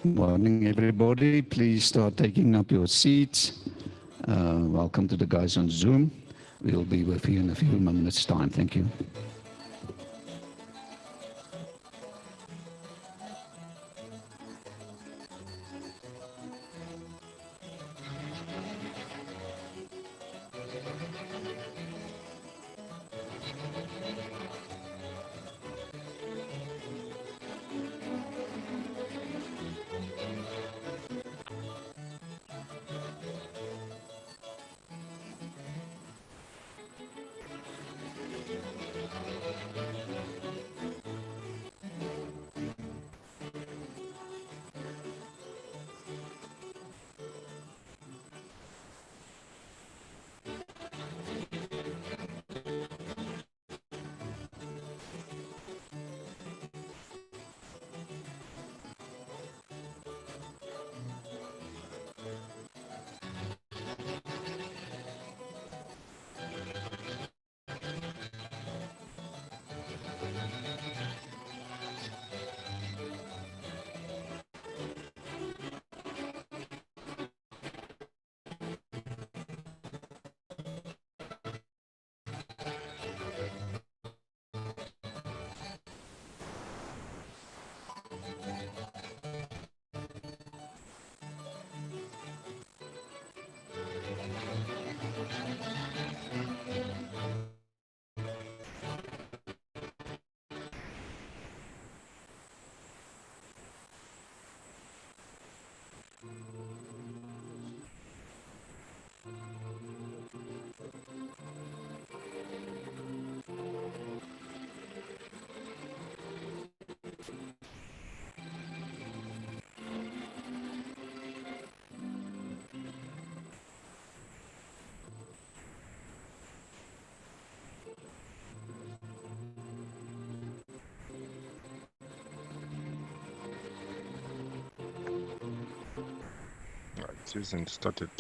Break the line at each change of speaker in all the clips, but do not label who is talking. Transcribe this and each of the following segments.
Morning, everybody. Please start taking up your seats. Welcome to the guys on Zoom. We'll be with you in a few minutes' time. Thank you.
It isn't started.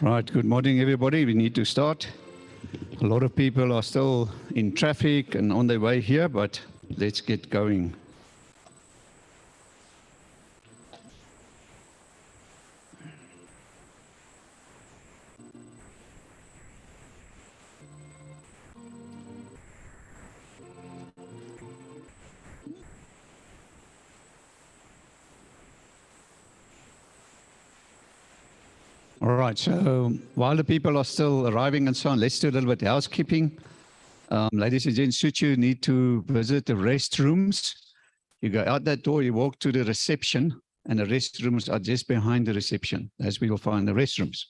Right, good morning, everybody. We need to start. A lot of people are still in traffic and on their way here, but let's get going. All right, so while the people are still arriving and so on, let's do a little bit of housekeeping. Ladies and gents, should you need to visit the restrooms, you go out that door, you walk to the reception, and the restrooms are just behind the reception, as we will find the restrooms.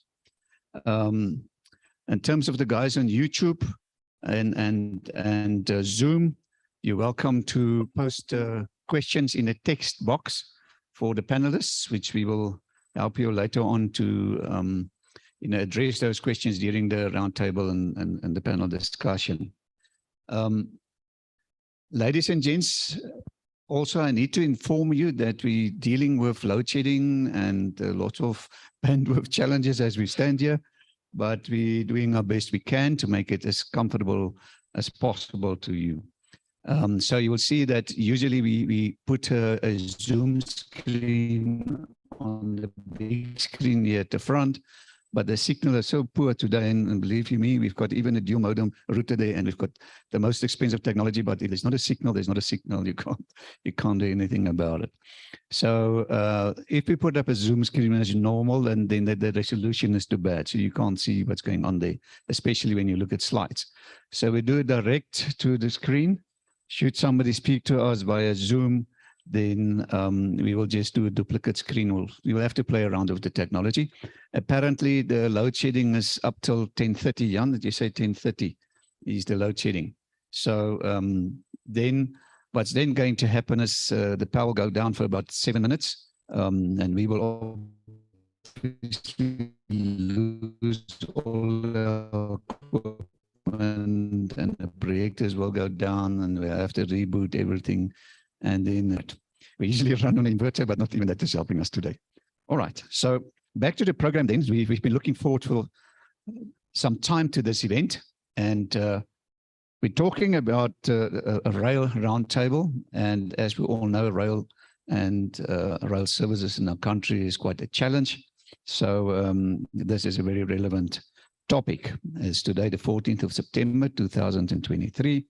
In terms of the guys on YouTube and Zoom, you're welcome to post questions in a text box for the panelists, which we will help you later on to address those questions during the roundtable and the panel discussion. Ladies and gents, also I need to inform you that we're dealing with load shedding and a lot of bandwidth challenges as we stand here, but we're doing our best we can to make it as comfortable as possible to you. So you will see that usually we put a Zoom screen on the big screen here at the front, but the signal is so poor today, and believe you me, we've got even a dual modem router there, and we've got the most expensive technology, but if there's not a signal, there's not a signal. You can't do anything about it. So if we put up a Zoom screen as normal, and then the resolution is too bad, so you can't see what's going on there, especially when you look at slides. So we do it direct to the screen. Should somebody speak to us via Zoom, then we will just do a duplicate screen. We will have to play around with the technology. Apparently, the load shedding is up till 10:30. Jan, did you say 10:30 is the load shedding? So then what's then going to happen is the power will go down for about 7 minutes, and we will obviously lose all our equipment, and the projectors will go down, and we have to reboot everything. And then we usually run on an inverter, but not even that is helping us today. All right, so back to the program then. We've been looking forward for some time to this event, and we're talking about a rail roundtable. And as we all know, rail and rail services in our country is quite a challenge. So this is a very relevant topic. As today, the 14th of September, 2023.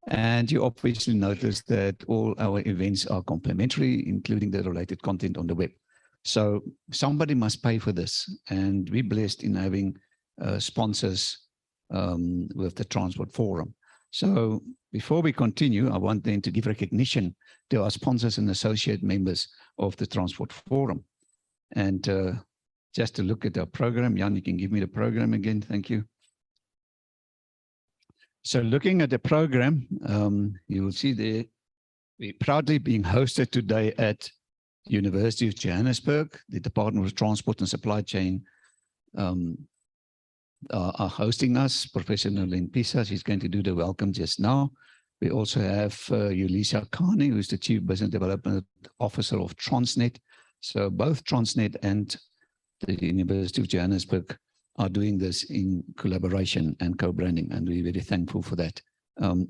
And you obviously notice that all our events are complimentary, including the related content on the web. So somebody must pay for this. And we're blessed in having sponsors with the Transport Forum. So before we continue, I want then to give recognition to our sponsors and associate members of the Transport Forum. And just to look at our program, Jan, you can give me the program again. Thank you. So looking at the program, you will see there, we're proudly being hosted today at University of Johannesburg. The Department of Transport and Supply Chain are hosting us. Professor Nolene Pisa, she's going to do the welcome just now. We also have Yulisa Kani, who's the Chief Business Development Officer of Transnet. So both Transnet and the University of Johannesburg are doing this in collaboration and co-branding, and we're very thankful for that.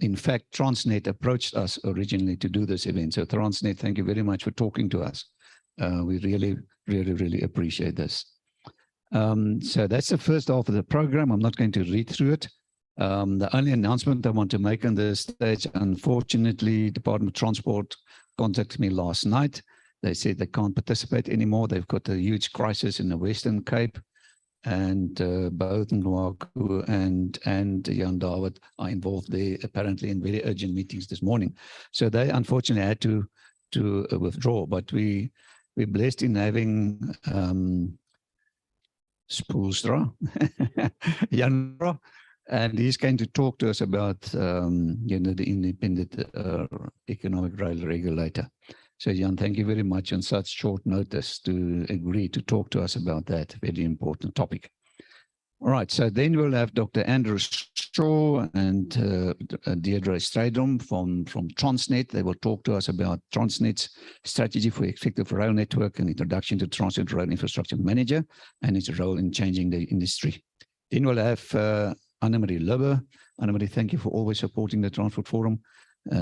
In fact, Transnet approached us originally to do this event. So Transnet, thank you very much for talking to us. We really appreciate this. So that's the first half of the program. I'm not going to read through it. The only announcement I want to make on this stage, unfortunately, Department of Transport contacted me last night. They said they can't participate anymore. They've got a huge crisis in the Western Cape. And both Nwaku and Jan David are involved there, apparently in very urgent meetings this morning. So they unfortunately had to withdraw. But we're blessed in having Spoelstra, Jan, and he's going to talk to us about the independent economic rail regulator. So Jan, thank you very much on such short notice to agree to talk to us about that very important topic. All right, so then we'll have Dr. Andrew Shaw and Deirdre Strydom from Transnet. They will talk to us about Transnet's strategy for effective rail network and introduction to Transnet Rail Infrastructure Manager and its role in changing the industry. Then we'll have Annemarie Lubbe. Annemarie, thank you for always supporting the Transport Forum.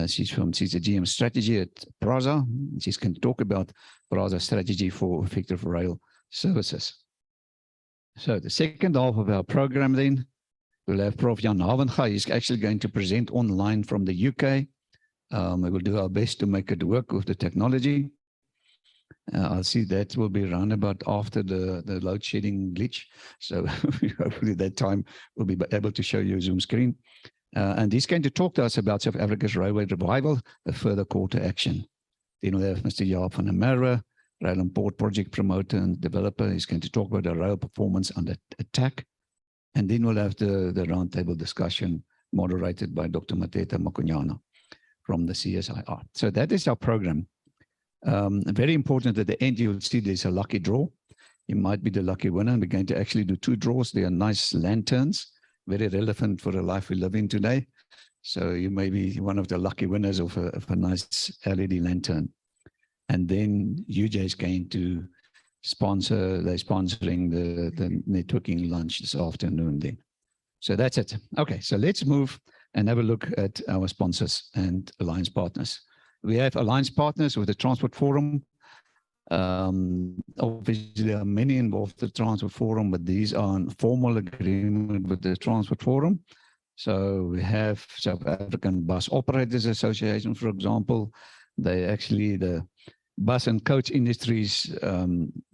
She's the GM strategy at PRASA. She's going to talk about PRASA's strategy for effective rail services. So the second half of our program then, we'll have Prof. Jan Havenga. He's actually going to present online from the UK. We will do our best to make it work with the technology. I'll see that will be around about after the load shedding glitch. So hopefully that time we'll be able to show you a Zoom screen. And he's going to talk to us about South Africa's railway revival, a further call to action. Then we'll have Mr. Jaap van der Merwe, Rail and Port project promoter and developer. He's going to talk about the rail performance under attack. And then we'll have the roundtable discussion moderated by Dr. Mateta Makonyana from the CSIR. So that is our program. Very important at the end, you'll see there's a lucky draw. You might be the lucky winner. We're going to actually do two draws. They are nice lanterns, very relevant for the life we live in today. So you may be one of the lucky winners of a nice LED lantern. And then UJ is going to sponsor, they're sponsoring the networking lunch this afternoon then. So that's it. Okay, so let's move and have a look at our sponsors and alliance partners. We have alliance partners with the Transport Forum. Obviously, there are many involved in the Transport Forum, but these are in formal agreement with the Transport Forum. So we have South African Bus Operators Association, for example. They actually, the bus and coach industries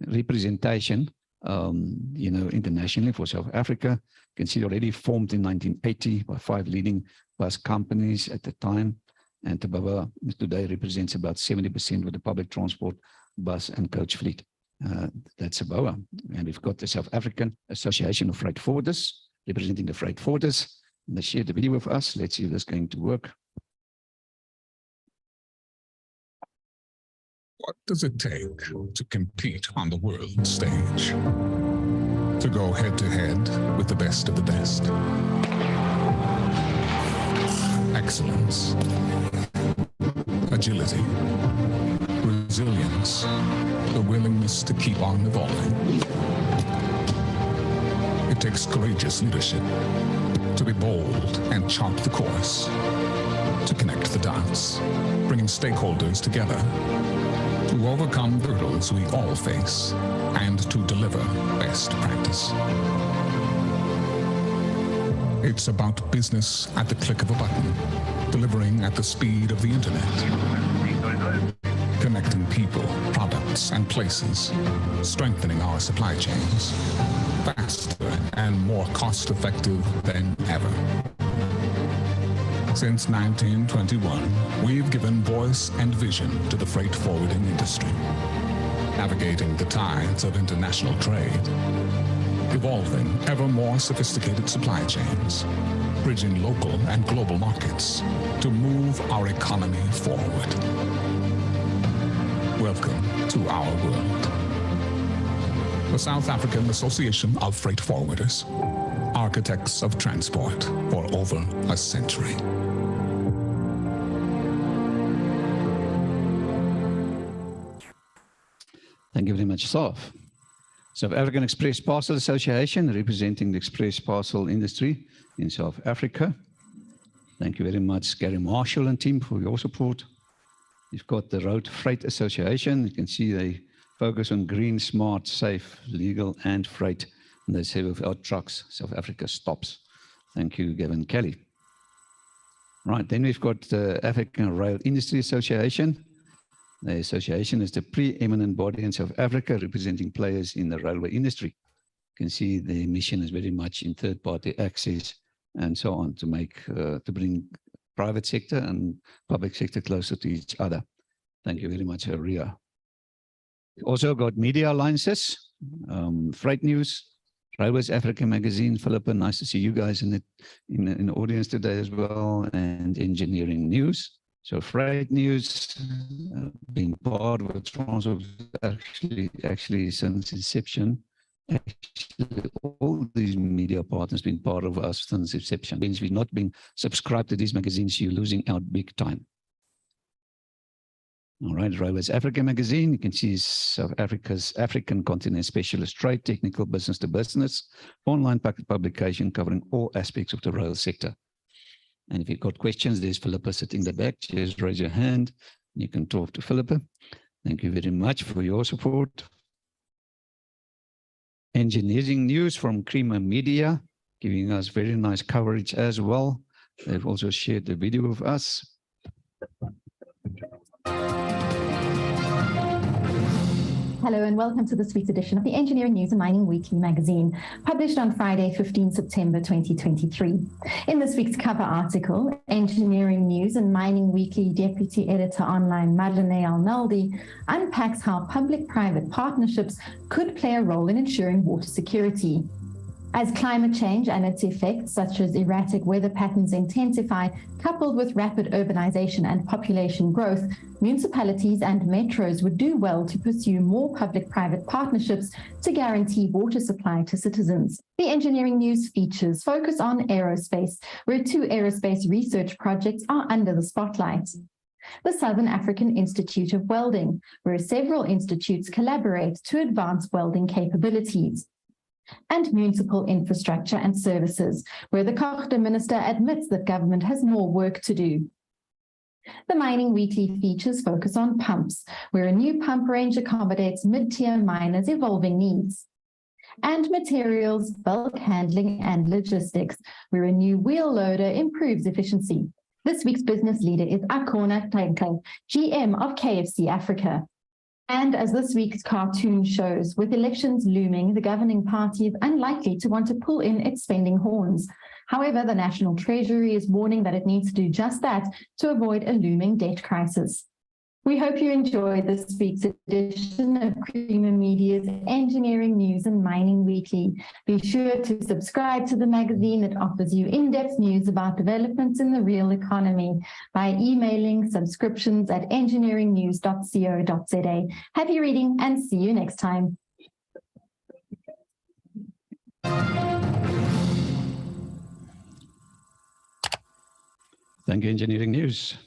representation, internationally for South Africa. You can see already formed in 1980 by 5 leading bus companies at the time. and Tabawa today represents about 70% of the public transport, bus and coach fleet. That's Tabawa. And we've got the South African Association of Freight Forwarders representing the freight forwarders. And they shared the video with us. Let's see if this is going to work.
What does it take to compete on the world stage? To go head-to-head with the best of the best? Excellence, agility, resilience, the willingness to keep on evolving. It takes courageous leadership to be bold and chart the course, to connect the dots, bringing stakeholders together, to overcome the hurdles we all face, and to deliver best practice. It's about business at the click of a button, delivering at the speed of the internet, connecting people, products, and places, strengthening our supply chains, faster and more cost-effective than ever. Since 1921, we've given voice and vision to the freight forwarding industry, navigating the tides of international trade, evolving ever more sophisticated supply chains, bridging local and global markets to move our economy forward. Welcome to our world. The South African Association of Freight Forwarders, architects of transport for over a century.
Thank you very much, Saf. South African Express Parcel Association, representing the express parcel industry in South Africa. Thank you very much, Gary Marshall and team, for your support. You've got the Road Freight Association. You can see they focus on green, smart, safe, legal, and freight. And they say without trucks, South Africa stops. Thank you, Gavin Kelly. Right, then we've got the African Rail Industry Association. The association is the preeminent body in South Africa representing players in the railway industry. You can see the mission is very much in third-party access and so on to make to bring private sector and public sector closer to each other. Thank you very much, Ria. We've also got media alliances, Freight News, Railways Africa Magazine. Philippa, nice to see you guys in the audience today as well, and Engineering News. So Freight News, been part of the transport actually since inception. Actually, all these media partners been part of us since inception. Means we've not been subscribed to these magazines, you're losing out big time. All right, Railways Africa Magazine, you can see South Africa's African continent specialist trade, technical business to business, online publication covering all aspects of the rail sector. And if you've got questions, there's Philippa sitting in the back. Just raise your hand. You can talk to Philippa. Thank you very much for your support. Engineering News from Creamer Media, giving us very nice coverage as well. They've also shared the video with us.
Hello and welcome to this week's edition of the Engineering News and Mining Weekly magazine, published on Friday, 15 September 2023. In this week's cover article, Engineering News and Mining Weekly Deputy Editor Online Madeleine Alnaldi unpacks how public-private partnerships could play a role in ensuring water security. As climate change and its effects, such as erratic weather patterns, intensify, coupled with rapid urbanization and population growth, municipalities and metros would do well to pursue more public-private partnerships to guarantee water supply to citizens. The Engineering News features focus on aerospace, where 2 aerospace research projects are under the spotlight. The Southern African Institute of Welding, where several institutes collaborate to advance welding capabilities. And municipal infrastructure and services, where the Kochte Minister admits that government has more work to do. The Mining Weekly features focus on pumps, where a new pump range accommodates mid-tier miners' evolving needs. And materials, bulk handling and logistics, where a new wheel loader improves efficiency. This week's business leader is Akona Tainka, GM of KFC Africa. And as this week's cartoon shows, with elections looming, the governing party is unlikely to want to pull in its spending horns. However, the National Treasury is warning that it needs to do just that to avoid a looming debt crisis. We hope you enjoyed this week's edition of Creamer Media's Engineering News and Mining Weekly. Be sure to subscribe to the magazine that offers you in-depth news about developments in the real economy by emailing subscriptions@engineeringnews.co.za. Happy reading and see you next time.
Thank you, Engineering News.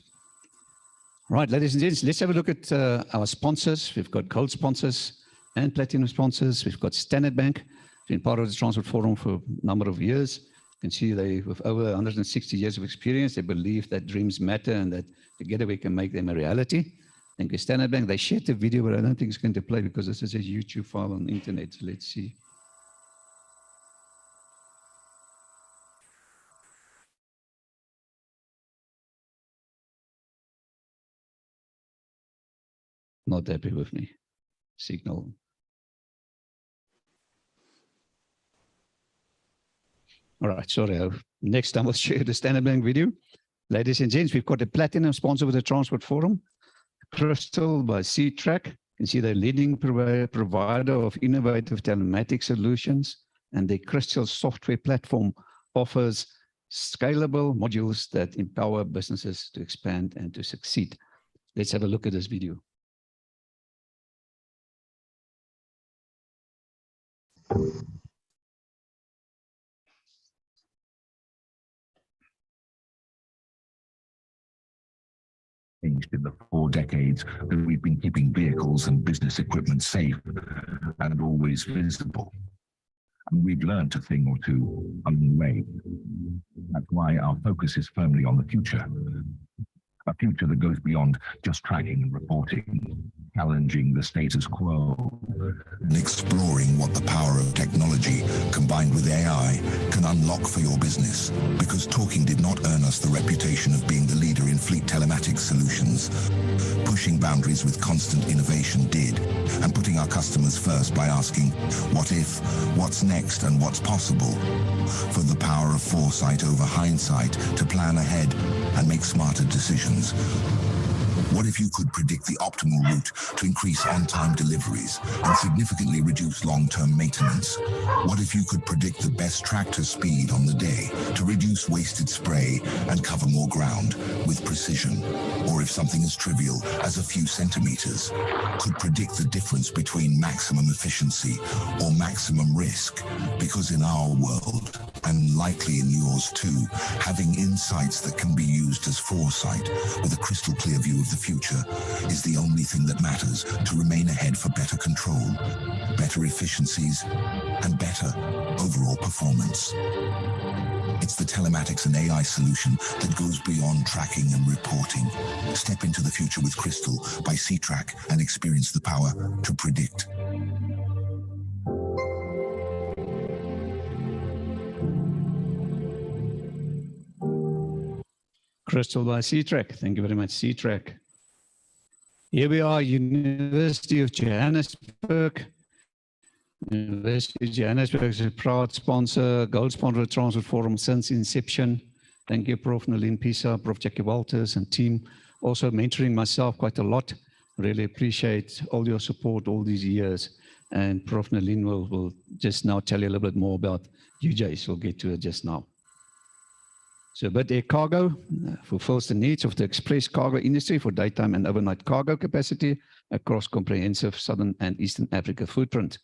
Right, ladies and gents, let's have a look at our sponsors. We've got gold sponsors and platinum sponsors. We've got Standard Bank, been part of the Transport Forum for a number of years. You can see they, with over 160 years of experience, they believe that dreams matter and that together we can make them a reality. Thank you, Standard Bank. They shared the video, but I don't think it's going to play because this is a YouTube file on the internet. So let's see. Not happy with me. Signal. All right, sorry. Next time I'll share the Standard Bank video. Ladies and gents, we've got a platinum sponsor with the Transport Forum, Crystal by C-Track. You can see they're leading provider of innovative telematics solutions, and the Crystal software platform offers scalable modules that empower businesses to expand and to succeed. Let's have a look at this video.
Changed in the 4 decades that we've been keeping vehicles and business equipment safe and always visible. And we've learned a thing or two along the way. That's why our focus is firmly on the future. A future that goes beyond just tracking and reporting, challenging the status quo,
and exploring what the power of technology combined with AI can unlock for your business. Because talking did not earn us the reputation of being the leader in fleet telematics solutions. Pushing boundaries with constant innovation did, and putting our customers first by asking, what if, what's next, and what's possible? For the power of foresight over hindsight to plan ahead and make smarter decisions. What if you could predict the optimal route to increase on-time deliveries and significantly reduce long-term maintenance? What if you could predict the best tractor speed on the day to reduce wasted spray and cover more ground with precision? Or if something as trivial as a few centimeters could predict the difference between maximum efficiency or maximum risk? Because in our world, and likely in yours too, having insights that can be used as foresight with a crystal clear view of the future is the only thing that matters to remain ahead for better control, better efficiencies, and better overall performance. It's the telematics and AI solution that goes beyond tracking and reporting. Step into the future with Crystal by C-Track and experience the power to predict.
Crystal by C-Track. Thank you very much, C-Track. Here we are, University of Johannesburg. University of Johannesburg is a proud sponsor, gold sponsor of the Transport Forum since inception. Thank you, Prof. Nalin Pisa, Prof. Jackie Walters and team. Also mentoring myself quite a lot. Really appreciate all your support all these years. And Prof. Nalin will just now tell you a little bit more about UJ, so we'll get to it just now. So Bid Air Cargo fulfills the needs of the express cargo industry for daytime and overnight cargo capacity across comprehensive Southern and Eastern Africa footprint.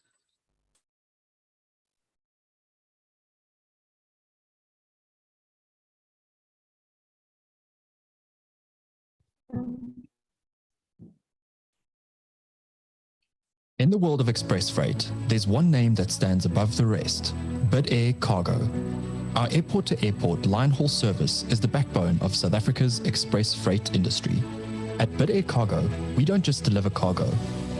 In the world of express freight, there's one name that stands above the rest: Bid Air Cargo. Our airport-to-airport line haul service is the backbone of South Africa's express freight industry. At Bid Air Cargo, we don't just deliver cargo.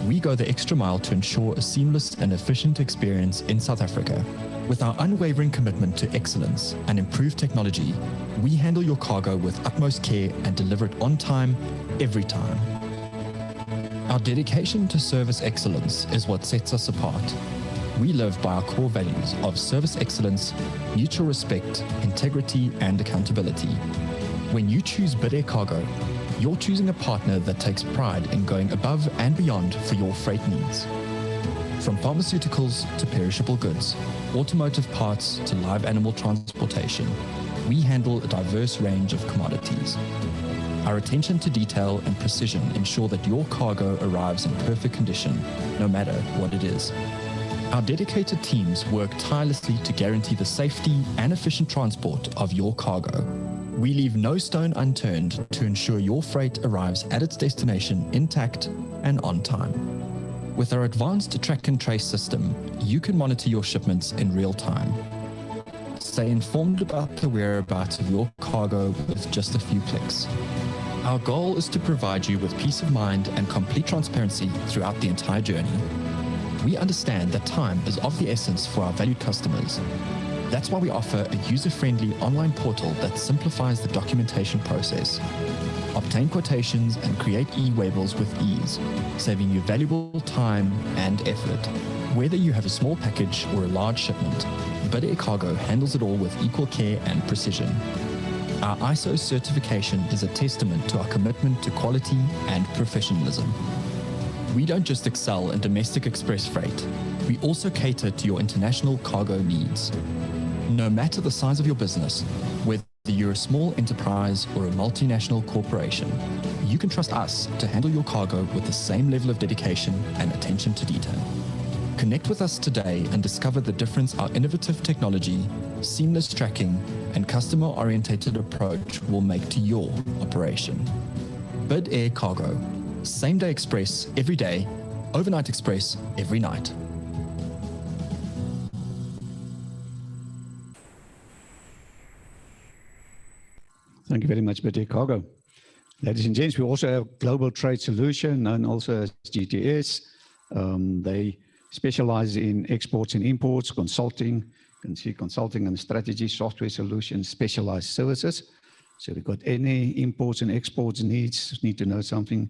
We go the extra mile to ensure a seamless and efficient experience in South Africa. With our unwavering commitment to excellence and improved technology, we handle your cargo with utmost care and deliver it on time, every time. Our dedication to service excellence is what sets us apart. We live by our core values of service excellence, mutual respect, integrity, and accountability. When you choose Bid Air Cargo, you're choosing a partner that takes pride in going above and beyond for your freight needs. From pharmaceuticals to perishable goods, automotive parts to live animal transportation, we handle a diverse range of commodities. Our attention to detail and precision ensure that your cargo arrives in perfect condition, no matter what it is. Our dedicated teams work tirelessly to guarantee the safety and efficient transport of your cargo. We leave no stone unturned to ensure your freight arrives at its destination intact and on time. With our advanced track and trace system, you can monitor your shipments in real time. Stay informed about the whereabouts of your cargo with just a few clicks. Our goal is to provide you with peace of mind and complete transparency throughout the entire journey. We understand that time is of the essence for our valued customers. That's why we offer a user-friendly online portal that simplifies the documentation process. Obtain quotations and create e-waybills with ease, saving you valuable time and effort. Whether you have a small package or a large shipment, Bid Air Cargo handles it all with equal care and precision. Our ISO certification is a testament to our commitment to quality and professionalism. We don't just excel in domestic express freight, we also cater to your international cargo needs. No matter the size of your business, whether you're a small enterprise or a multinational corporation, you can trust us to handle your cargo with the same level of dedication and attention to detail. Connect with us today and discover the difference our innovative technology, seamless tracking, and customer-oriented approach will make to your operation. Bid Air Cargo. Same-day express every day, overnight express every night.
Thank you very much, Bid Air Cargo. Ladies and gents, we also have Global Trade Solution, known also as GTS. They specialize in exports and imports, consulting. You can see consulting and strategy, software solutions, specialized services. So if you've got any imports and exports needs, need to know something,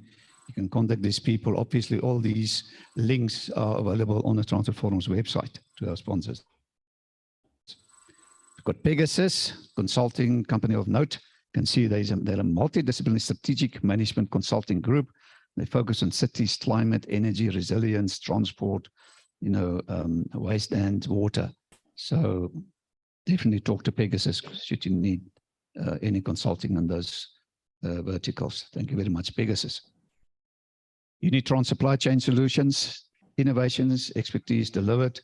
you can contact these people. Obviously, all these links are available on the Transnet Forum's website to our sponsors. We've got Pegasus, consulting company of note. You can see they're a multidisciplinary strategic management consulting group. They focus on cities, climate, energy, resilience, transport, waste and water. So definitely talk to Pegasus should you need any consulting on those verticals. Thank you very much, Pegasus. Unitron Supply Chain Solutions, innovations, expertise delivered.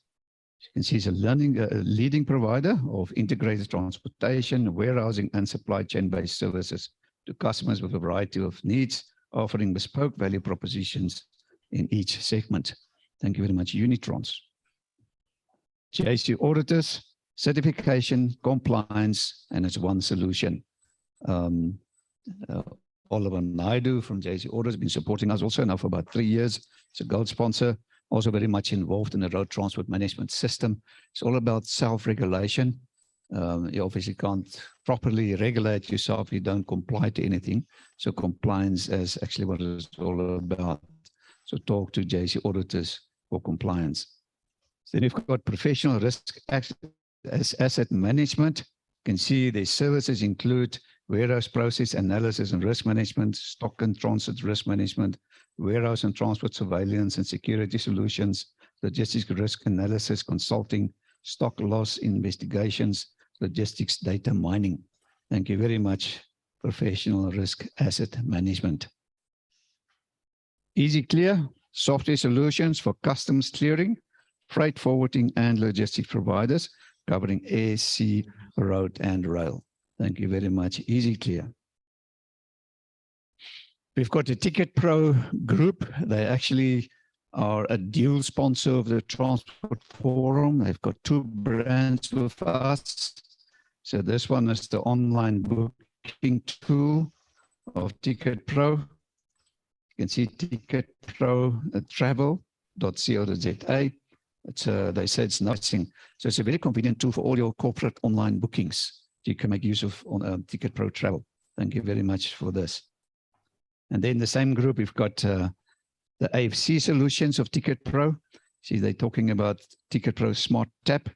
You can see it's a leading provider of integrated transportation, warehousing, and supply chain-based services to customers with a variety of needs, offering bespoke value propositions in each segment. Thank you very much, Unitrons. JC Auditors, certification, compliance, and it's one solution. Oliver Naidu from JC Auditors has been supporting us also now for about 3 years. It's a gold sponsor, also very much involved in the road transport management system. It's all about self-regulation. You obviously can't properly regulate yourself if you don't comply to anything. So compliance is actually what it's all about. So talk to JC Auditors for compliance. Then you've got professional risk asset management. You can see the services include warehouse process analysis and risk management, stock and transit risk management, warehouse and transport surveillance and security solutions, logistics risk analysis, consulting, stock loss investigations, logistics data mining. Thank you very much, professional risk asset management. Easy Clear, software solutions for customs clearing, freight forwarding and logistics providers, covering air, sea, road and rail. Thank you very much, Easy Clear. We've got the Ticket Pro group. They actually are a dual sponsor of the Transport Forum. They've got 2 brands with us. So this one is the online booking tool of Ticket Pro. You can see Ticket Pro travel.co.za. They say it's nothing. So it's a very convenient tool for all your corporate online bookings. You can make use of on Ticket Pro Travel. Thank you very much for this. And then the same group, we've got the AFC solutions of Ticket Pro. See, they're talking about Ticket Pro Smart Tab.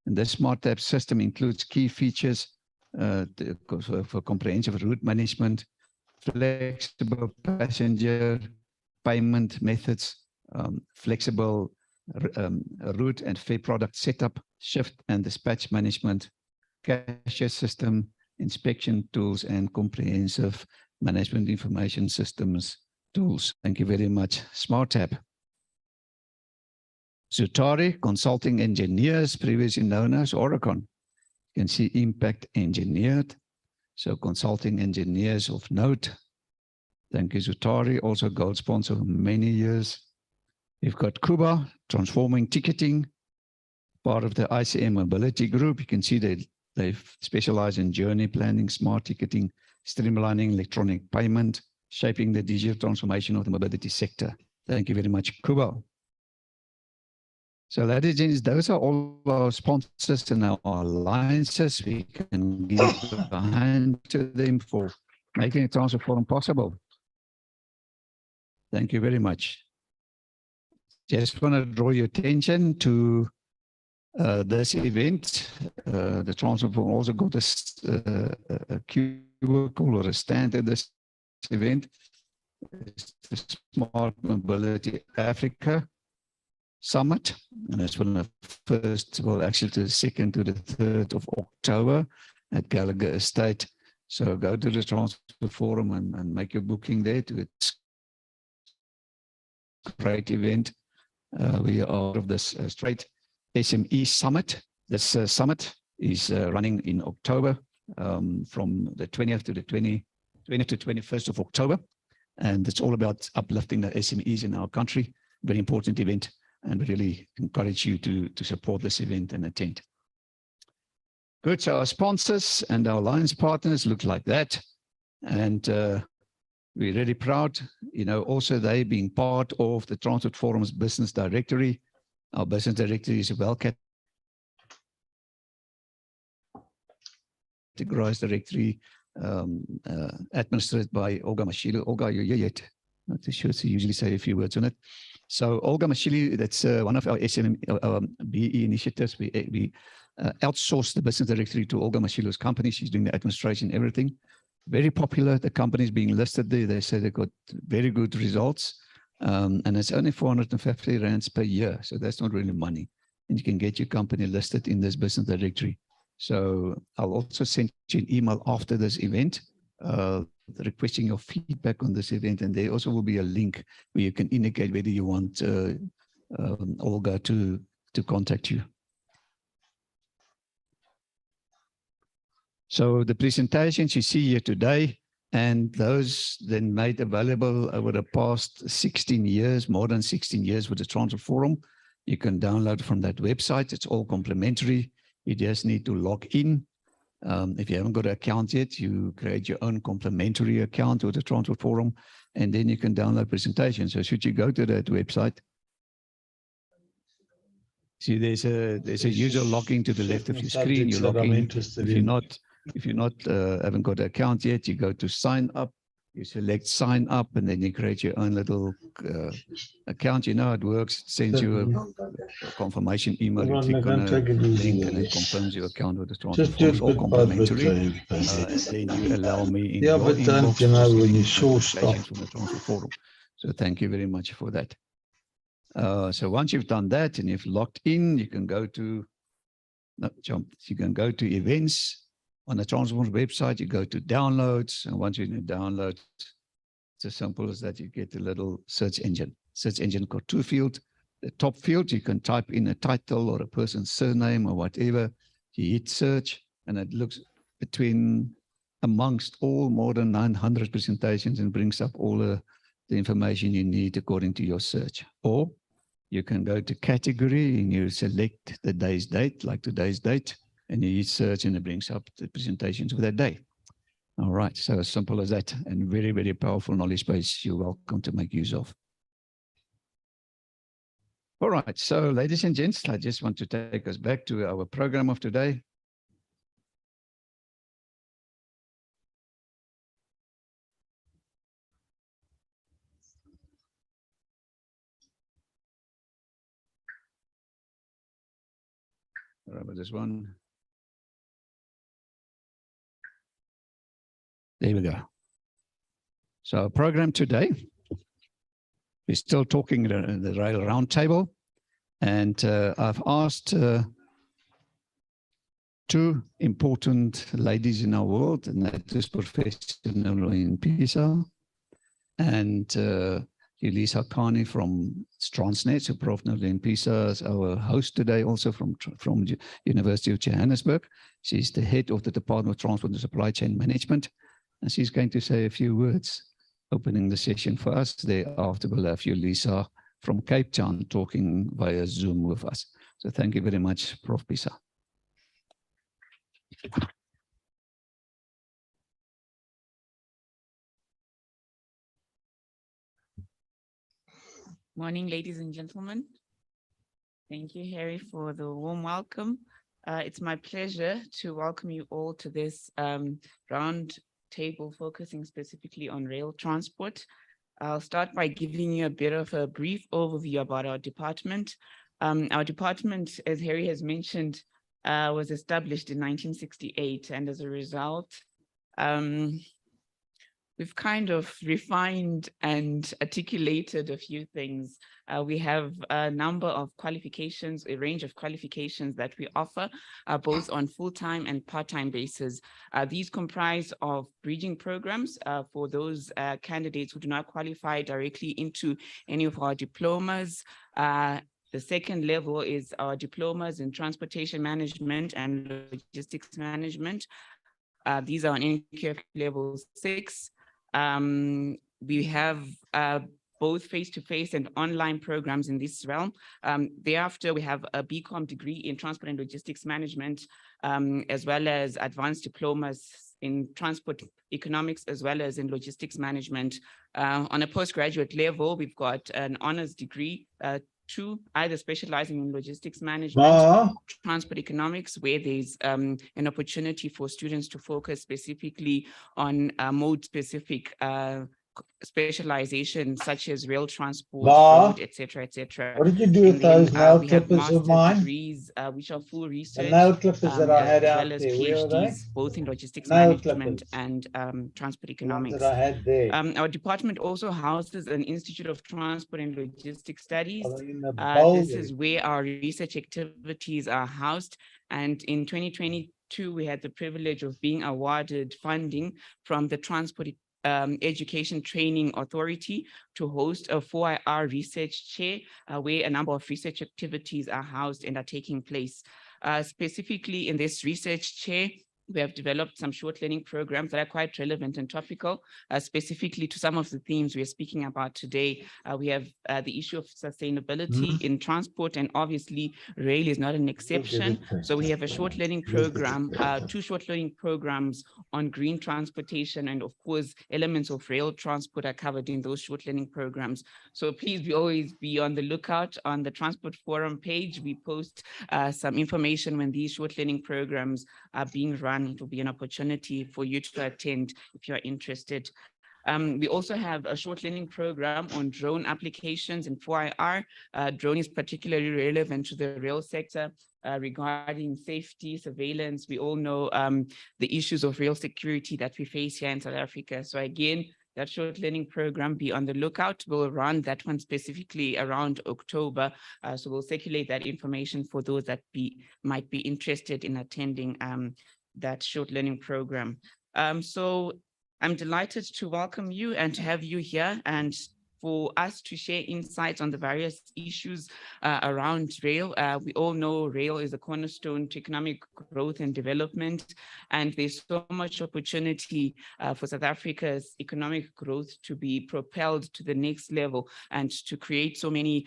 And this Smart Tab system includes key features for comprehensive route management, flexible passenger payment methods, flexible route and fare product setup, shift and dispatch management, cashier system, inspection tools, and comprehensive management information systems tools. Thank you very much. Smart Tab. Zutari Consulting Engineers, previously known as Oricon. You can see Impact Engineered. So consulting engineers of note. Thank you, Zutari, also gold sponsor for many years. You've got Kuba, Transforming Ticketing, part of the ICM Mobility Group. You can see they specialize in journey planning, smart ticketing, streamlining electronic payment, shaping the digital transformation of the mobility sector. Thank you very much, Kuba. So ladies and gents, those are all our sponsors and our alliances. We can give a hand to them for making the transfer forum possible. Thank you very much. Just want to draw your attention to this event. The transfer forum also got a cubicle or a stand at this event. It's the Smart Mobility Africa Summit, and it's from the 1st, well, actually to the 2nd to the 3rd of October at Gallagher Estate. So go to the Transfer Forum and make your booking there. It's a great event. We are out of this straight SME Summit. This summit is running in October from the 20th to the 20th to 21st of October. And it's all about uplifting the SMEs in our country. Very important event. And we really encourage you to support this event and attend. Good, so our sponsors and our alliance partners look like that. And we're really proud, you know, also they being part of the Transport Forum's business directory. Our business directory is a well categorized directory administered by Olga Mashilo. Olga, are you here yet? Not too sure, so usually say a few words on it. So Olga Mashili, that's one of our SMBE initiatives. We outsourced the business directory to Olga Mashilo's company. She's doing the administration, everything. Very popular. The company's being listed there. They say they got very good results. And it's only 450 rands per year. So that's not really money. And you can get your company listed in this business directory. So I'll also send you an email after this event requesting your feedback on this event, and there also will be a link where you can indicate whether you want Olga to contact you. So the presentations you see here today, and those then made available over the past 16 years, more than 16 years with the Transport Forum, you can download from that website. It's all complimentary. You just need to log in. If you haven't got an account yet, you create your own complimentary account with the Transport Forum, and then you can download presentations. So should you go to that website, see there's a user login to the left of your screen. You log in. If you're not haven't got an account yet, you go to sign up. You select sign up, and then you create your own little account. You know how it works. It sends you a confirmation email. You click on a link, and it confirms your account with the Transport Forum. It's all complimentary. Then you allow me in your inbox to send notifications from the Transport Forum. So thank you very much for that. So once you've done that and you've logged in, you can go to events. On the Transport website, you go to downloads, and once you're in download, it's as simple as that. You get a little search engine. Search engine got two fields. The top field, you can type in a title or a person's surname or whatever. You hit search, and it looks amongst all more than 900 presentations and brings up all the information you need according to your search. Or you can go to category and you select the day's date, like today's date, and you search and it brings up the presentations for that day. All right, so as simple as that, and very, very powerful knowledge base you're welcome to make use of. All right, so ladies and gents, I just want to take us back to our program of today. Sorry about this one. There we go. So our program today, we're still talking the Rail Roundtable, and I've asked two important ladies in our world, and that is Professor Noeline Pisa and Yulisa Kani from Transnet. So Prof. Noeline Pisa is our host today, also from University of Johannesburg. She's the head of the Department of Transport and Supply Chain Management, and she's going to say a few words opening the session for us. Thereafter, we'll have Yulisa from Cape Town talking via Zoom with us. So thank you very much, Prof. Pisa.
Morning, ladies and gentlemen. Thank you, Harry, for the warm welcome. It's my pleasure to welcome you all to this round table focusing specifically on rail transport. I'll start by giving you a bit of a brief overview about our department. Our department, as Harry has mentioned, was established in 1968, and as a result, we've kind of refined and articulated a few things. We have a number of qualifications, a range of qualifications that we offer, both on full-time and part-time basis. These comprise of bridging programs for those candidates who do not qualify directly into any of our diplomas. The second level is our diplomas in transportation management and logistics management. These are on NQF level 6. We have both face-to-face and online programs in this realm. Thereafter, we have a BCom degree in transport and logistics management, as well as advanced diplomas in transport economics, as well as in logistics management. On a postgraduate level, we've got an honors degree, either specializing in logistics management, transport economics, where there's an opportunity for students to focus specifically on mode-specific specialization, such as rail transport, road, etc., etc.
What did you do with those nail clippers of mine?
Degrees, which are full research,
the nail clippers that I had
as
out
well as
there,
PhDs, both in logistics
nail
management
clippers.
and transport
The
economics.
ones that I had there.
Our department also houses an Institute of Transport and Logistics Studies. This is where our research activities are housed. And in 2022, we had the privilege of being awarded funding from the Transport Education Training Authority to host a 4IR research chair, where a number of research activities are housed and are taking place. Specifically in this research chair, we have developed some short learning programs that are quite relevant and topical, specifically to some of the themes we are speaking about today. We have the issue of sustainability in transport, and obviously rail is not an exception. So we have a short learning program, 2 short learning programs on green transportation, and of course, elements of rail transport are covered in those short learning programs. So please always be on the lookout. On the Transport Forum page, we post some information when these short learning programs are being run. It will be an opportunity for you to attend if you are interested. We also have a short learning program on drone applications in 4IR. Drone is particularly relevant to the rail sector regarding safety, surveillance. We all know the issues of rail security that we face here in South Africa. So again, that short learning program, be on the lookout. We'll run that one specifically around October. So we'll circulate that information for those that might be interested in attending that short learning program. So I'm delighted to welcome you and to have you here and for us to share insights on the various issues around rail. We all know rail is a cornerstone to economic growth and development, and there's so much opportunity for South Africa's economic growth to be propelled to the next level and to create so many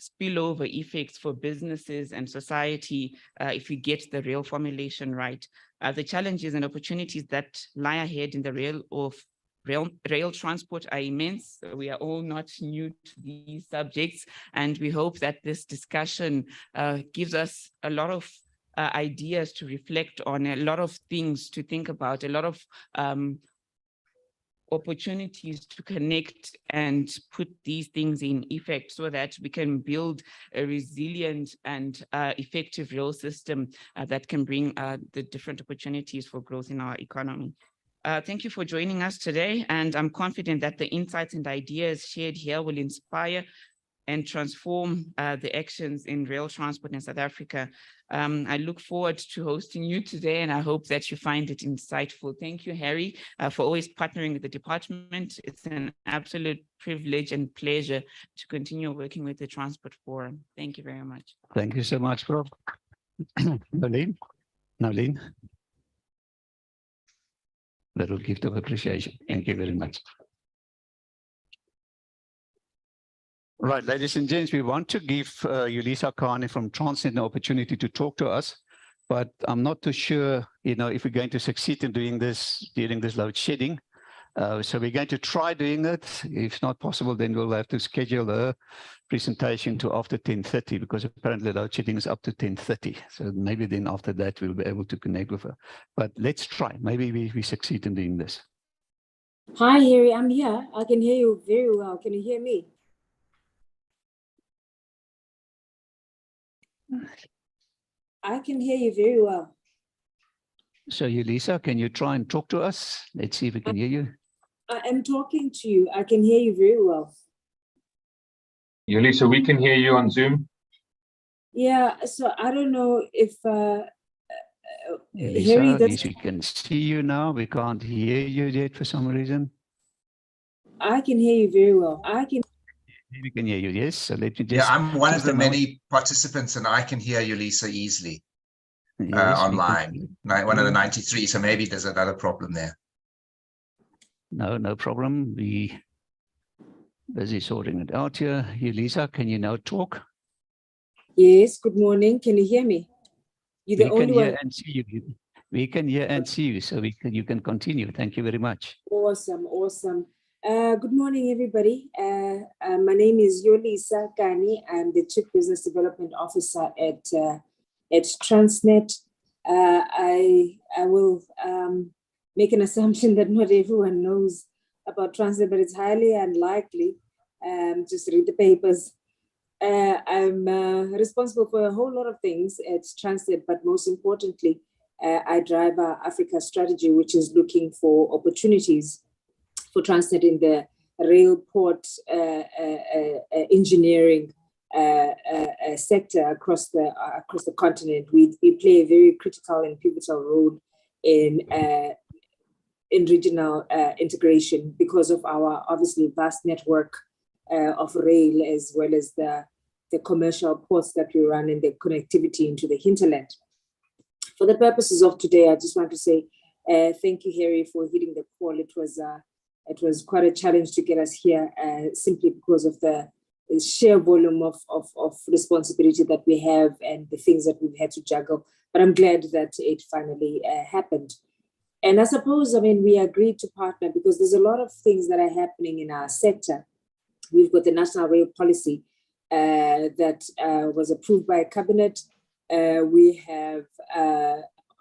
spillover effects for businesses and society if we get the rail formulation right. The challenges and opportunities that lie ahead in the rail transport are immense. We are all not new to these subjects, and we hope that this discussion gives us a lot of ideas to reflect on, a lot of things to think about, a lot of opportunities to connect and put these things in effect so that we can build a resilient and effective rail system that can bring the different opportunities for growth in our economy. Thank you for joining us today, and I'm confident that the insights and ideas shared here will inspire and transform the actions in rail transport in South Africa. I look forward to hosting you today, and I hope that you find it insightful. Thank you, Harry, for always partnering with the department. It's an absolute privilege and pleasure to continue working with the Transport Forum. Thank you very much.
Thank you so much, Prof. Nolene? Nolene? Little gift of appreciation. Thank you very much. Right, ladies and gents, we want to give Yulisa Kani from Transnet an opportunity to talk to us, but I'm not too sure, if we're going to succeed in doing this during this load shedding. So we're going to try doing it. If not possible, then we'll have to schedule a presentation to after 10:30, because apparently load shedding is up to 10:30. So maybe then after that, we'll be able to connect with her. But let's try. Maybe we succeed in doing this.
Hi, Harry. I'm here. I can hear you very well. Can you hear me? I can hear you very well.
So Yulisa, can you try and talk to us? Let's see if we can hear you.
I am talking to you. I can hear you very well.
Yulisa, we can hear you on Zoom.
Yeah, so I don't know if
Yulisa,
Harry,
at least we can see you now. We can't hear you yet for some reason.
I can hear you very well.
We can hear you, yes. So let me just.
Yeah, I'm one of the many participants, and I can hear Yulisa easily online. One of the 93, so maybe there's another problem there.
No problem. We busy sorting it out here. Yulisa, can you now talk?
Yes, good morning. Can you hear me? You're the only one.
We can hear and see you. We can hear and see you, so you can continue. Thank you very much.
Awesome, awesome. Good morning, everybody. My name is Yulisa Kani. I'm the Chief Business Development Officer at Transnet. I will make an assumption that not everyone knows about Transnet, but it's highly unlikely. Just read the papers. I'm responsible for a whole lot of things at Transnet, but most importantly, I drive our Africa strategy, which is looking for opportunities for Transnet in the rail port engineering sector across the continent. We play a very critical and pivotal role in regional integration because of our obviously vast network of rail, as well as the commercial ports that we run and the connectivity into the hinterland. For the purposes of today, I just want to say thank you, Harry, for hitting the call. It was quite a challenge to get us here simply because of the sheer volume of responsibility that we have and the things that we've had to juggle. But I'm glad that it finally happened. And I suppose, we agreed to partner because there's a lot of things that are happening in our sector. We've got the National Rail Policy that was approved by Cabinet. We have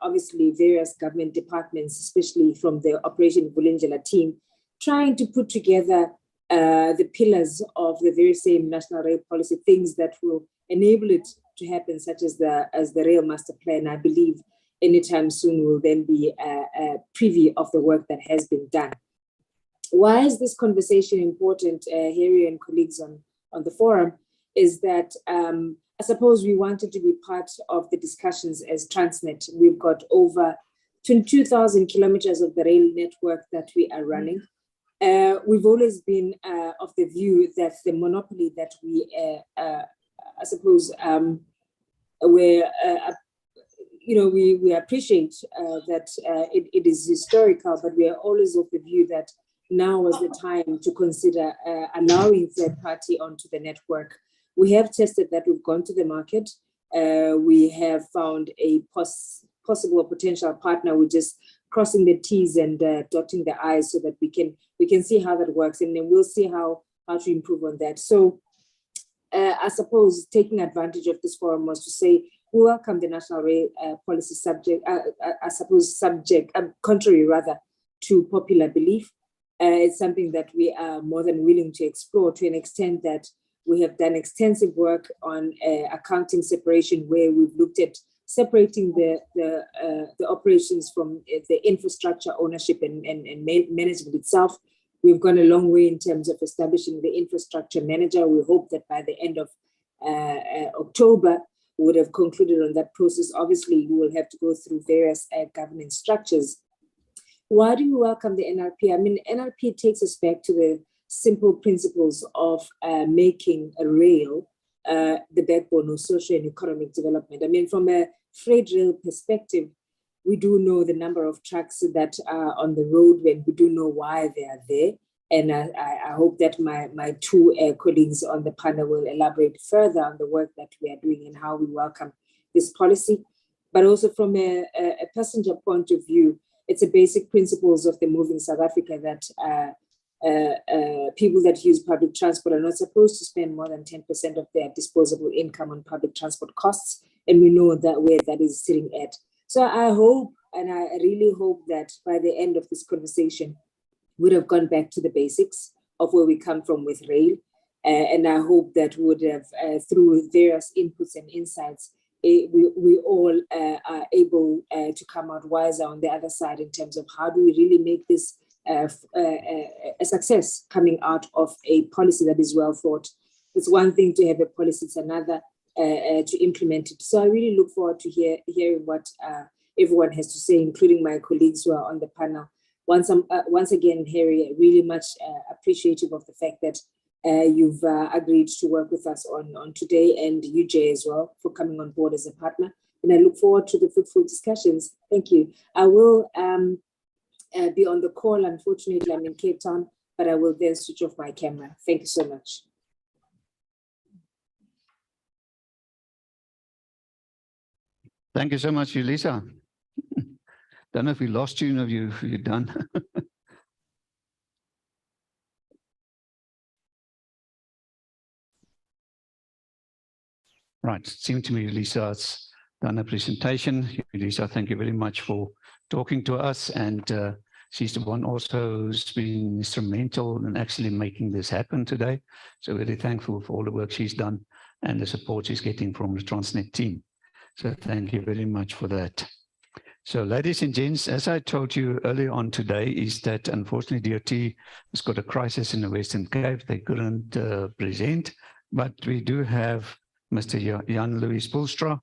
obviously various government departments, especially from the Operation Vulindlela team, trying to put together the pillars of the very same National Rail Policy, things that will enable it to happen, such as the Rail Master Plan. I believe anytime soon will then be a preview of the work that has been done. Why is this conversation important, Harry and colleagues on the forum, is that I suppose we wanted to be part of the discussions as Transnet. We've got over 22,000 kilometers of the rail network that we are running. We've always been of the view that the monopoly that we, I suppose, we appreciate that it is historical, but we are always of the view that now is the time to consider allowing third party onto the network. We have tested that. We've gone to the market. We have found a possible or potential partner. We're just crossing the T's and dotting the I's so that we can see how that works, and then we'll see how to improve on that. So I suppose taking advantage of this forum was to say we welcome the National Rail Policy subject, contrary rather to popular belief. It's something that we are more than willing to explore, to an extent that we have done extensive work on accounting separation, where we've looked at separating the operations from the infrastructure ownership and management itself. We've gone a long way in terms of establishing the infrastructure manager. We hope that by the end of October, we would have concluded on that process. Obviously, we will have to go through various governance structures. Why do we welcome the NRP? I mean, NRP takes us back to the simple principles of making a rail the backbone of social and economic development. I mean, from a freight rail perspective, we do know the number of trucks that are on the road, and we do know why they are there. And I hope that my two colleagues on the panel will elaborate further on the work that we are doing and how we welcome this policy. But also from a passenger point of view, it's a basic principles of the Moving South Africa that people that use public transport are not supposed to spend more than 10% of their disposable income on public transport costs. And we know that where that is sitting at. So I hope, and I really hope that by the end of this conversation, we'd have gone back to the basics of where we come from with rail. And I hope that we would have, through various inputs and insights, we all are able to come out wiser on the other side in terms of how do we really make this a success coming out of a policy that is well thought. It's one thing to have a policy, it's another to implement it. So I really look forward to hearing what everyone has to say, including my colleagues who are on the panel. Once again, Harry, really much appreciative of the fact that you've agreed to work with us on today, and UJ as well for coming on board as a partner. And I look forward to the fruitful discussions. Thank you. I will be on the call. Unfortunately, I'm in Cape Town, but I will then switch off my camera. Thank you so much.
Thank you so much, Lisa. Don't know if we lost you, or you're done. Right, it seemed to me Lisa has done a presentation. Lisa, thank you very much for talking to us, and she's the one also who's been instrumental in actually making this happen today. So very thankful for all the work she's done and the support she's getting from the Transnet team. So thank you very much for that. So ladies and gents, as I told you earlier on today, is that unfortunately DOT has got a crisis in the Western Cape. They couldn't present, but we do have Mr. Jan-Louis Spoelstra,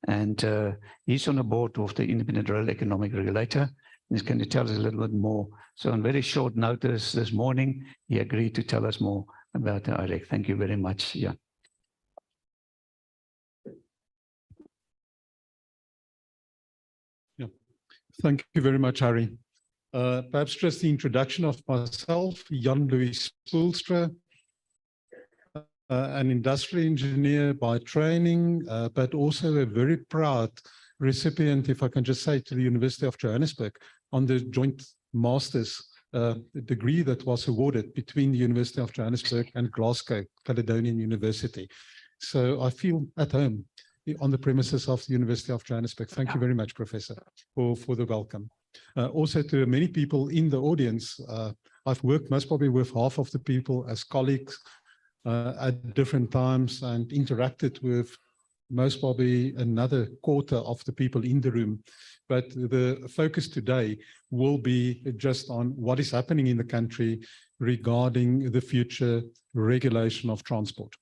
and he's on the board of the Independent Rail Economic Regulator. He's going to tell us a little bit more. So on very short notice this morning, he agreed to tell us more about the IREC. Thank you very much, Jan.
Thank you very much, Harry. Perhaps just the introduction of myself, Jan-Louis Spoelstra, an industrial engineer by training, but also a very proud recipient, if I can just say, to the University of Johannesburg on the joint master's degree that was awarded between the University of Johannesburg and Glasgow Caledonian University. So I feel at home on the premises of the University of Johannesburg. Thank you very much, Professor, for the welcome. Also to many people in the audience, I've worked most probably with half of the people as colleagues at different times, and interacted with most probably another quarter of the people in the room. But the focus today will be just on what is happening in the country regarding the future regulation of transport.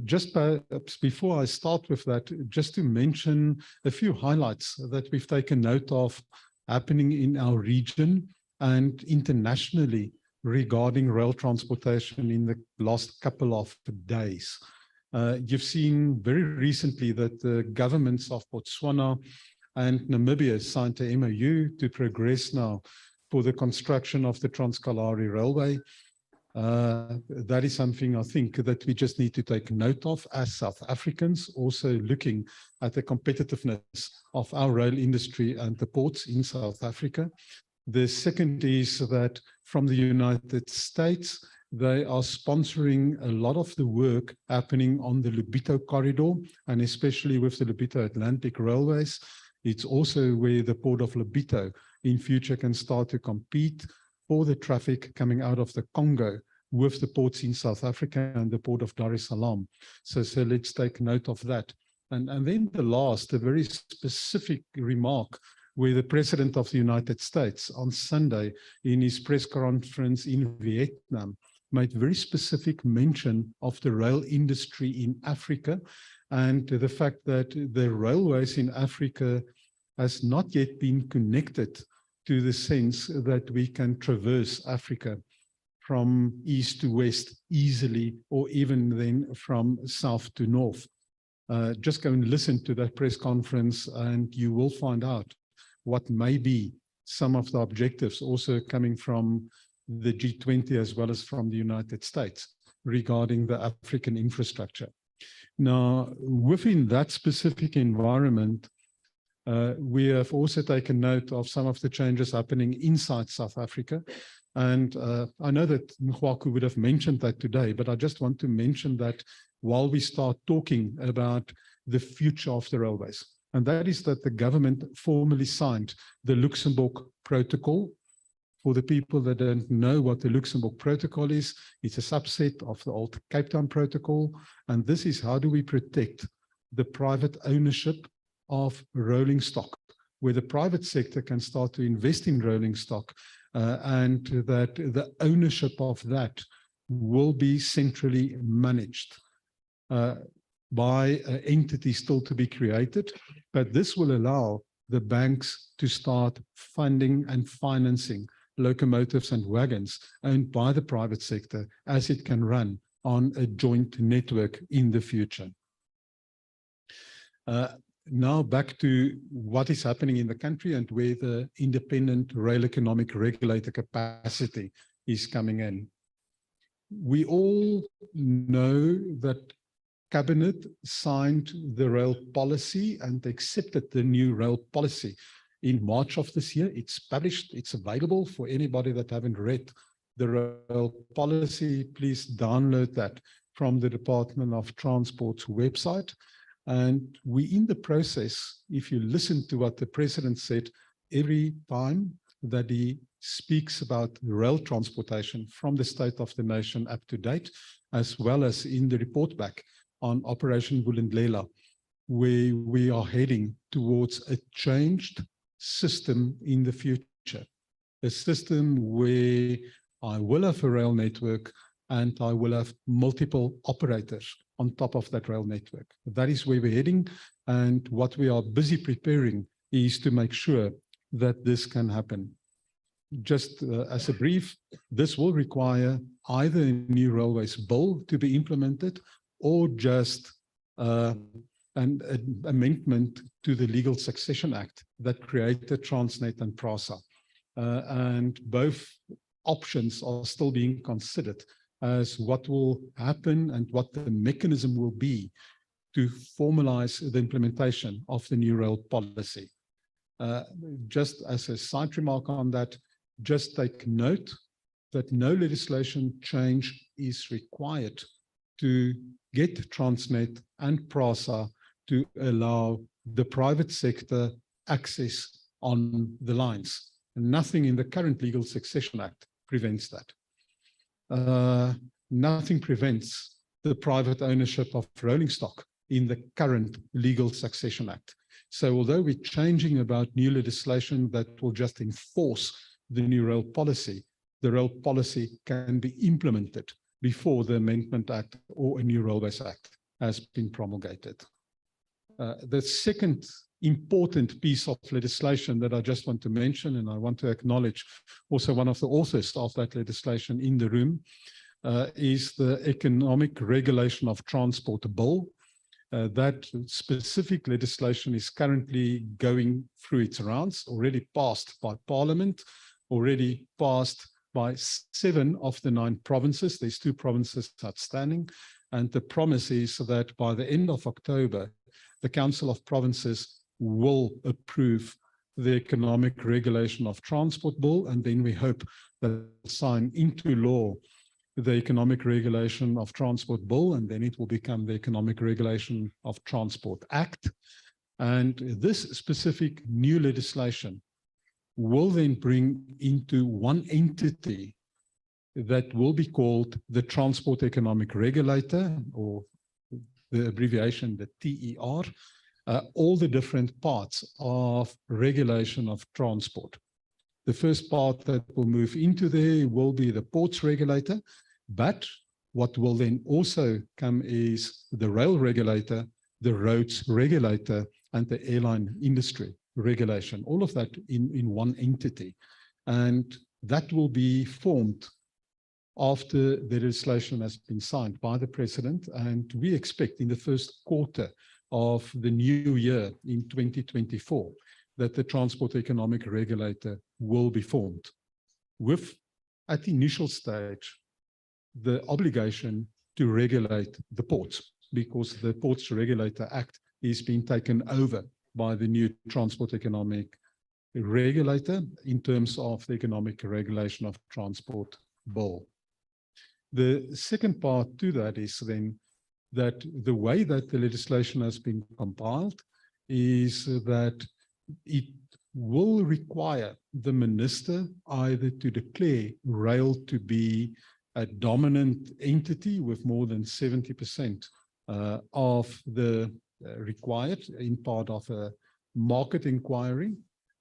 Just perhaps before I start with that, just to mention a few highlights that we've taken note of happening in our region and internationally regarding rail transportation in the last couple of days. You've seen very recently that the governments of Botswana and Namibia signed a MOU to progress now for the construction of the Trans-Kalahari Railway. That is something I think that we just need to take note of as South Africans, also looking at the competitiveness of our rail industry and the ports in South Africa. The second is that from the United States, they are sponsoring a lot of the work happening on the Lobito corridor, and especially with the Lobito Atlantic Railways. It's also where the port of Lobito in future can start to compete for the traffic coming out of the Congo with the ports in South Africa and the port of Dar es Salaam. So let's take note of that. And then the last, a very specific remark where the President of the United States on Sunday in his press conference in Vietnam made very specific mention of the rail industry in Africa and the fact that the railways in Africa has not yet been connected to the sense that we can traverse Africa from east to west easily, or even then from south to north. Just go and listen to that press conference and you will find out what may be some of the objectives also coming from the G20 as well as from the United States regarding the African infrastructure. Now, within that specific environment, we have also taken note of some of the changes happening inside South Africa. And I know that Nkwaku would have mentioned that today, but I just want to mention that while we start talking about the future of the railways, and that is that the government formally signed the Luxembourg Protocol. For the people that don't know what the Luxembourg Protocol is, it's a subset of the old Cape Town Protocol. And this is how do we protect the private ownership of rolling stock, where the private sector can start to invest in rolling stock and that the ownership of that will be centrally managed by entities still to be created. But this will allow the banks to start funding and financing locomotives and wagons owned by the private sector as it can run on a joint network in the future. Now back to what is happening in the country and where the independent rail economic regulator capacity is coming in. We all know that Cabinet signed the rail policy and accepted the new rail policy in March of this year. It's published, it's available for anybody that haven't read the rail policy. Please download that from the Department of Transport's website. And we in the process, if you listen to what the President said every time that he speaks about rail transportation from the state of the nation up to date, as well as in the report back on Operation Vulindlela, where we are heading towards a changed system in the future, a system where I will have a rail network and I will have multiple operators on top of that rail network. That is where we're heading, and what we are busy preparing is to make sure that this can happen. Just as a brief, this will require either a new railways bill to be implemented or just an amendment to the Legal Succession Act that created Transnet and PRASA. And both options are still being considered as what will happen and what the mechanism will be to formalize the implementation of the new rail policy. Just as a side remark on that, just take note that no legislation change is required to get Transnet and PRASA to allow the private sector access on the lines. Nothing in the current Legal Succession Act prevents that. Nothing prevents the private ownership of rolling stock in the current Legal Succession Act. So although we're changing about new legislation that will just enforce the new rail policy, the rail policy can be implemented before the Amendment Act or a new Railways Act has been promulgated. The second important piece of legislation that I just want to mention, and I want to acknowledge also one of the authors of that legislation in the room, is the Economic Regulation of Transport Bill. That specific legislation is currently going through its rounds, already passed by Parliament, already passed by 7 of the 9 provinces. There's 2 provinces outstanding. And the promise is that by the end of October, the Council of Provinces will approve the Economic Regulation of Transport Bill, and then we hope that it will sign into law the Economic Regulation of Transport Bill, and then it will become the Economic Regulation of Transport Act. And this specific new legislation will then bring into one entity that will be called the Transport Economic Regulator, or the abbreviation, the TER, all the different parts of regulation of transport. The first part that will move into there will be the ports regulator, but what will then also come is the rail regulator, the roads regulator, and the airline industry regulation, all of that in one entity. And that will be formed after the legislation has been signed by the President, and we expect in the first quarter of the new year in 2024 that the Transport Economic Regulator will be formed with, at the initial stage, the obligation to regulate the ports, because the Ports Regulator Act is being taken over by the new Transport Economic Regulator in terms of the economic regulation of transport bill. The second part to that is then that the way that the legislation has been compiled is that it will require the minister either to declare rail to be a dominant entity with more than 70% of the required in part of a market inquiry,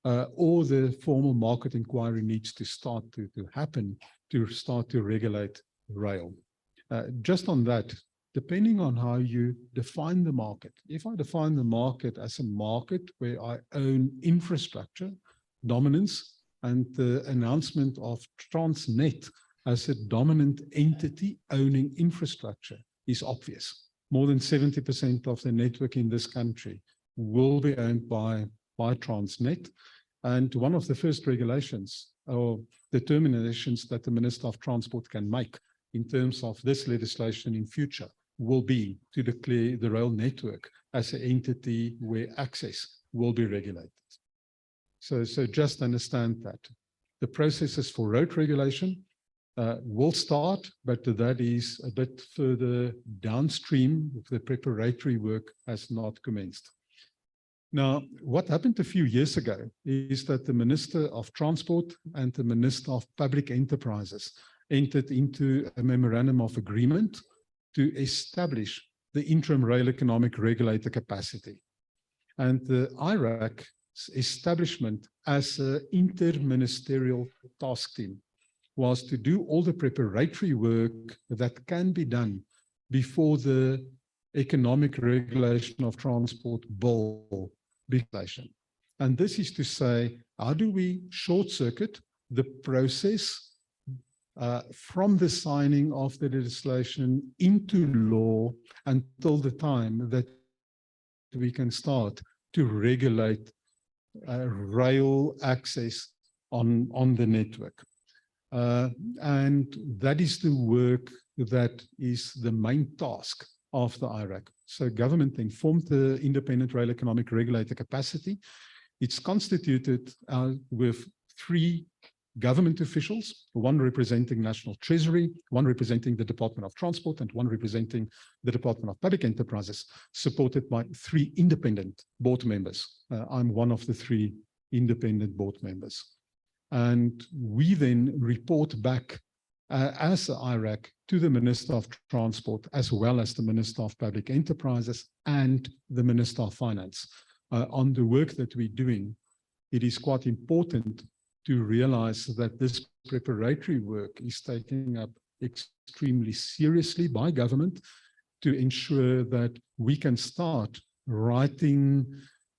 or the formal market inquiry needs to start to happen to start to regulate rail. Just on that, depending on how you define the market, if I define the market as a market where I own infrastructure, dominance, and the announcement of Transnet as a dominant entity owning infrastructure is obvious. More than 70% of the network in this country will be owned by Transnet. And one of the first regulations or determinations that the Minister of Transport can make in terms of this legislation in future will be to declare the rail network as an entity where access will be regulated. So just understand that. The processes for road regulation will start, but that is a bit further downstream. The preparatory work has not commenced. Now, what happened a few years ago is that the Minister of Transport and the Minister of Public Enterprises entered into a memorandum of agreement to establish the interim rail economic regulator capacity. And the IRAC's establishment as an interministerial task team was to do all the preparatory work that can be done before the economic regulation of transport bill legislation. And this is to say, how do we short circuit the process from the signing of the legislation into law until the time that we can start to regulate rail access on the network. And that is the work that is the main task of the IRAC. So government then formed the Independent Rail Economic Regulator capacity. It's constituted with 3 government officials, one representing National Treasury, one representing the Department of Transport, and one representing the Department of Public Enterprises, supported by 3 independent board members. I'm one of the 3 independent board members. And we then report back as the IRAC to the Minister of Transport, as well as the Minister of Public Enterprises and the Minister of Finance on the work that we're doing. It is quite important to realize that this preparatory work is taken up extremely seriously by government to ensure that we can start writing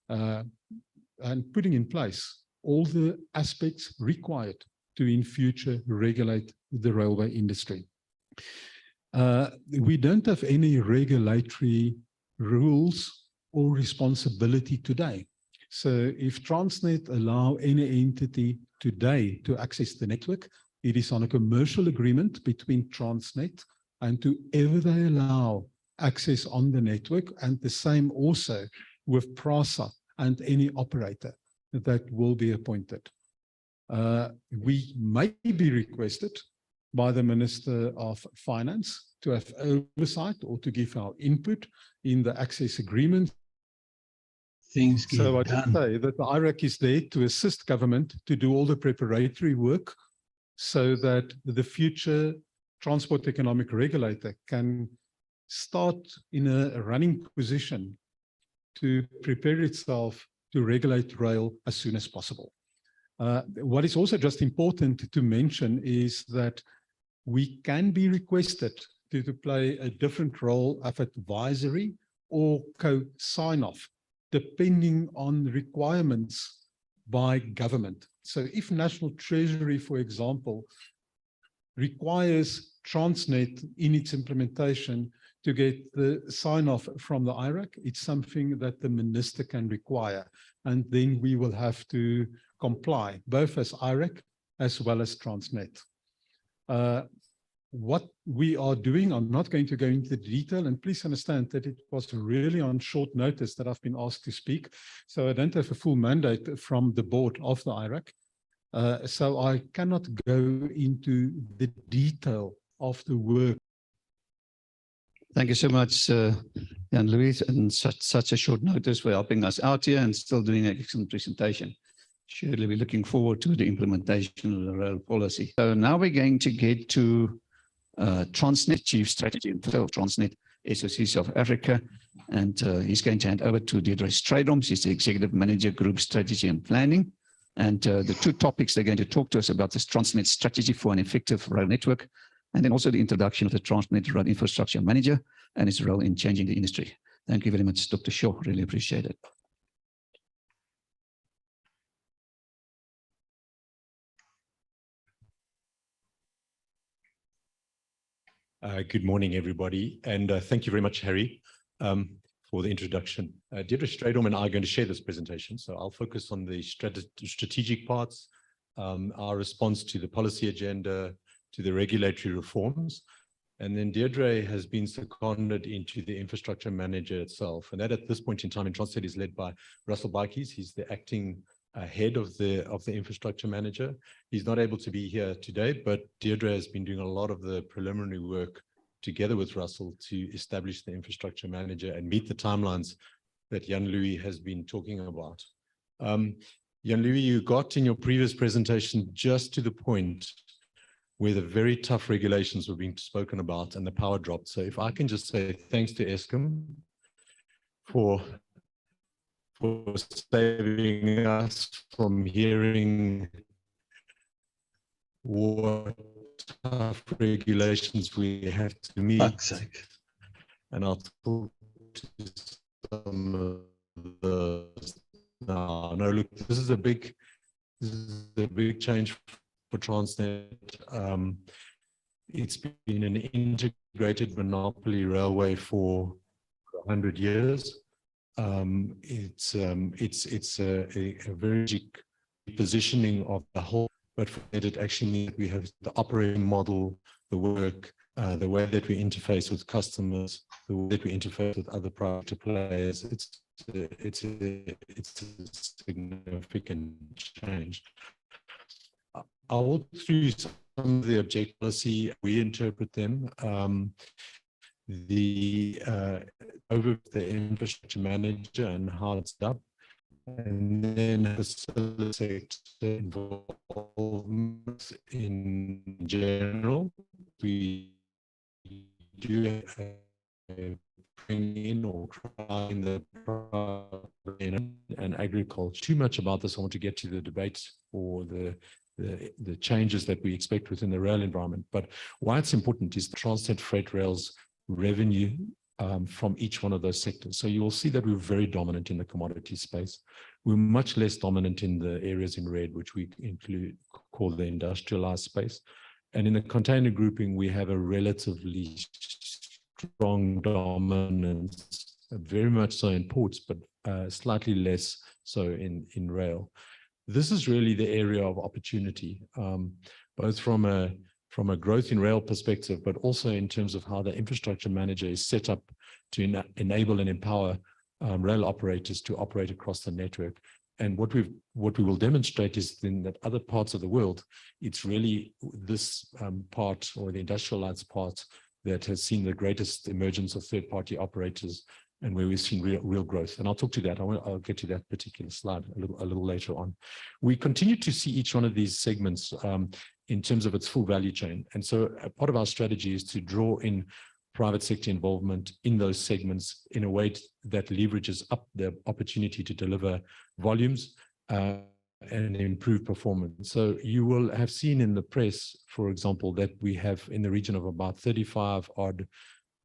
and putting in place all the aspects required to in future regulate the railway industry. We don't have any regulatory rules or responsibility today. So if Transnet allow any entity today to access the network, it is on a commercial agreement between Transnet and whoever they allow access on the network, and the same also with PRASA and any operator that will be appointed. We may be requested by the Minister of Finance to have oversight or to give our input in the access agreements
things get
So I
done.
just say that the IRAC is there to assist government to do all the preparatory work so that the future transport economic regulator can start in a running position to prepare itself to regulate rail as soon as possible. What is also just important to mention is that we can be requested to play a different role of advisory or co-sign-off, depending on requirements by government. So if National Treasury, for example, requires Transnet in its implementation to get the sign-off from the IRAC, it's something that the minister can require. And then we will have to comply, both as IRAC as well as Transnet. What we are doing, I'm not going to go into the detail, and please understand that it was really on short notice that I've been asked to speak. So I don't have a full mandate from the board of the IRAC. So I cannot go into the detail of the work.
Thank you so much, Jan-Louis, and such a short notice for helping us out here and still doing an excellent presentation. Surely we're looking forward to the implementation of the rail policy. So now we're going to get to Transnet Chief Strategy Officer of Transnet SOC South Africa, and he's going to hand over to Deirdre Strydom. She's the Executive Manager, Group Strategy and Planning. And the two topics they're going to talk to us about is Transnet strategy for an effective rail network, and then also the introduction of the Transnet Rail Infrastructure Manager and its role in changing the industry. Thank you very much, Dr. Shaw. Really appreciate it.
Good morning, everybody, and thank you very much, Harry, for the introduction. Deirdre Strydom and I are going to share this presentation, so I'll focus on the strategic parts, our response to the policy agenda, to the regulatory reforms, and then Deirdre has been seconded into the infrastructure manager itself, and that at this point in time in Transnet is led by Russell Baikies. He's the acting head of the infrastructure manager. He's not able to be here today, but Deirdre has been doing a lot of the preliminary work together with Russell to establish the infrastructure manager and meet the timelines that Jan-Louis has been talking about. Jan-Louis, you got in your previous presentation just to the point where the very tough regulations were being spoken about and the power dropped. So if I can just say thanks to Eskom for saving us from hearing what tough regulations we have to meet.
Fuck's sake.
And I'll talk to some of those now. No, look, this is a big change for Transnet. It's been an integrated monopoly railway for 100 years. It's a very positioning of the whole, but for it actually means we have the operating model, the work, the way that we interface with customers, the way that we interface with other private players. It's a significant change. I'll walk through some of the objective policy. We interpret them. The infrastructure manager and how it's done, and then facilitate involvement in general. We do bring in or try in the and agriculture. Too much about this. I want to get to the debate or the changes that we expect within the rail environment. But why it's important is the Transnet Freight Rail's revenue from each one of those sectors. So you will see that we're very dominant in the commodity space. We're much less dominant in the areas in red, which we call the industrialized space. And in the container grouping, we have a relatively strong dominance, very much so in ports, but slightly less so in rail. This is really the area of opportunity, both from a growth in rail perspective, but also in terms of how the infrastructure manager is set up to enable and empower rail operators to operate across the network. And what we will demonstrate is in that other parts of the world, it's really this part or the industrialized part that has seen the greatest emergence of third-party operators and where we've seen real growth. And I'll talk to that. I'll get to that particular slide a little later on. We continue to see each one of these segments in terms of its full value chain. And so a part of our strategy is to draw in private sector involvement in those segments in a way that leverages up the opportunity to deliver volumes and improve performance. So you will have seen in the press, for example, that we have in the region of about 35 odd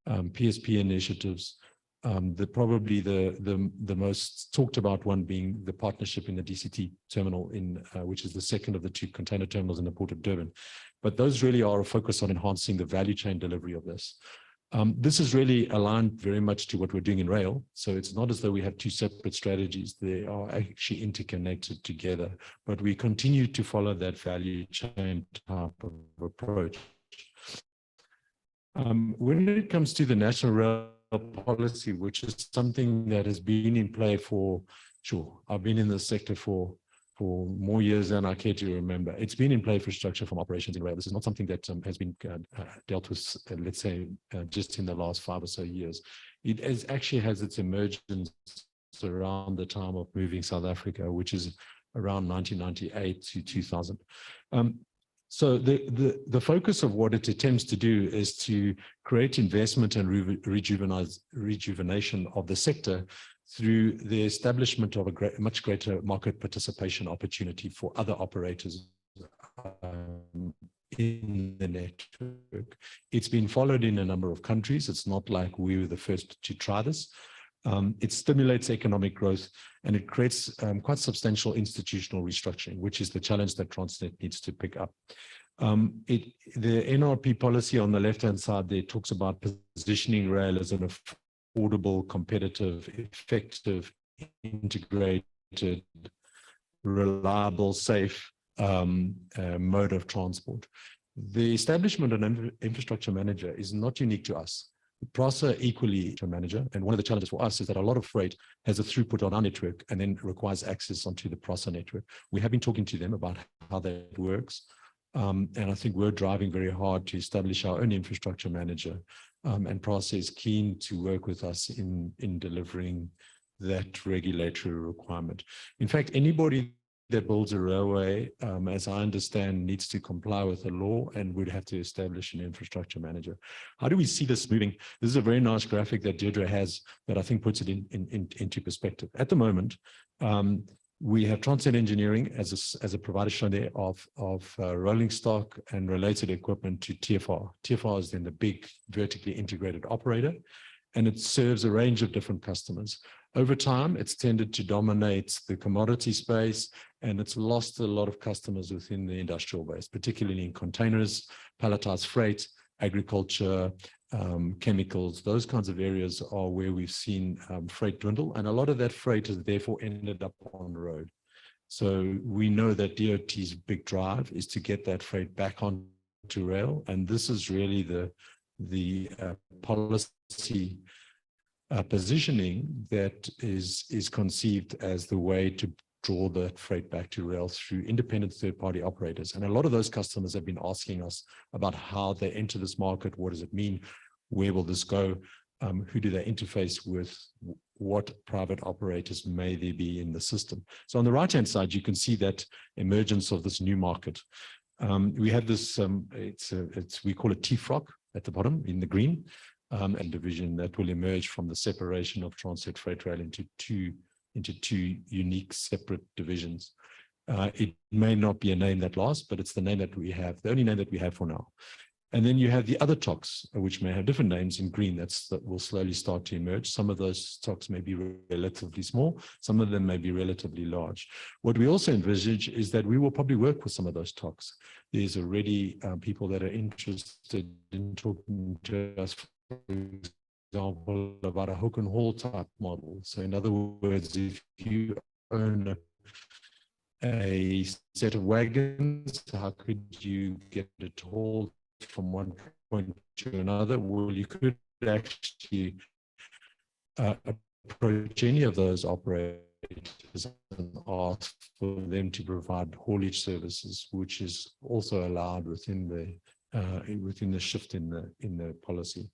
PSP initiatives. Probably the most talked about one being the partnership in the DCT terminal, which is the second of the 2 container terminals in the Port of Durban. But those really are a focus on enhancing the value chain delivery of this. This is really aligned very much to what we're doing in rail. So it's not as though we have 2 separate strategies. They are actually interconnected together, but we continue to follow that value chain type of approach. When it comes to the national rail policy, which is something that has been in play for, sure, I've been in this sector for more years than I care to remember. It's been in play for structure from operations in rail. This is not something that has been dealt with, let's say, just in the last 5 or so years. It actually has its emergence around the time of moving South Africa, which is around 1998 to 2000. So the focus of what it attempts to do is to create investment and rejuvenation of the sector through the establishment of a much greater market participation opportunity for other operators in the network. It's been followed in a number of countries. It's not like we were the first to try this. It stimulates economic growth, and it creates quite substantial institutional restructuring, which is the challenge that Transnet needs to pick up. The NRP policy on the left-hand side there talks about positioning rail as an affordable, competitive, effective, integrated, reliable, safe mode of transport. The establishment of an infrastructure manager is not unique to us. PRASA equally to a manager, and one of the challenges for us is that a lot of freight has a throughput on our network and then requires access onto the PRASA network. We have been talking to them about how that works, and I think we're driving very hard to establish our own infrastructure manager, and PRASA is keen to work with us in delivering that regulatory requirement. In fact, anybody that builds a railway, as I understand, needs to comply with the law and would have to establish an infrastructure manager. How do we see this moving? This is a very nice graphic that Deirdre has that I think puts it into perspective. At the moment, we have Transnet Engineering as a provider shown there of rolling stock and related equipment to TFR. TFR is then the big vertically integrated operator, and it serves a range of different customers. Over time, it's tended to dominate the commodity space, and it's lost a lot of customers within the industrial base, particularly in containers, palletized freight, agriculture, chemicals. Those kinds of areas are where we've seen freight dwindle, and a lot of that freight has therefore ended up on the road. So we know that DOT's big drive is to get that freight back onto rail, and this is really the policy positioning that is conceived as the way to draw the freight back to rail through independent third-party operators. And a lot of those customers have been asking us about how they enter this market. What does it mean? Where will this go? Who do they interface with? What private operators may there be in the system? So on the right-hand side, you can see that emergence of this new market. We have this, we call it TFROC at the bottom in the green, and division that will emerge from the separation of Transnet Freight Rail into two unique separate divisions. It may not be a name that lasts, but it's the name that we have, the only name that we have for now. And then you have the other TOCs, which may have different names in green that will slowly start to emerge. Some of those TOCs may be relatively small, some of them may be relatively large. What we also envisage is that we will probably work with some of those TOCs. There's already people that are interested in talking to us, for example, about a hook and haul type model. So in other words, if you own a set of wagons, how could you get it hauled from one point to another? Well, you could actually approach any of those operators and ask for them to provide haulage services, which is also allowed within the shift in the policy.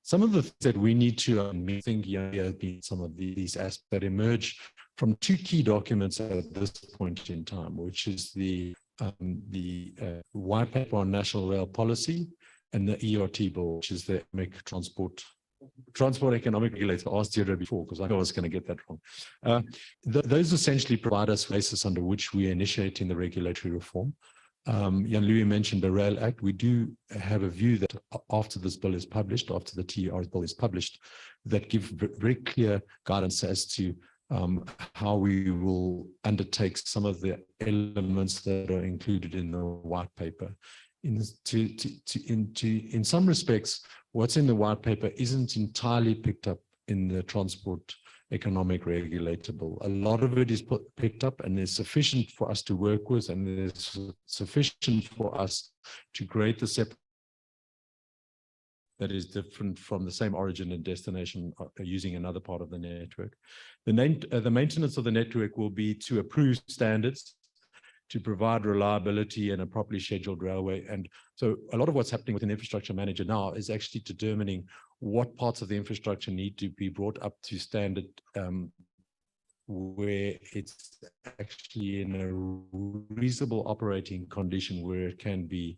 Some of the things that we need to think here have been some of these aspects that emerge from two key documents at this point in time, which is the White Paper on National Rail Policy and the ERT Bill, which is the Transport Economic Regulator. I asked Deirdre before because I know I was going to get that wrong. Those essentially provide us basis under which we are initiating the regulatory reform. Jan-Louis mentioned the Rail Act. We do have a view that after this bill is published, after the TER bill is published, that give very clear guidance as to how we will undertake some of the elements that are included in the white paper. In some respects, what's in the white paper isn't entirely picked up in the Transport Economic Regulator Bill. A lot of it is picked up, and is sufficient for us to work with, and it's sufficient for us to create the separate that is different from the same origin and destination using another part of the network. The maintenance of the network will be to approve standards, to provide reliability and a properly scheduled railway. And so a lot of what's happening with an infrastructure manager now is actually determining what parts of the infrastructure need to be brought up to standard where it's actually in a reasonable operating condition where it can be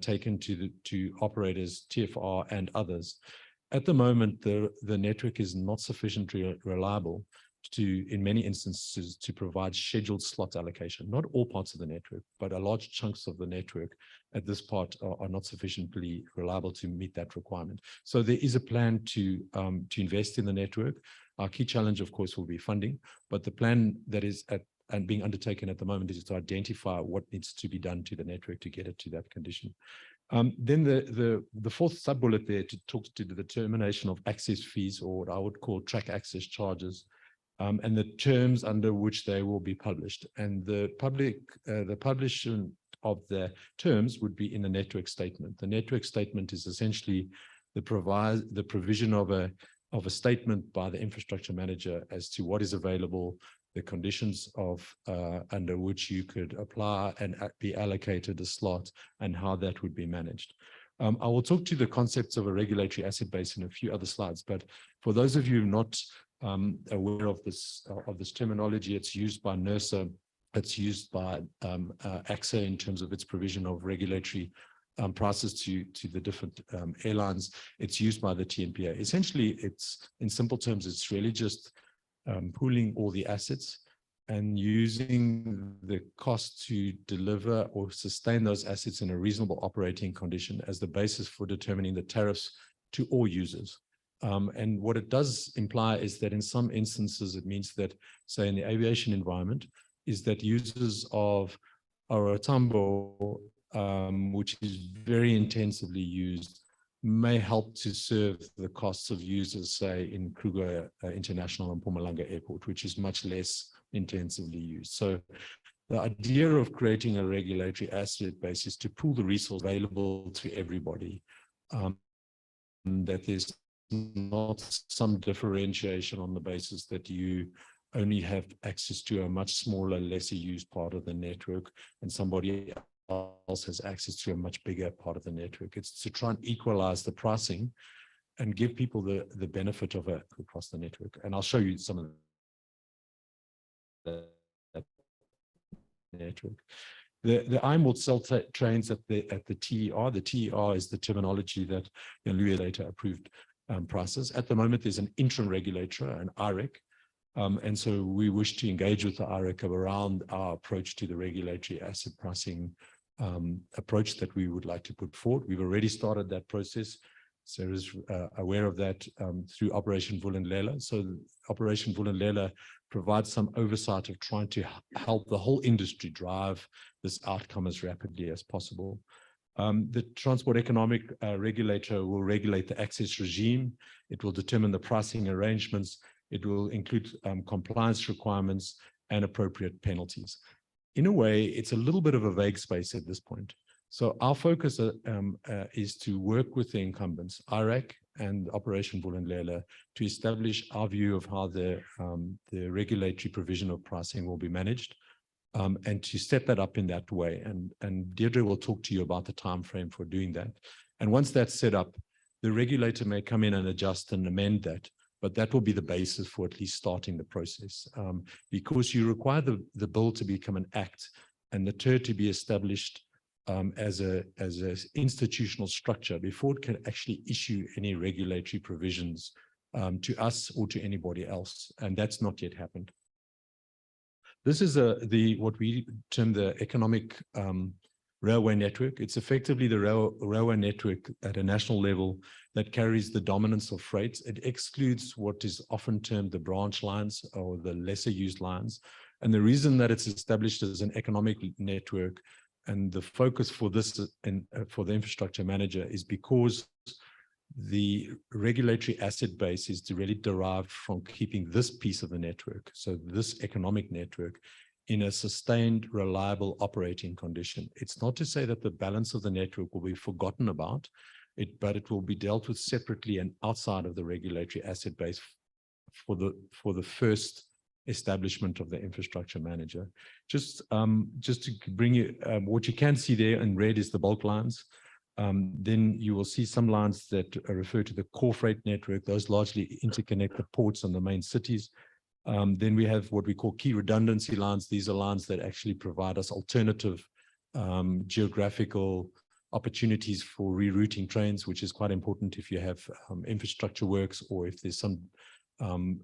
taken to operators, TFR and others. At the moment, the network is not sufficiently reliable in many instances, to provide scheduled slot allocation. Not all parts of the network, but a large chunks of the network at this part are not sufficiently reliable to meet that requirement. So there is a plan to invest in the network. Our key challenge, of course, will be funding, but the plan that is being undertaken at the moment is to identify what needs to be done to the network to get it to that condition. Then the fourth sub-bullet there talks to the determination of access fees, or what I would call track access charges, and the terms under which they will be published. And the publishing of the terms would be in the network statement. The network statement is essentially the provision of a statement by the infrastructure manager as to what is available, the conditions of under which you could apply and be allocated a slot, and how that would be managed. I will talk to the concepts of a regulatory asset base in a few other slides, but for those of you not aware of this terminology, it's used by NERSA, it's used by AXA in terms of its provision of regulatory prices to the different airlines. It's used by the TNPA. Essentially, it's, in simple terms, it's really just pooling all the assets and using the cost to deliver or sustain those assets in a reasonable operating condition as the basis for determining the tariffs to all users. And what it does imply is that in some instances, it means that, say, in the aviation environment, is that users of Roundtable, which is very intensively used, may help to serve the costs of users, say, in Kruger International and Mpumalanga Airport, which is much less intensively used. So the idea of creating a regulatory asset base is to pool the resource available to everybody, that there's not some differentiation on the basis that you only have access to a much smaller, lesser used part of the network and somebody else has access to a much bigger part of the network. It's to try and equalize the pricing and give people the benefit of it across the network. And I'll show you some of the network. The IM will sell trains at the TER. The TER is the terminology that Louis later approved prices. At the moment, there's an interim regulator, an IREC, and so we wish to engage with the IREC around our approach to the regulatory asset pricing approach that we would like to put forward. We've already started that process. Sarah's aware of that through Operation Vulindlela. So Operation Vulindlela provides some oversight of trying to help the whole industry drive this outcome as rapidly as possible. The Transport Economic Regulator will regulate the access regime. It will determine the pricing arrangements. It will include compliance requirements and appropriate penalties. In a way, it's a little bit of a vague space at this point. So our focus is to work with the incumbents, IRAC and Operation Vulindlela, to establish our view of how the regulatory provision of pricing will be managed, and to set that up in that way. And Deirdre will talk to you about the time frame for doing that. And once that's set up, the regulator may come in and adjust and amend that, but that will be the basis for at least starting the process. Because you require the bill to become an act and the TER to be established as a institutional structure before it can actually issue any regulatory provisions to us or to anybody else, and that's not yet happened. This is what we term the economic railway network. It's effectively the railway network at a national level that carries the dominance of freight. It excludes what is often termed the branch lines or the lesser used lines. And the reason that it's established as an economic network and the focus for this and for the infrastructure manager is because the regulatory asset base is really derived from keeping this piece of the network, so this economic network, in a sustained, reliable operating condition. It's not to say that the balance of the network will be forgotten about, but it will be dealt with separately and outside of the regulatory asset base for the first establishment of the infrastructure manager. Just to bring you, what you can see there in red is the bulk lines. Then you will see some lines that refer to the core freight network. Those largely interconnect the ports and the main cities. Then we have what we call key redundancy lines. These are lines that actually provide us alternative geographical opportunities for rerouting trains, which is quite important if you have infrastructure works or if there's some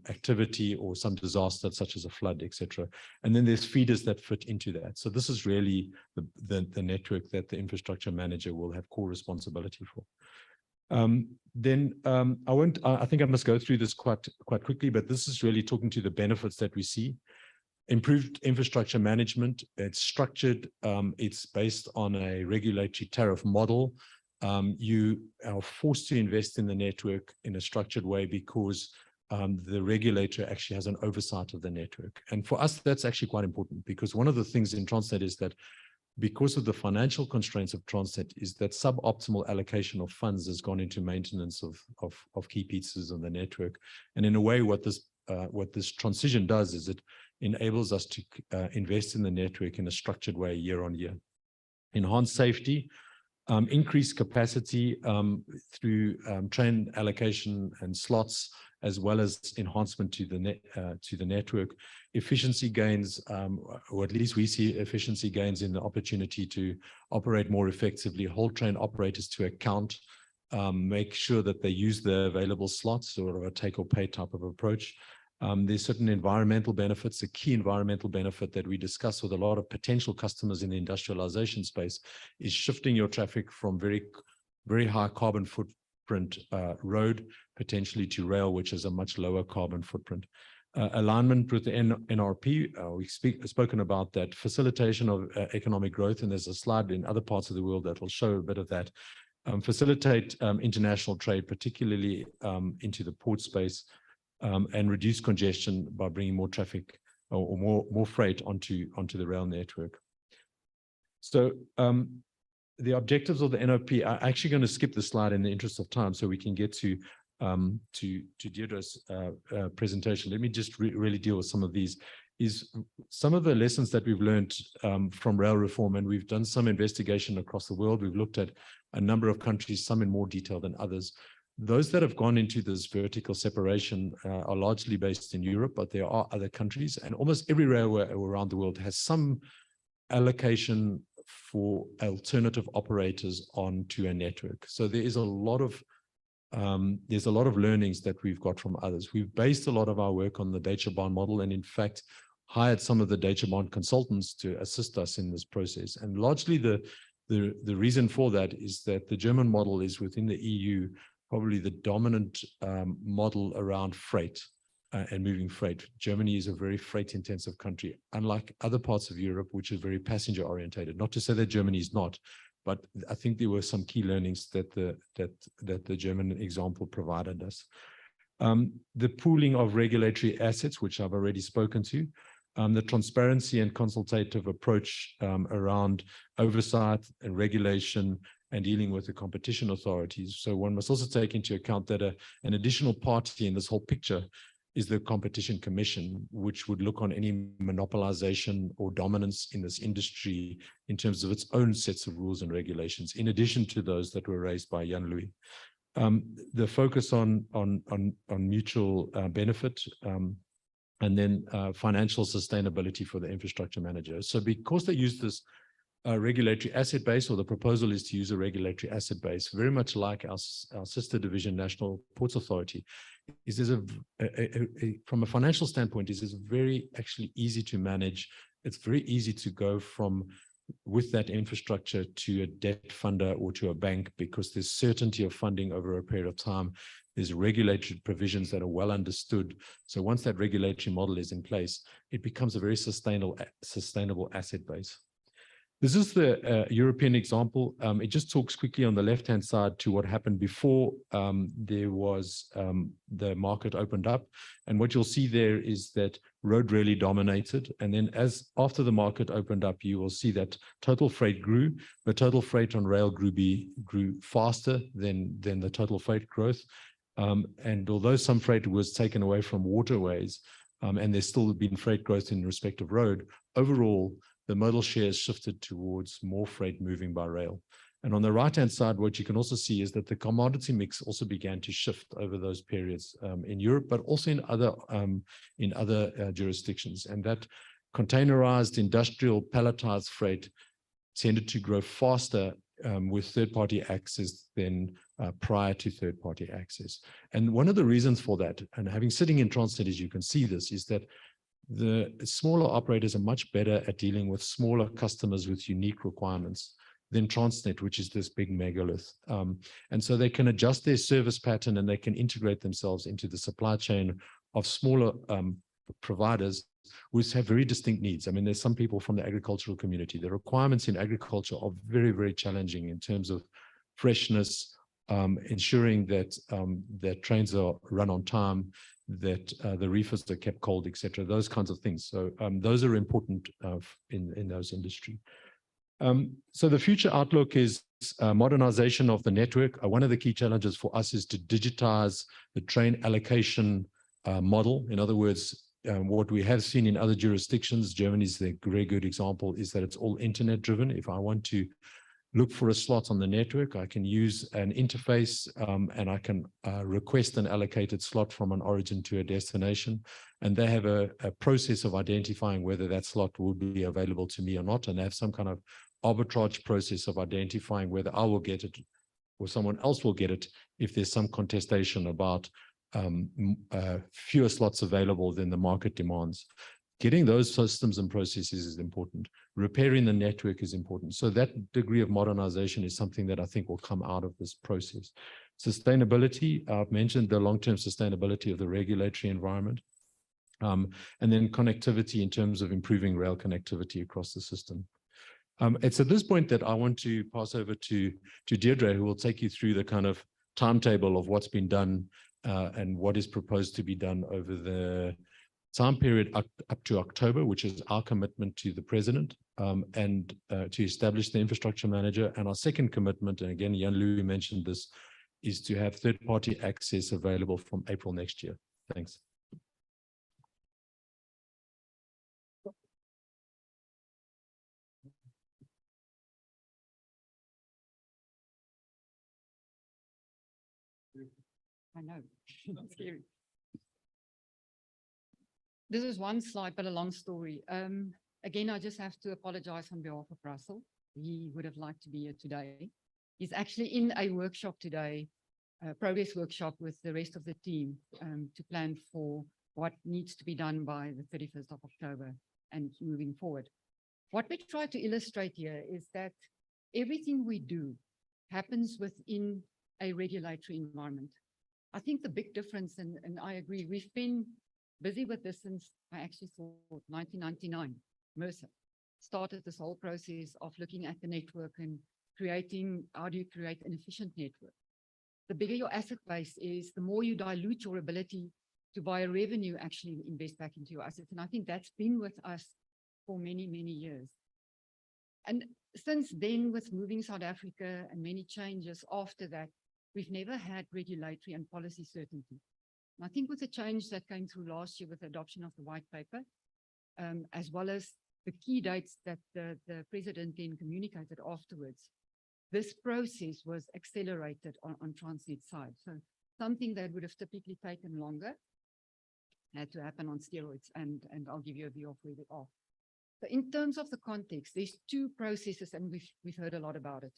activity or some disaster such as a flood, etc. And then there's feeders that fit into that. So this is really the network that the infrastructure manager will have core responsibility for. I think I must go through this quite quickly, but this is really talking to the benefits that we see. Improved infrastructure management, it's structured, it's based on a regulatory tariff model. You are forced to invest in the network in a structured way because the regulator actually has an oversight of the network. And for us, that's actually quite important because one of the things in Transnet is that because of the financial constraints of Transnet is that suboptimal allocation of funds has gone into maintenance of key pieces of the network. And in a way, what this transition does is it enables us to invest in the network in a structured way year on year. Enhance safety, increase capacity through train allocation and slots, as well as enhancement to the network. Efficiency gains, or at least we see efficiency gains in the opportunity to operate more effectively, hold train operators to account, make sure that they use the available slots or a take or pay type of approach. There's certain environmental benefits. A key environmental benefit that we discuss with a lot of potential customers in the industrialization space is shifting your traffic from very high carbon footprint road potentially to rail, which is a much lower carbon footprint. Alignment with the NRP, we've spoken about that. Facilitation of economic growth, and there's a slide in other parts of the world that will show a bit of that. Facilitate international trade, particularly into the port space, and reduce congestion by bringing more traffic or more freight onto the rail network. So the objectives of the NOP, I'm actually going to skip the slide in the interest of time so we can get to Deirdre's presentation. Let me just really deal with some of these. Is some of the lessons that we've learned from rail reform, and we've done some investigation across the world. We've looked at a number of countries, some in more detail than others. Those that have gone into this vertical separation are largely based in Europe, but there are other countries, and almost every railway around the world has some allocation for alternative operators onto a network. So there is a lot of learnings that we've got from others. We've based a lot of our work on the Deutsche Bahn model, and in fact hired some of the Deutsche Bahn consultants to assist us in this process. And largely the reason for that is that the German model is within the EU probably the dominant model around freight and moving freight. Germany is a very freight intensive country, unlike other parts of Europe, which is very passenger orientated. Not to say that Germany is not, but I think there were some key learnings that the German example provided us. The pooling of regulatory assets, which I've already spoken to, the transparency and consultative approach around oversight and regulation and dealing with the competition authorities. So one must also take into account that an additional party in this whole picture is the Competition Commission, which would look on any monopolization or dominance in this industry in terms of its own sets of rules and regulations, in addition to those that were raised by Jan-Louis. the focus on mutual benefit, and then financial sustainability for the infrastructure manager. So because they use this regulatory asset base, or the proposal is to use a regulatory asset base, very much like our sister division, National Ports Authority, is there's from a financial standpoint, is very actually easy to manage. It's very easy to go from with that infrastructure to a debt funder or to a bank, because there's certainty of funding over a period of time. There's regulatory provisions that are well understood. So once that regulatory model is in place, it becomes a very sustainable asset base. This is the European example. It just talks quickly on the left-hand side to what happened before there was the market opened up. And what you'll see there is that road really dominated. And then after the market opened up, you will see that total freight grew, but total freight on rail grew faster than the total freight growth. And although some freight was taken away from waterways, and there's still been freight growth in respect of road, overall, the modal share shifted towards more freight moving by rail. And on the right-hand side, what you can also see is that the commodity mix also began to shift over those periods in Europe, but also in other jurisdictions. And that containerized industrial palletized freight tended to grow faster with third-party access than prior to third-party access. And one of the reasons for that, and having sitting in Transnet, as you can see this, is that the smaller operators are much better at dealing with smaller customers with unique requirements than Transnet, which is this big megalith. And so they can adjust their service pattern, and they can integrate themselves into the supply chain of smaller providers who have very distinct needs. I mean, there's some people from the agricultural community. The requirements in agriculture are very, very challenging in terms of freshness, ensuring that that trains are run on time, that the reefers are kept cold, etc. Those kinds of things. So those are important in those industry. So the future outlook is modernization of the network. One of the key challenges for us is to digitize the train allocation model. In other words, what we have seen in other jurisdictions, Germany is a very good example, is that it's all internet driven. If I want to look for a slot on the network, I can use an interface and I can request an allocated slot from an origin to a destination. And they have a process of identifying whether that slot will be available to me or not. And they have some kind of arbitrage process of identifying whether I will get it or someone else will get it if there's some contestation about fewer slots available than the market demands. Getting those systems and processes is important. Repairing the network is important. So that degree of modernization is something that I think will come out of this process. Sustainability, I've mentioned the long-term sustainability of the regulatory environment. And then connectivity in terms of improving rail connectivity across the system. It's at this point that I want to pass over to Deirdre, who will take you through the kind of timetable of what's been done and what is proposed to be done over the time period up to October, which is our commitment to the president and to establish the infrastructure manager. And our second commitment, and again, Jan-Louis mentioned this, is to have third-party access available from April next year. Thanks.
I know, it's scary. This is one slide, but a long story. Again, I just have to apologize on behalf of Russell. He would have liked to be here today. He's actually in a workshop today, a progress workshop with the rest of the team to plan for what needs to be done by the 31st of October and moving forward. What we try to illustrate here is that everything we do happens within a regulatory environment. I think the big difference, and I agree, we've been busy with this since I actually thought 1999. Mercer started this whole process of looking at the network and creating, how do you create an efficient network? The bigger your asset base is, the more you dilute your ability to buy a revenue, actually invest back into your assets. And I think that's been with us for many, many years. And since then, with moving South Africa and many changes after that, we've never had regulatory and policy certainty. And I think with the change that came through last year with the adoption of the white paper, as well as the key dates that the president then communicated afterwards, this process was accelerated on Transnet's side. So something that would have typically taken longer had to happen on steroids, and I'll give you a view of where they are. So in terms of the context, there's two processes, and we've heard a lot about it.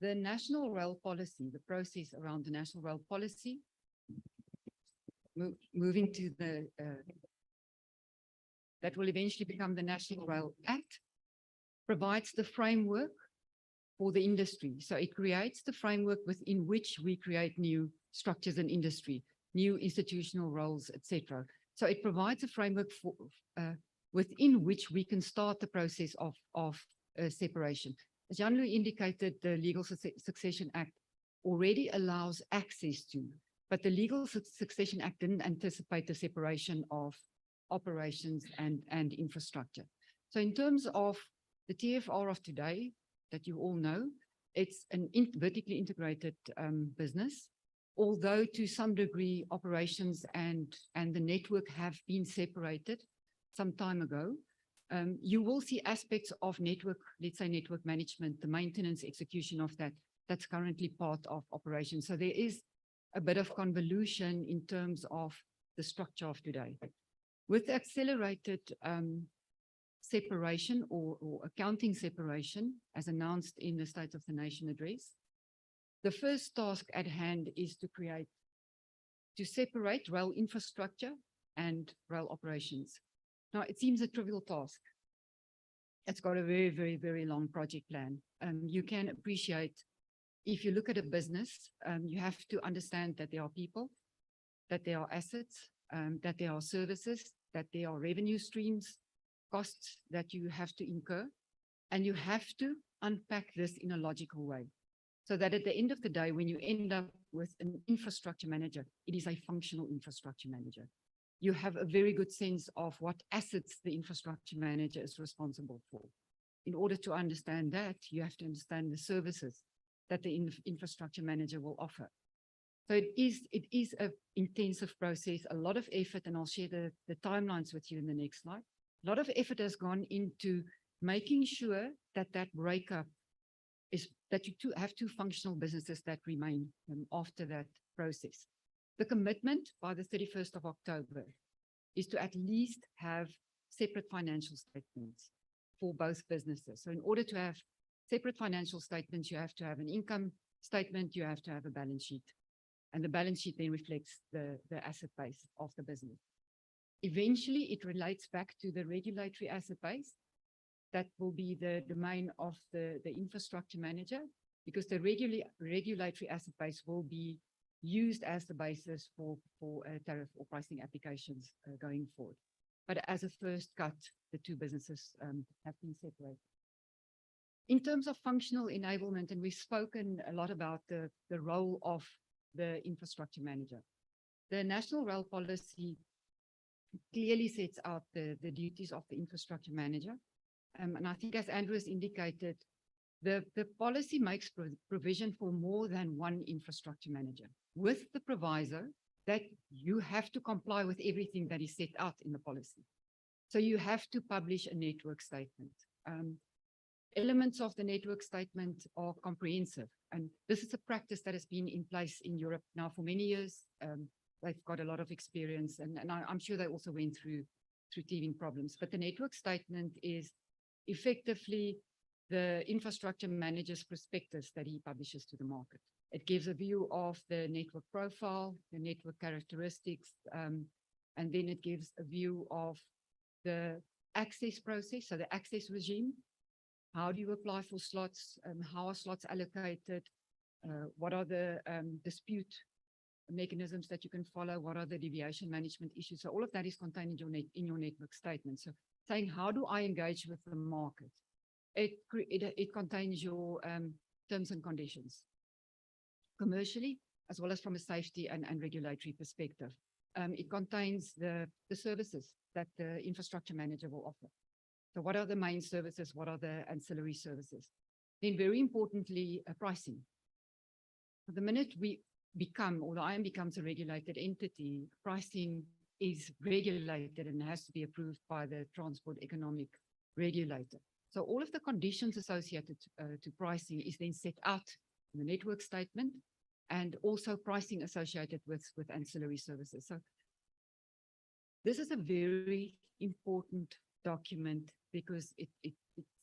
The national rail policy, the process around the national rail policy, moving to the, that will eventually become the National Rail Act, provides the framework for the industry. So it creates the framework within which we create new structures in industry, new institutional roles, etc. So it provides a framework for, within which we can start the process of separation. As Jan-Louis indicated, the Legal Succession Act already allows access to, but the Legal Succession Act didn't anticipate the separation of operations and infrastructure. So in terms of the TFR of today, that you all know, it's an vertically integrated business, although to some degree operations and the network have been separated some time ago. You will see aspects of network, let's say network management, the maintenance, execution of that, that's currently part of operations. So there is a bit of convolution in terms of the structure of today. With accelerated separation or accounting separation, as announced in the State of the Nation address, the first task at hand is to separate rail infrastructure and rail operations. Now, it seems a trivial task. It's got a very, very, very long project plan. You can appreciate, if you look at a business, you have to understand that there are people, that there are assets, that there are services, that there are revenue streams, costs that you have to incur, and you have to unpack this in a logical way. So that at the end of the day, when you end up with an infrastructure manager, it is a functional infrastructure manager. You have a very good sense of what assets the infrastructure manager is responsible for. In order to understand that, you have to understand the services that the infrastructure manager will offer. So it is an intensive process, a lot of effort, and I'll share the timelines with you in the next slide. A lot of effort has gone into making sure that that breakup is that you have two functional businesses that remain after that process. The commitment by the 31st of October is to at least have separate financial statements for both businesses. So in order to have separate financial statements, you have to have an income statement, you have to have a balance sheet. And the balance sheet then reflects the asset base of the business. Eventually, it relates back to the regulatory asset base. That will be the domain of the infrastructure manager, because the regulatory asset base will be used as the basis for tariff or pricing applications going forward. But as a first cut, the two businesses have been separated. In terms of functional enablement, and we've spoken a lot about the role of the infrastructure manager. The National Rail Policy clearly sets out the duties of the infrastructure manager. And I think, as Andrew has indicated, the policy makes provision for more than one infrastructure manager, with the proviso that you have to comply with everything that is set out in the policy. So you have to publish a network statement. Elements of the network statement are comprehensive, and this is a practice that has been in place in Europe now for many years. They've got a lot of experience, and I'm sure they also went through teething problems. But the network statement is effectively the infrastructure manager's prospectus that he publishes to the market. It gives a view of the network profile, the network characteristics, and then it gives a view of the access process, so the access regime. How do you apply for slots? How are slots allocated? What are the dispute mechanisms that you can follow? What are the deviation management issues? So all of that is contained in your network statement. So saying, how do I engage with the market? It contains your terms and conditions, commercially, as well as from a safety and regulatory perspective. It contains the services that the infrastructure manager will offer. So what are the main services? What are the ancillary services? Then very importantly, pricing. The minute we become, or the IAM becomes a regulated entity, pricing is regulated and has to be approved by the transport economic regulator. So all of the conditions associated to pricing is then set out in the network statement, and also pricing associated with ancillary services. So this is a very important document because it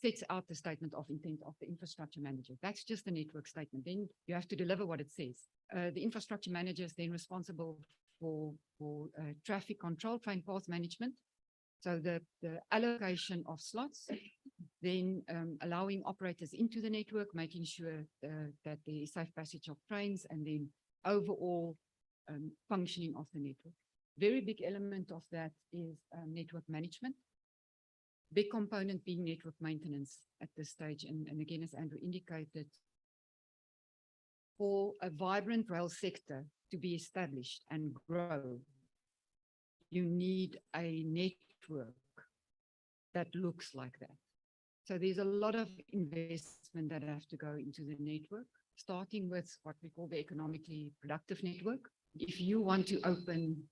sets out the statement of intent of the infrastructure manager. That's just the network statement. Then you have to deliver what it says. The infrastructure manager is then responsible for traffic control, train path management. So the allocation of slots, then allowing operators into the network, making sure that there is safe passage of trains, and then overall functioning of the network. Very big element of that is network management. Big component being network maintenance at this stage. And again, as Andrew indicated, for a vibrant rail sector to be established and grow, you need a network that looks like that. So there's a lot of investment that have to go into the network, starting with what we call the economically productive network. If you want to open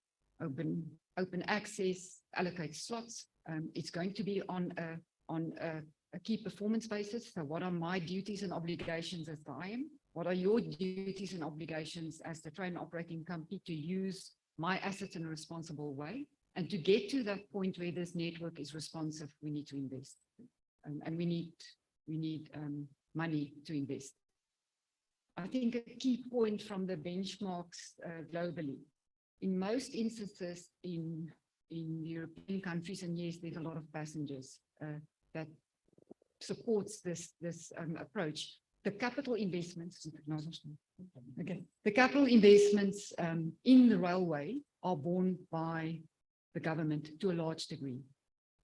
access, allocate slots, it's going to be on a key performance basis. So what are my duties and obligations as the IM? What are your duties and obligations as the train operating company to use my assets in a responsible way? And to get to that point where this network is responsive, we need to invest. And we need money to invest. I think a key point from the benchmarks globally, in most instances in European countries, and yes, there's a lot of passengers that supports this approach. The capital investments, the capital investments in the railway are borne by the government to a large degree.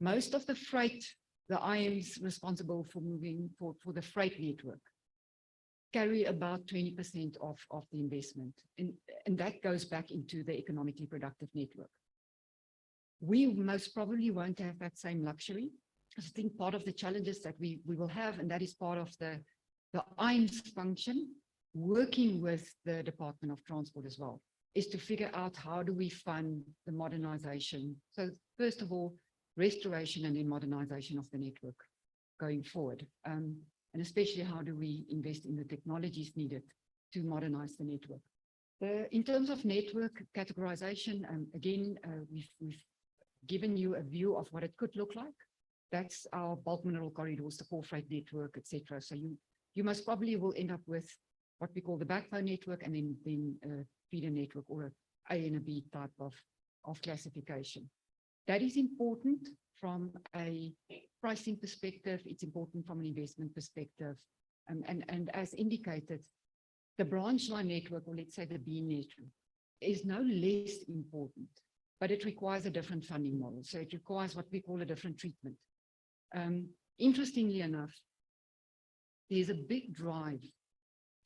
Most of the freight, the IMs responsible for moving for the freight network, carry about 20% of the investment. And that goes back into the economically productive network. We most probably won't have that same luxury. I think part of the challenges that we will have, and that is part of the IM's function, working with the Department of Transport as well, is to figure out how do we fund the modernization. So first of all, restoration and then modernization of the network going forward. And especially how do we invest in the technologies needed to modernize the network. In terms of network categorization, again, we've given you a view of what it could look like. That's our bulk mineral corridors, the core freight network, etc. So you most probably will end up with what we call the backbone network, and then a feeder network, or A and a B type of classification. That is important from a pricing perspective. It's important from an investment perspective. And as indicated, the branch line network, or let's say the B network, is no less important, but it requires a different funding model. So it requires what we call a different treatment. Interestingly enough, there's a big drive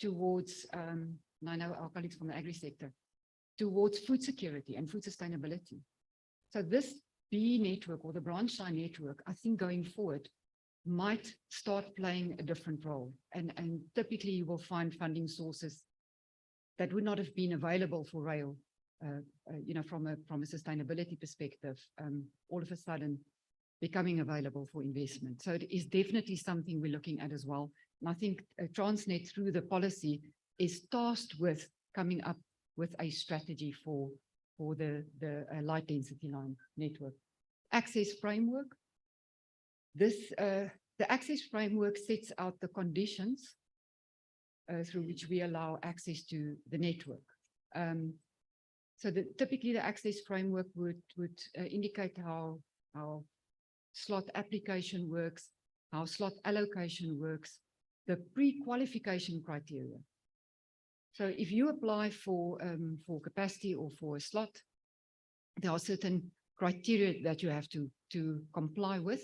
towards, and I know our colleagues from the agri sector, towards food security and food sustainability. So this B network, or the branch line network, I think going forward might start playing a different role. And typically you will find funding sources that would not have been available for rail, from a sustainability perspective, all of a sudden becoming available for investment. So it is definitely something we're looking at as well. And I think Transnet, through the policy, is tasked with coming up with a strategy for the light density line network. Access framework. The access framework sets out the conditions through which we allow access to the network. So typically the access framework would indicate how slot application works, how slot allocation works, the pre-qualification criteria. So if you apply for capacity or for a slot, there are certain criteria that you have to comply with.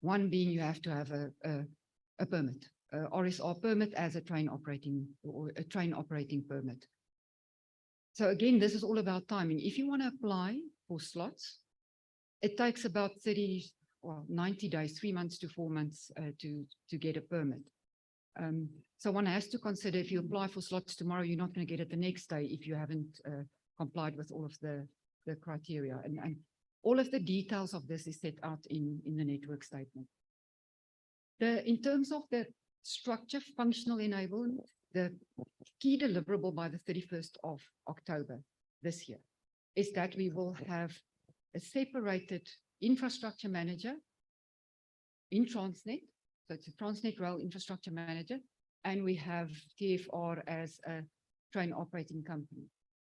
One being you have to have a permit, RSR permit as a train operating, or a train operating permit. So again, this is all about timing. If you want to apply for slots, it takes about 90 days, 3 months to 4 months to get a permit. So one has to consider, if you apply for slots tomorrow, you're not going to get it the next day if you haven't complied with all of the criteria. And all of the details of this is set out in the network statement. In terms of the structure, functional enablement, the key deliverable by the 31st of October this year is that we will have a separated infrastructure manager in Transnet. So it's a Transnet Rail Infrastructure Manager, and we have TFR as a train operating company.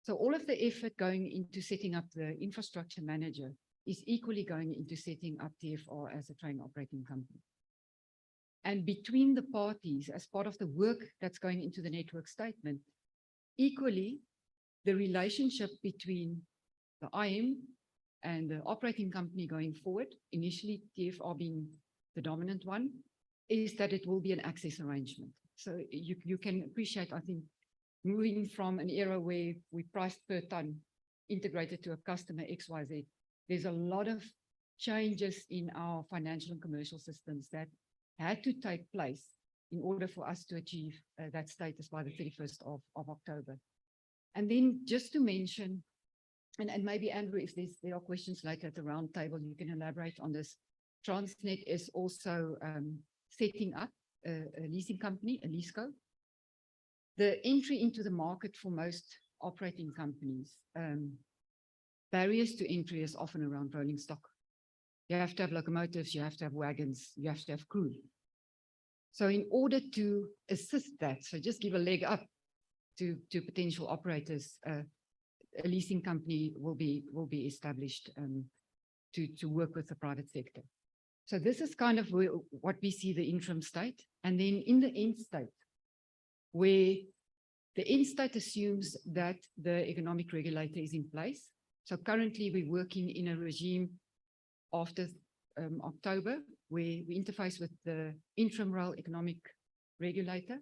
So all of the effort going into setting up the infrastructure manager is equally going into setting up TFR as a train operating company. And between the parties, as part of the work that's going into the network statement, equally, the relationship between the IM and the operating company going forward, initially TFR being the dominant one, is that it will be an access arrangement. So you can appreciate, I think, moving from an era where we priced per ton integrated to a customer XYZ, there's a lot of changes in our financial and commercial systems that had to take place in order for us to achieve that status by the 31st of October. And then just to mention, and maybe Andrew, if there are questions later at the roundtable, you can elaborate on this. Transnet is also setting up a leasing company, a leaseco. The entry into the market for most operating companies, barriers to entry is often around rolling stock. You have to have locomotives, you have to have wagons, you have to have crew. So in order to assist that, so just give a leg up to potential operators, a leasing company will be established to work with the private sector. So this is kind of what we see the interim state. And then in the end state, where the end state assumes that the economic regulator is in place. So currently we're working in a regime after October, where we interface with the interim rail economic regulator.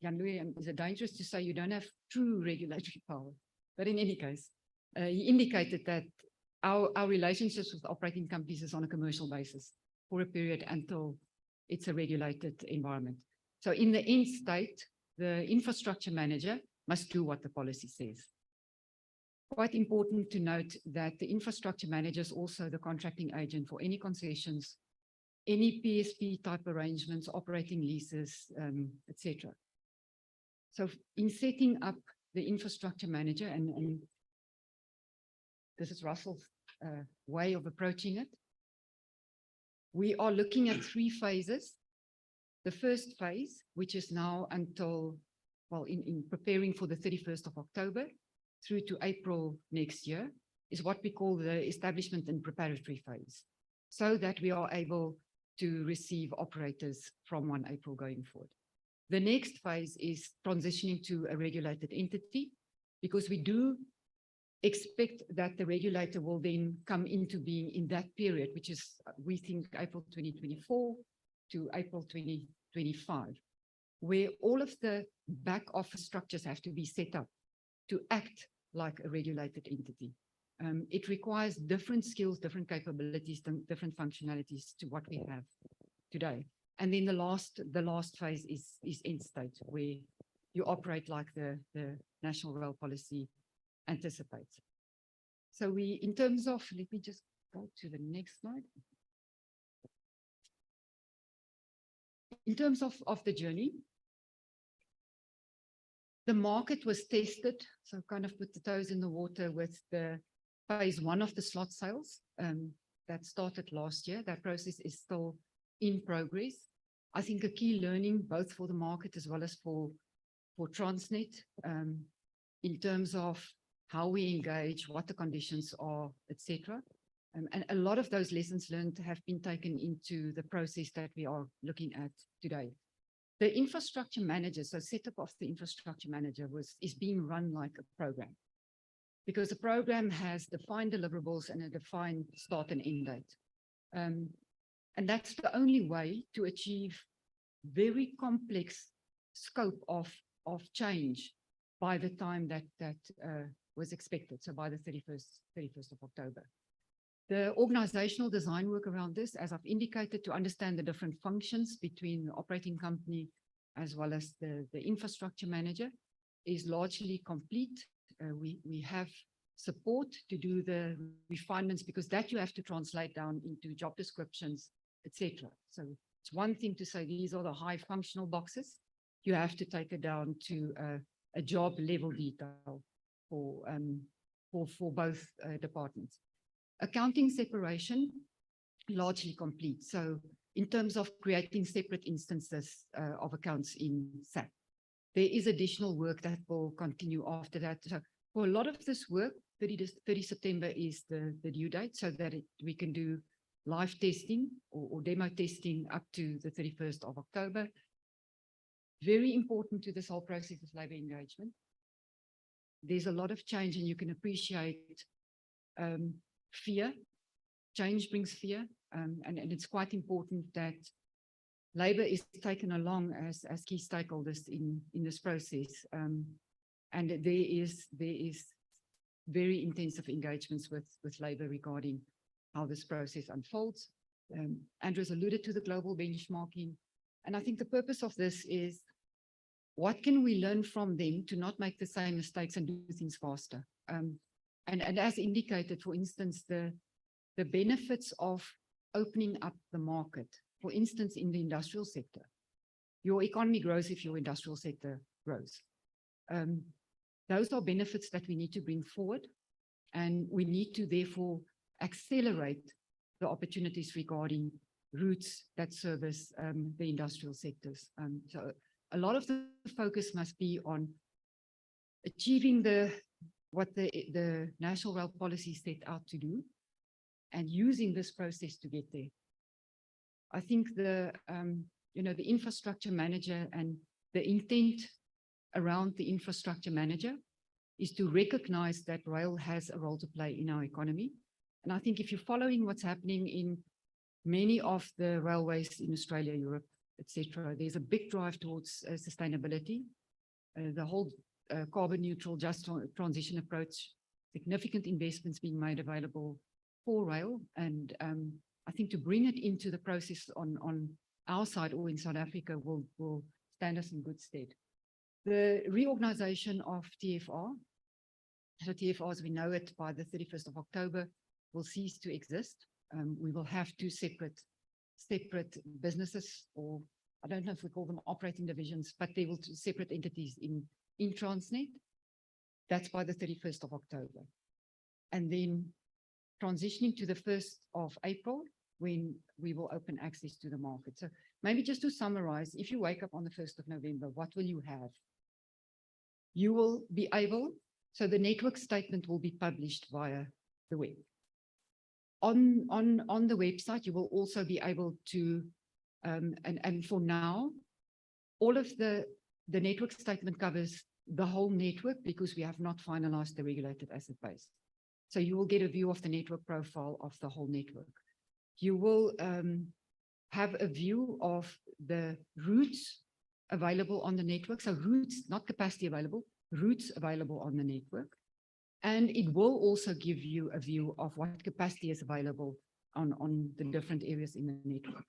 Jan-Louis, is it dangerous to say you don't have true regulatory power? But in any case, he indicated that our relationships with operating companies is on a commercial basis for a period until it's a regulated environment. So in the end state, the infrastructure manager must do what the policy says. Quite important to note that the infrastructure manager is also the contracting agent for any concessions, any PSP type arrangements, operating leases, etc. So in setting up the infrastructure manager, and this is Russell's way of approaching it, we are looking at 3 phases. The first phase, which is now until, well, in preparing for the 31st of October through to April next year, is what we call the establishment and preparatory phase, so that we are able to receive operators from 1 April going forward. The next phase is transitioning to a regulated entity, because we do expect that the regulator will then come into being in that period, which is, we think, April 2024 to April 2025, where all of the back office structures have to be set up to act like a regulated entity. It requires different skills, different capabilities, different functionalities to what we have today. And then the last phase is end state, where you operate like the National Rail Policy anticipates. So we, in terms of, let me just go to the next slide. In terms of the journey, the market was tested, so kind of put the toes in the water with the phase 1 of the slot sales that started last year. That process is still in progress. I think a key learning, both for the market as well as for Transnet, in terms of how we engage, what the conditions are, etc. And a lot of those lessons learned have been taken into the process that we are looking at today. The infrastructure manager, so setup of the infrastructure manager is being run like a program, because the program has defined deliverables and a defined start and end date. And that's the only way to achieve very complex scope of change by the time that was expected, so by the 31st of October. The organizational design work around this, as I've indicated, to understand the different functions between the operating company as well as the infrastructure manager, is largely complete. We have support to do the refinements, because that you have to translate down into job descriptions, etc. So it's one thing to say these are the high functional boxes. You have to take it down to a job level detail for both departments. Accounting separation, largely complete. So in terms of creating separate instances of accounts in SAP, there is additional work that will continue after that. So for a lot of this work, 30 September is the due date, so that we can do live testing or demo testing up to the 31st of October. Very important to this whole process of labor engagement. There's a lot of change, and you can appreciate fear. Change brings fear, and it's quite important that labor is taken along as key stakeholders in this process. And there is very intensive engagements with labor regarding how this process unfolds. Andrew's alluded to the global benchmarking, and I think the purpose of this is, what can we learn from them to not make the same mistakes and do things faster? And as indicated, for instance, the benefits of opening up the market, for instance, in the industrial sector. Your economy grows if your industrial sector grows. Those are benefits that we need to bring forward, and we need to therefore accelerate the opportunities regarding routes that service the industrial sectors. So a lot of the focus must be on achieving what the National Rail Policy set out to do, and using this process to get there. I think the infrastructure manager and the intent around the infrastructure manager is to recognize that rail has a role to play in our economy. And I think if you're following what's happening in many of the railways in Australia, Europe, etc., there's a big drive towards sustainability. The whole carbon neutral, just transition approach, significant investments being made available for rail. And I think to bring it into the process on our side or in South Africa will stand us in good stead. The reorganization of TFR, so TFR as we know it by the 31st of October, will cease to exist. We will have two separate businesses, or I don't know if we call them operating divisions, but they will be separate entities in Transnet. That's by the 31st of October. And then transitioning to the 1st of April, when we will open access to the market. So maybe just to summarize, if you wake up on the 1st of November, what will you have? You will be able, so the network statement will be published via the web. On the website, you will also be able to, and for now, all of the network statement covers the whole network because we have not finalized the regulated asset base. So you will get a view of the network profile of the whole network. You will have a view of the routes available on the network. So routes, not capacity available, routes available on the network. And it will also give you a view of what capacity is available on the different areas in the network.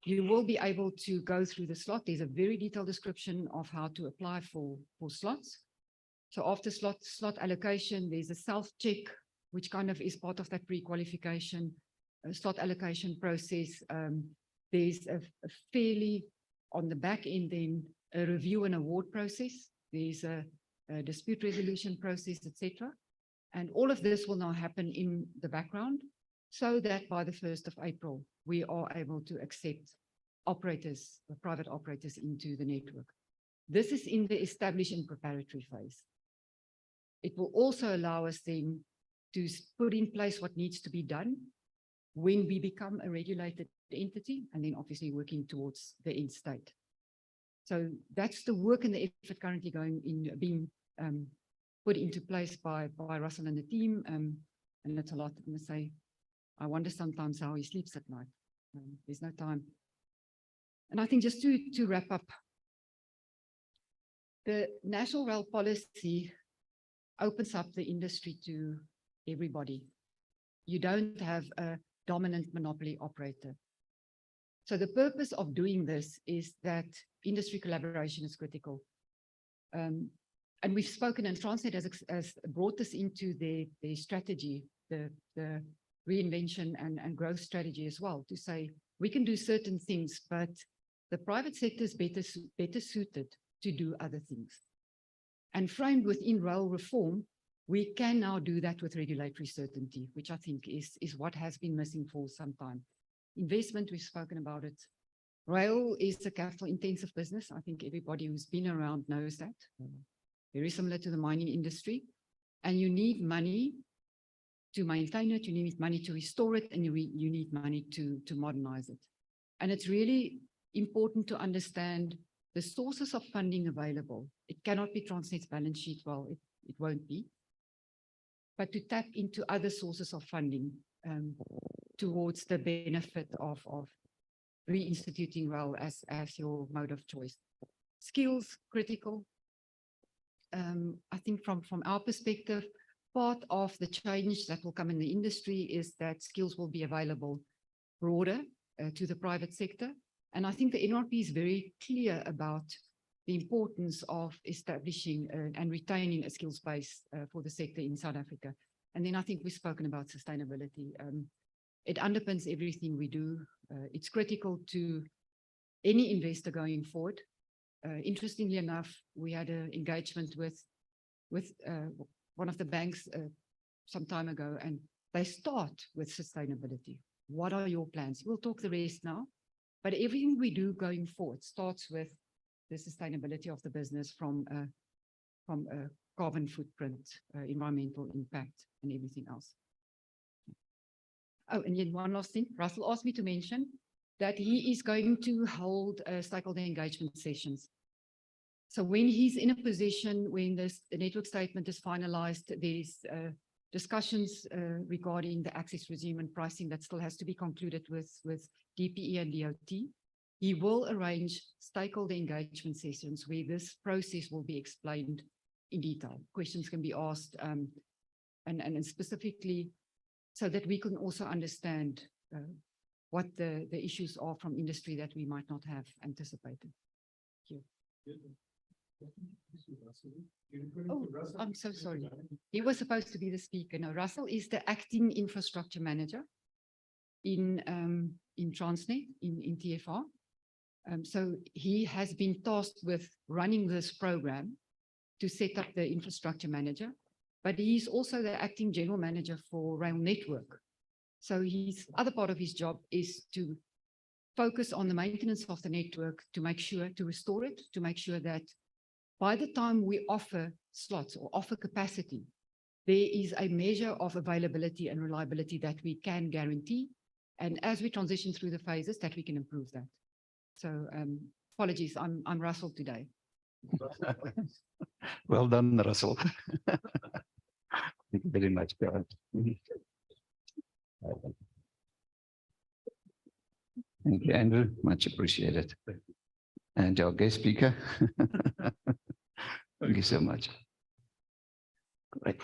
You will be able to go through the slot. There's a very detailed description of how to apply for slots. So after slot allocation, there's a self-check, which kind of is part of that pre-qualification slot allocation process. There's a fairly, on the back end then, a review and award process. There's a dispute resolution process, etc. And all of this will now happen in the background so that by the 1st of April, we are able to accept operators, private operators into the network. This is in the establish and preparatory phase. It will also allow us then to put in place what needs to be done when we become a regulated entity, and then obviously working towards the end state. So that's the work and the effort currently being put into place by Russell and the team, and that's a lot. I'm going to say, I wonder sometimes how he sleeps at night. There's no time. And I think just to wrap up, the National Rail Policy opens up the industry to everybody. You don't have a dominant monopoly operator. So the purpose of doing this is that industry collaboration is critical. And we've spoken, and Transnet has brought this into their strategy, the reinvention and growth strategy as well, to say we can do certain things, but the private sector is better suited to do other things. And framed within rail reform, we can now do that with regulatory certainty, which I think is what has been missing for some time. Investment, we've spoken about it. Rail is a capital intensive business. I think everybody who's been around knows that. Very similar to the mining industry. And you need money to maintain it, you need money to restore it, and you need money to modernize it. And it's really important to understand the sources of funding available. It cannot be Transnet's balance sheet, well, it won't be. But to tap into other sources of funding towards the benefit of reinstituting rail as your mode of choice. Skills, critical. I think from our perspective, part of the change that will come in the industry is that skills will be available broader to the private sector. And I think the NRP is very clear about the importance of establishing and retaining a skills base for the sector in South Africa. And then I think we've spoken about sustainability. It underpins everything we do. It's critical to any investor going forward. Interestingly enough, we had an engagement with one of the banks some time ago, and they start with sustainability. What are your plans? We'll talk the rest now, but everything we do going forward starts with the sustainability of the business from a carbon footprint, environmental impact, and everything else. Oh, and then one last thing. Russell asked me to mention that he is going to hold stakeholder engagement sessions. So when he's in a position, when the network statement is finalized, there's discussions regarding the access regime and pricing that still has to be concluded with DPE and DOT. He will arrange stakeholder engagement sessions where this process will be explained in detail. Questions can be asked and specifically so that we can also understand what the issues are from industry that we might not have anticipated. Thank you. Oh, I'm so sorry. He was supposed to be the speaker. No, Russell is the acting infrastructure manager in Transnet, in TFR. So he has been tasked with running this program to set up the infrastructure manager, but he's also the acting general manager for rail network. So his other part of his job is to focus on the maintenance of the network, to make sure, to restore it, to make sure that by the time we offer slots or offer capacity, there is a measure of availability and reliability that we can guarantee. And as we transition through the phases, that we can improve that. So apologies, I'm Russell today.
Well done, Russell. Thank you very much, Gareth. Thank you, Andrew. Much appreciated. And our guest speaker. Thank you so much. Great.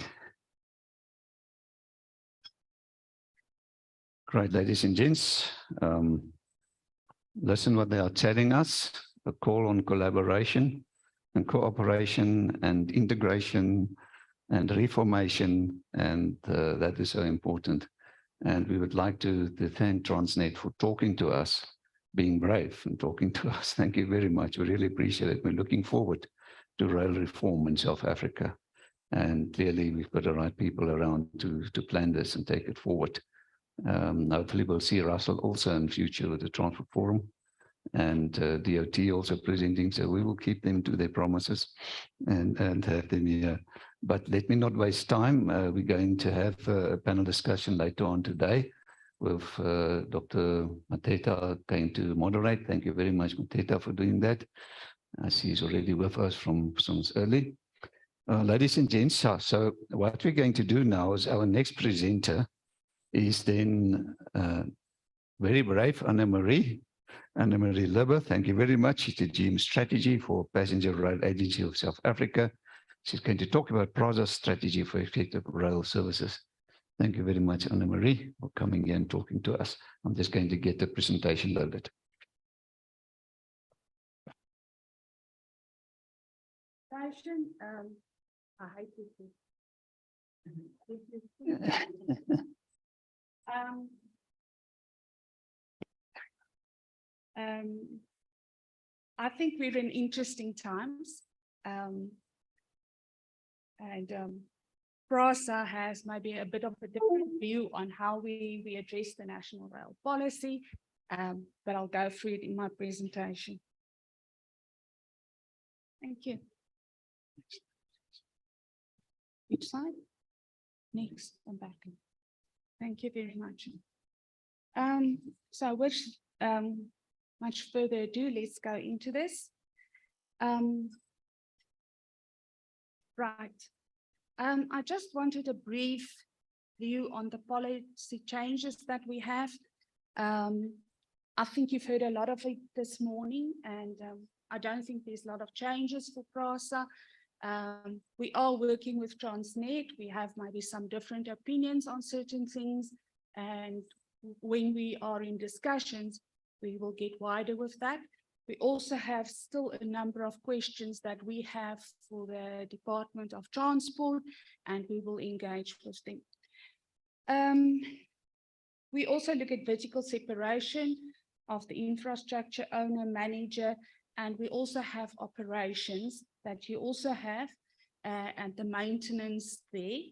Great, ladies and gents. Listen what they are telling us, a call on collaboration and cooperation and integration and reformation, and that is so important. And we would like to thank Transnet for talking to us, being brave and talking to us. Thank you very much. We really appreciate it. We're looking forward to rail reform in South Africa. And clearly we've got the right people around to plan this and take it forward. Hopefully we'll see Russell also in future with the Transport Forum and DOT also presenting. So we will keep them to their promises and have them here. But let me not waste time. We're going to have a panel discussion later on today with Dr. Mateta going to moderate. Thank you very much, Mateta, for doing that. I see he's already with us from early. Ladies and gents, so what we're going to do now is our next presenter is then very brave, Anne-Marie Libber. Thank you very much. She's the GM strategy for Passenger Rail Agency of South Africa. She's going to talk about PRASA's strategy for effective rail services. Thank you very much, Anne-Marie, for coming here and talking to us. I'm just going to get the presentation loaded.
I hate this. I think we're in interesting times. PRASA has maybe a bit of a different view on how we address the national rail policy, but I'll go through it in my presentation. Thank you. Which side? Next, I'm back. Thank you very much. So with much further ado, let's go into this. Right. I just wanted a brief view on the policy changes that we have. I think you've heard a lot of it this morning, and I don't think there's a lot of changes for PRASA. We are working with Transnet. We have maybe some different opinions on certain things, and when we are in discussions, we will get wider with that. We also have still a number of questions that we have for the Department of Transport, and we will engage with them. We also look at vertical separation of the infrastructure owner, manager, and we also have operations that you also have, and the maintenance there.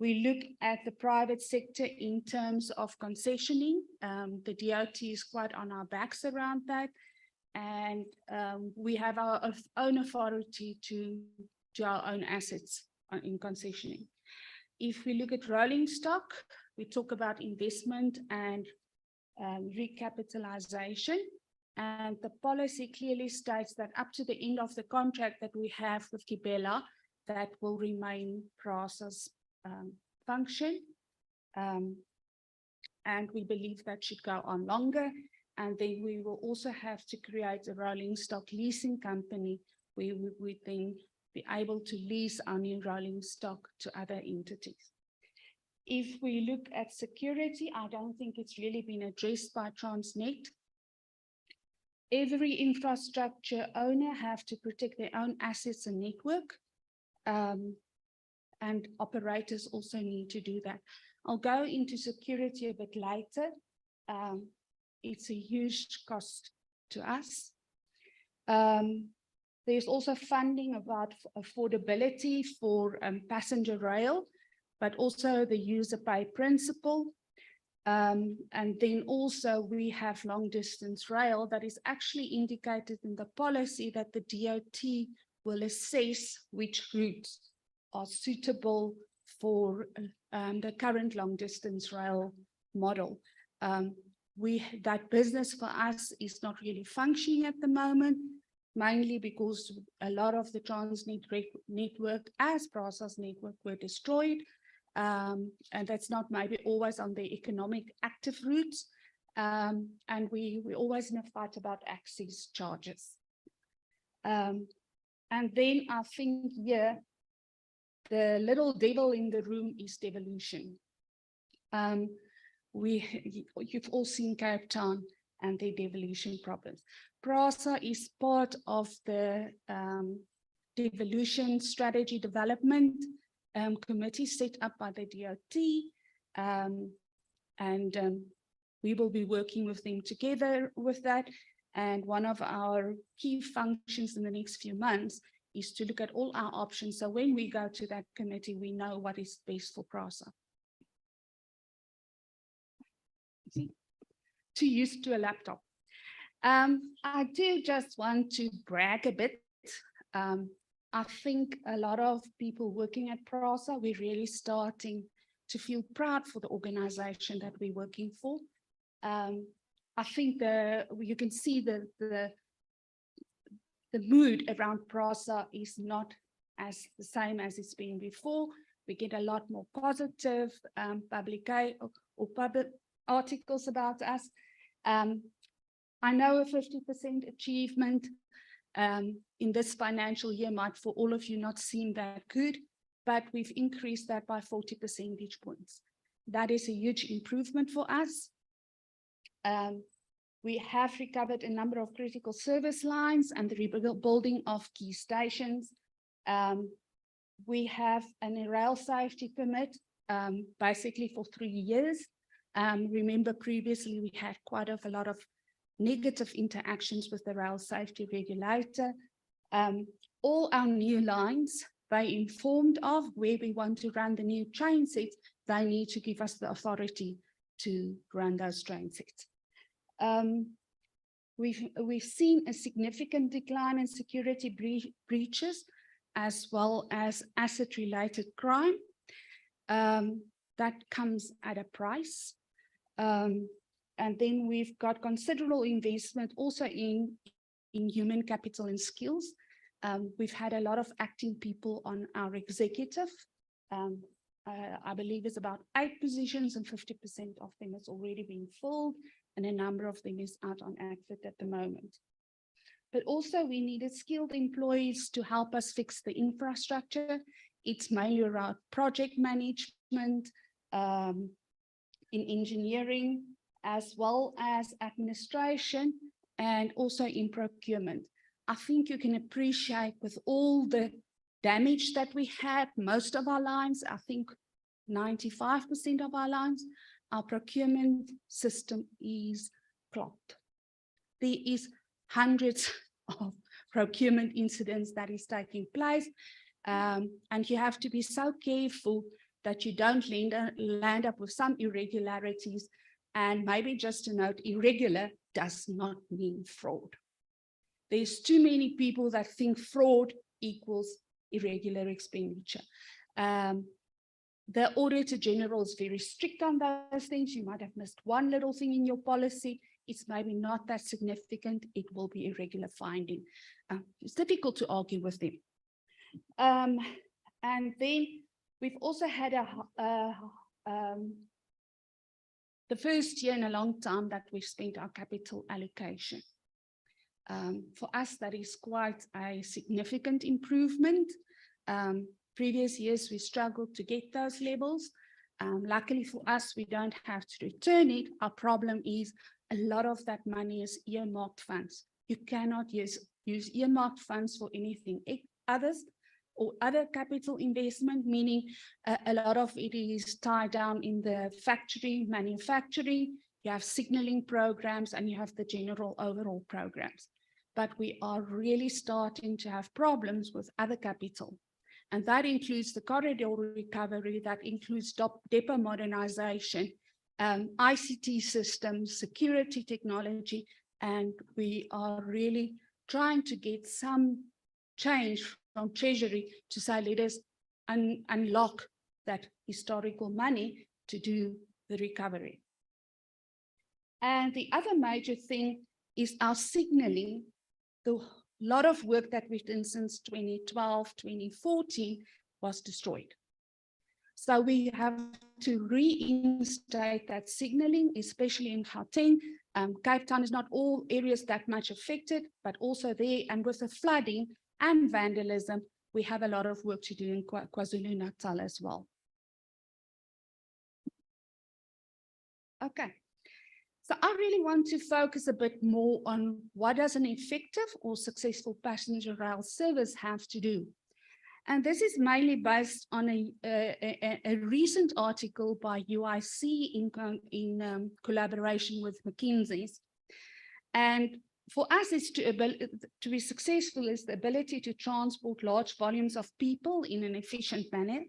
We look at the private sector in terms of concessioning. The DOT is quite on our backs around that. And we have our own authority to our own assets in concessioning. If we look at rolling stock, we talk about investment and recapitalization. And the policy clearly states that up to the end of the contract that we have with Gibela, that will remain PRASA's function, and we believe that should go on longer. And then we will also have to create a rolling stock leasing company where we would then be able to lease our new rolling stock to other entities. If we look at security, I don't think it's really been addressed by Transnet. Every infrastructure owner have to protect their own assets and network. And operators also need to do that. I'll go into security a bit later. It's a huge cost to us. There's also funding about affordability for passenger rail, but also the user pay principle. And then also we have long distance rail that is actually indicated in the policy that the DOT will assess which routes are suitable for the current long distance rail model. That business for us is not really functioning at the moment, mainly because a lot of the Transnet network as PRASA's network were destroyed. And that's not maybe always on the economic active routes. And we're always in a fight about access charges. And then I think here, the little devil in the room is devolution. You've all seen Cape Town and their devolution problems. PRASA is part of the devolution strategy development committee set up by the DOT, and we will be working with them together with that. And one of our key functions in the next few months is to look at all our options. So when we go to that committee, we know what is best for PRASA. Too used to a laptop. I do just want to brag a bit. I think a lot of people working at PRASA, we're really starting to feel proud for the organization that we're working for. I think you can see the mood around PRASA is not as the same as it's been before. We get a lot more positive public articles about us. I know a 50% achievement in this financial year might for all of you not seem that good, but we've increased that by 40 percentage points. That is a huge improvement for us. We have recovered a number of critical service lines and the rebuilding of key stations. We have a rail safety permit basically for 3 years. Remember previously we had quite a lot of negative interactions with the rail safety regulator. All our new lines, they're informed of where we want to run the new train sets. They need to give us the authority to run those train sets. We've seen a significant decline in security breaches, as well as asset-related crime. That comes at a price. And then we've got considerable investment also in human capital and skills. We've had a lot of acting people on our executive. I believe it's about 8 positions and 50% of them has already been filled, and a number of them is out on advert at the moment. But also we needed skilled employees to help us fix the infrastructure. It's mainly around project management, in engineering, as well as administration, and also in procurement. I think you can appreciate with all the damage that we had, most of our lines, I think 95% of our lines, our procurement system is clogged. There is hundreds of procurement incidents that is taking place, and you have to be so careful that you don't land up with some irregularities. And maybe just to note, irregular does not mean fraud. There's too many people that think fraud equals irregular expenditure. The Auditor General is very strict on those things. You might have missed one little thing in your policy. It's maybe not that significant. It will be a regular finding. It's difficult to argue with them. And then we've also had the first year in a long time that we've spent our capital allocation. For us, that is quite a significant improvement. Previous years, we struggled to get those levels. Luckily for us, we don't have to return it. Our problem is a lot of that money is earmarked funds. You cannot use earmarked funds for anything others or other capital investment, meaning a lot of it is tied down in the factory, manufacturing. You have signaling programs and you have the general overall programs. But we are really starting to have problems with other capital. And that includes the corridor recovery, that includes depot modernization, ICT systems, security technology, and we are really trying to get some change from Treasury to say, let us unlock that historical money to do the recovery. And the other major thing is our signaling. The lot of work that we've done since 2012, 2014 was destroyed. So we have to reinstate that signaling, especially in Gauteng. Cape Town is not all areas that much affected, but also there, and with the flooding and vandalism, we have a lot of work to do in KwaZulu-Natal as well. Okay. So I really want to focus a bit more on what does an effective or successful passenger rail service have to do. And this is mainly based on a recent article by UIC in collaboration with McKinsey's. And for us, it's to be successful is the ability to transport large volumes of people in an efficient manner.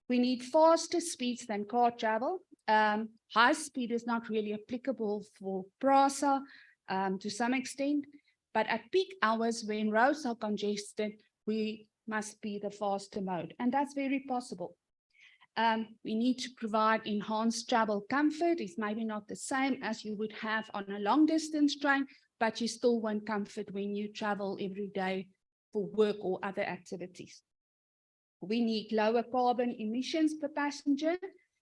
We need faster speeds than car travel. High speed is not really applicable for PRASA to some extent, but at peak hours when roads are congested, we must be the faster mode, and that's very possible. We need to provide enhanced travel comfort. It's maybe not the same as you would have on a long distance train, but you still want comfort when you travel every day for work or other activities. We need lower carbon emissions per passenger,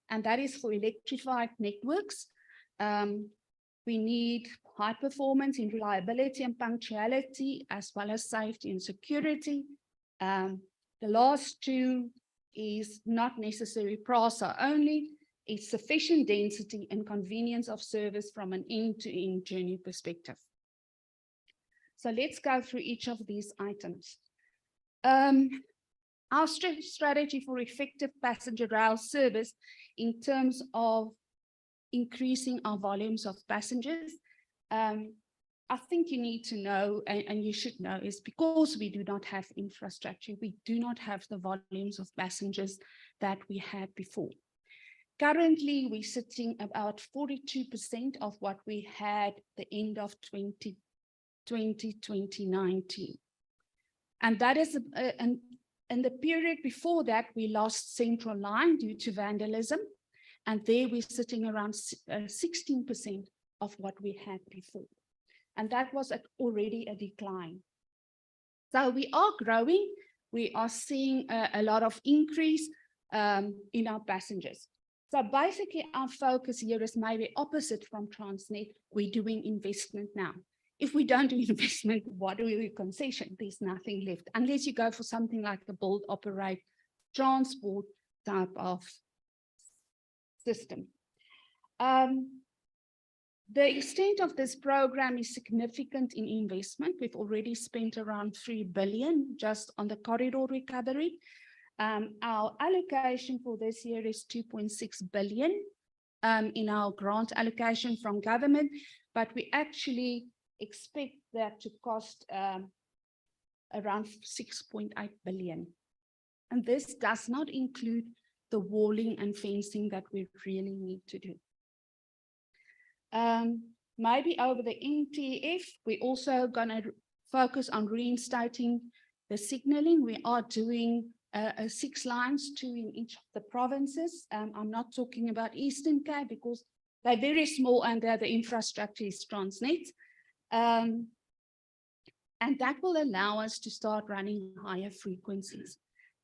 and that is for electrified networks. We need high performance in reliability and punctuality, as well as safety and security. The last two is not necessarily PRASA only. It's sufficient density and convenience of service from an end-to-end journey perspective. So let's go through each of these items. Our strategy for effective passenger rail service in terms of increasing our volumes of passengers. I think you need to know, and you should know, is because we do not have infrastructure, we do not have the volumes of passengers that we had before. Currently, we're sitting about 42% of what we had the end of 2019. And that is, and the period before that, we lost Central Line due to vandalism. And there we're sitting around 16% of what we had before. And that was already a decline. So we are growing. We are seeing a lot of increase in our passengers. So basically our focus here is maybe opposite from Transnet. We're doing investment now. If we don't do investment, what do we do? Concession? There's nothing left, unless you go for something like the build, operate, transport type of system. The extent of this program is significant in investment. We've already spent around 3 billion just on the corridor recovery. Our allocation for this year is 2.6 billion in our grant allocation from government, but we actually expect that to cost around 6.8 billion. And this does not include the walling and fencing that we really need to do. Maybe over the NTF, we're also going to focus on reinstating the signaling. We are doing 6 lines, 2 in each of the provinces. I'm not talking about Eastern Cape because they're very small and the infrastructure is Transnet. And that will allow us to start running higher frequencies.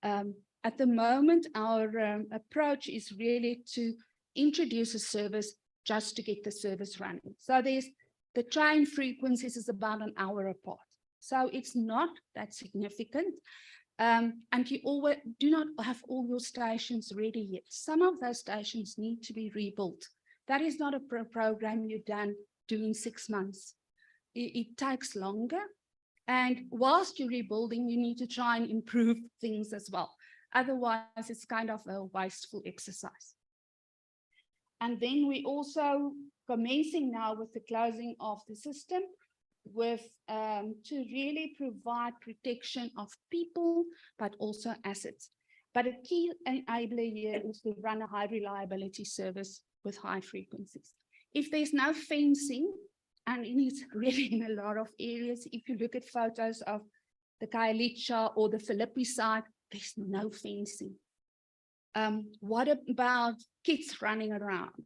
At the moment, our approach is really to introduce a service just to get the service running. So there's the train frequencies is about an hour apart. So it's not that significant. And you always do not have all your stations ready yet. Some of those stations need to be rebuilt. That is not a program you're done doing 6 months. It takes longer. And whilst you're rebuilding, you need to try and improve things as well. Otherwise, it's kind of a wasteful exercise. And then we also commencing now with the closing of the system with to really provide protection of people, but also assets. But a key enabler here is to run a high reliability service with high frequencies. If there's no fencing, and it's really in a lot of areas, if you look at photos of the Khayelitsha or the Philippi side, there's no fencing. What about kids running around?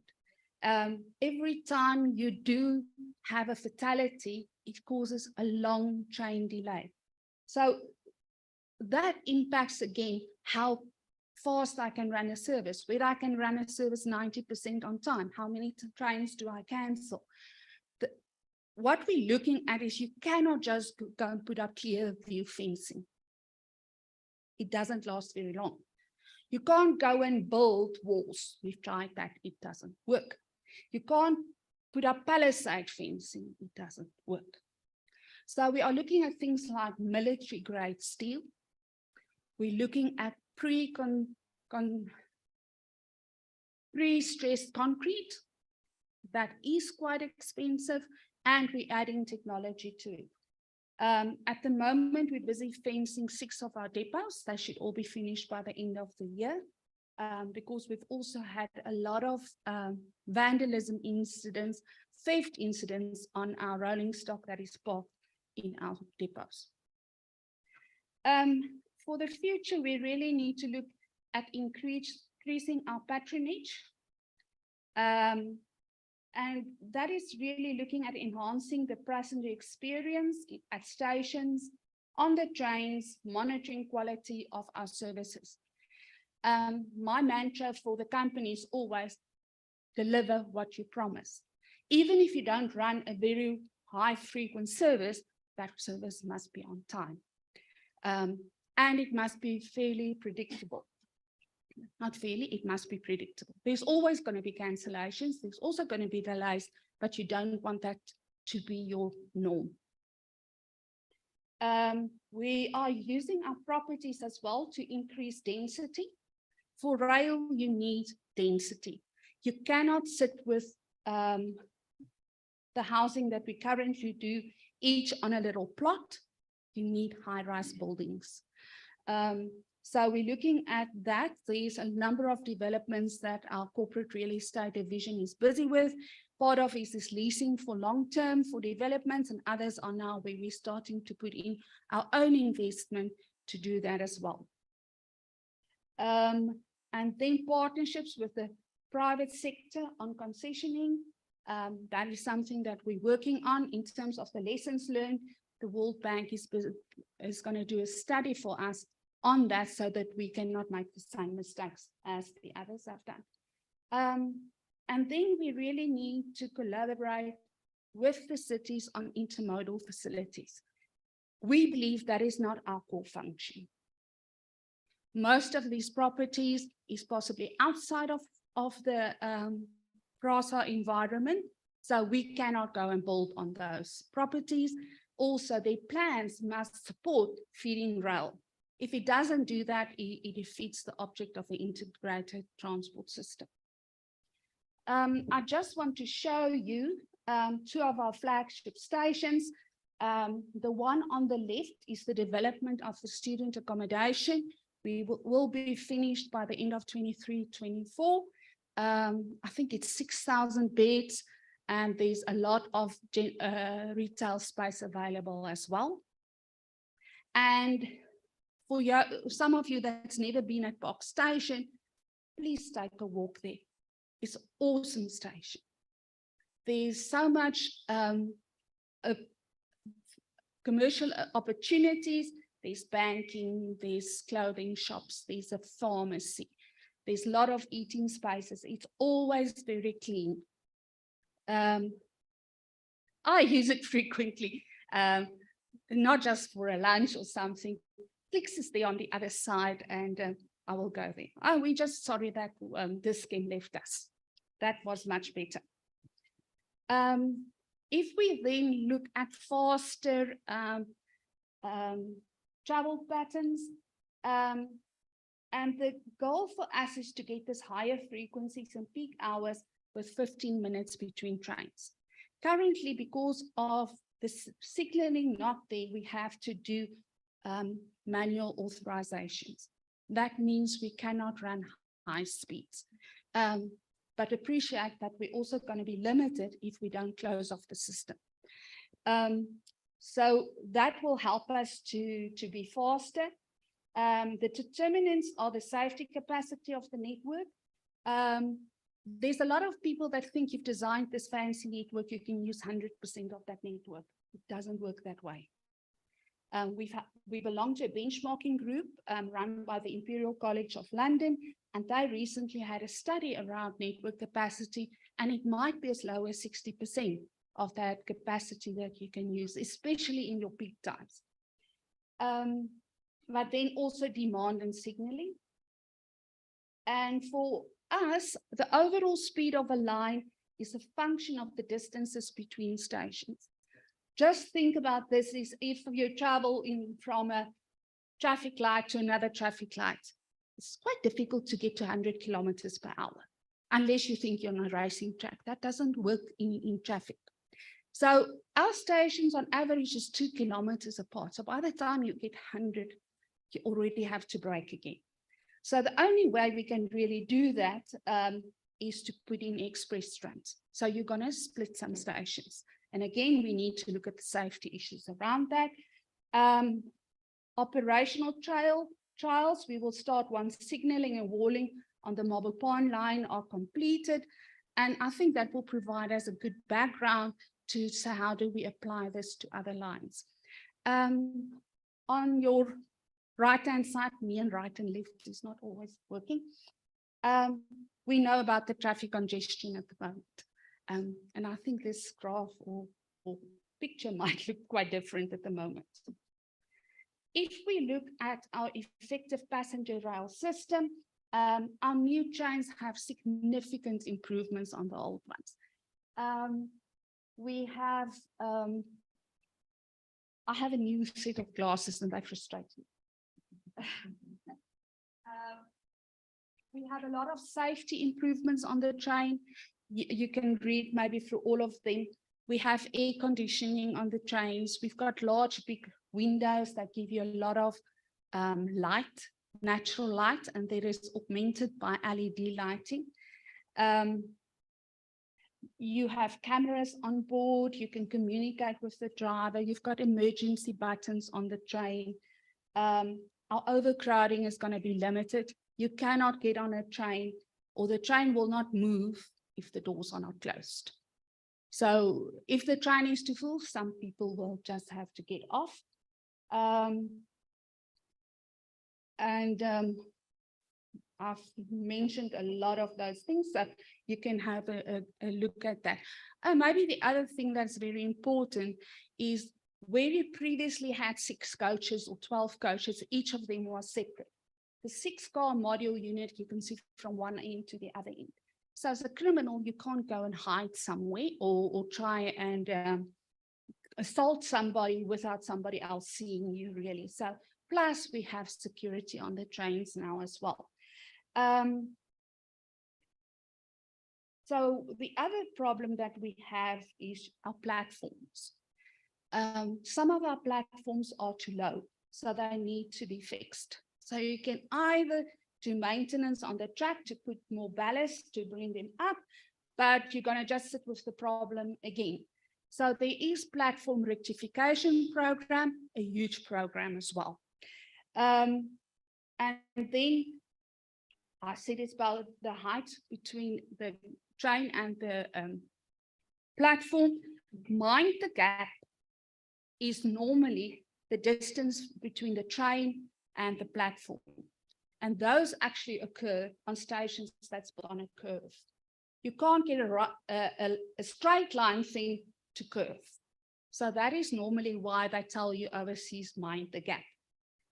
Every time you do have a fatality, it causes a long train delay. So that impacts again how fast I can run a service, whether I can run a service 90% on time, how many trains do I cancel? What we're looking at is you cannot just go and put up clear view fencing. It doesn't last very long. You can't go and build walls. We've tried that, it doesn't work. You can't put up palisade fencing, it doesn't work. So we are looking at things like military grade steel. We're looking at pre-stressed concrete. That is quite expensive, and we're adding technology to it. At the moment, we're busy fencing 6 of our depots. They should all be finished by the end of the year, because we've also had a lot of vandalism incidents, theft incidents on our rolling stock that is parked in our depots. For the future, we really need to look at increasing our patronage. And that is really looking at enhancing the passenger experience at stations, on the trains, monitoring quality of our services. My mantra for the company is always deliver what you promise. Even if you don't run a very high frequent service, that service must be on time. And it must be fairly predictable. Not fairly, it must be predictable. There's always going to be cancellations. There's also going to be delays, but you don't want that to be your norm. We are using our properties as well to increase density. For rail, you need density. You cannot sit with the housing that we currently do, each on a little plot, you need high-rise buildings. So we're looking at that. There's a number of developments that our corporate real estate division is busy with. Part of it is leasing for long-term for developments, and others are now where we're starting to put in our own investment to do that as well. And then partnerships with the private sector on concessioning. That is something that we're working on in terms of the lessons learned. The World Bank is going to do a study for us on that so that we cannot make the same mistakes as the others have done. And then we really need to collaborate with the cities on intermodal facilities. We believe that is not our core function. Most of these properties is possibly outside of the PRASA environment, so we cannot go and build on those properties. Also, their plans must support feeding rail. If it doesn't do that, it defeats the object of the integrated transport system. I just want to show you two of our flagship stations. The one on the left is the development of the student accommodation. We will be finished by the end of 23-24. I think it's 6,000 beds, and there's a lot of retail space available as well. And for some of you that's never been at Park Station, please take a walk there. It's an awesome station. There's so much commercial opportunities. There's banking, there's clothing shops, there's a pharmacy, there's a lot of eating spaces. It's always very clean. I use it frequently, not just for a lunch or something. Clicks is there on the other side, and I will go there. Oh, we're just sorry that this game left us. That was much better. If we then look at faster travel patterns, and the goal for us is to get this higher frequencies and peak hours with 15 minutes between trains. Currently, because of the signaling not there, we have to do manual authorizations. That means we cannot run high speeds. But appreciate that we're also going to be limited if we don't close off the system. So that will help us to be faster. The determinants are the safety capacity of the network. There's a lot of people that think you've designed this fancy network, you can use 100% of that network. It doesn't work that way. We belong to a benchmarking group run by the Imperial College of London, and they recently had a study around network capacity, and it might be as low as 60% of that capacity that you can use, especially in your peak times. But then also demand and signaling. And for us, the overall speed of a line is a function of the distances between stations. Just think about this, is if you travel from a traffic light to another traffic light, it's quite difficult to get to 100 kilometers per hour, unless you think you're on a racing track. That doesn't work in traffic. So our stations on average is 2 kilometers apart. So by the time you get 100, you already have to brake again. So the only way we can really do that is to put in express trains. So you're going to split some stations. And again, we need to look at the safety issues around that. Operational trials, we will start once signaling and walling on the Marble Pond line are completed. And I think that will provide us a good background to say, how do we apply this to other lines? On your right-hand side, me and right and left is not always working. We know about the traffic congestion at the moment. And I think this graph or picture might look quite different at the moment. If we look at our effective passenger rail system, our new trains have significant improvements on the old ones. We have, I have a new set of glasses and they frustrate me. We have a lot of safety improvements on the train. You can read maybe through all of them. We have air conditioning on the trains. We've got large, big windows that give you a lot of light, natural light, and there is augmented by LED lighting. You have cameras on board. You can communicate with the driver. You've got emergency buttons on the train. Our overcrowding is going to be limited. You cannot get on a train, or the train will not move if the doors are not closed. So if the train is too full, some people will just have to get off. I've mentioned a lot of those things, that you can have a look at that. And maybe the other thing that's very important is where you previously had 6 coaches or 12 coaches, each of them was separate. The 6-car module unit, you can see from one end to the other end. So as a criminal, you can't go and hide somewhere or try and assault somebody without somebody else seeing you, really. So plus we have security on the trains now as well. So the other problem that we have is our platforms. Some of our platforms are too low, so they need to be fixed. So you can either do maintenance on the track to put more ballast to bring them up, but you're going to just sit with the problem again. So there is platform rectification program, a huge program as well. And then I said it's about the height between the train and the platform. Mind the gap is normally the distance between the train and the platform. And those actually occur on stations that's on a curve. You can't get a straight line thing to curve. So that is normally why they tell you overseas mind the gap.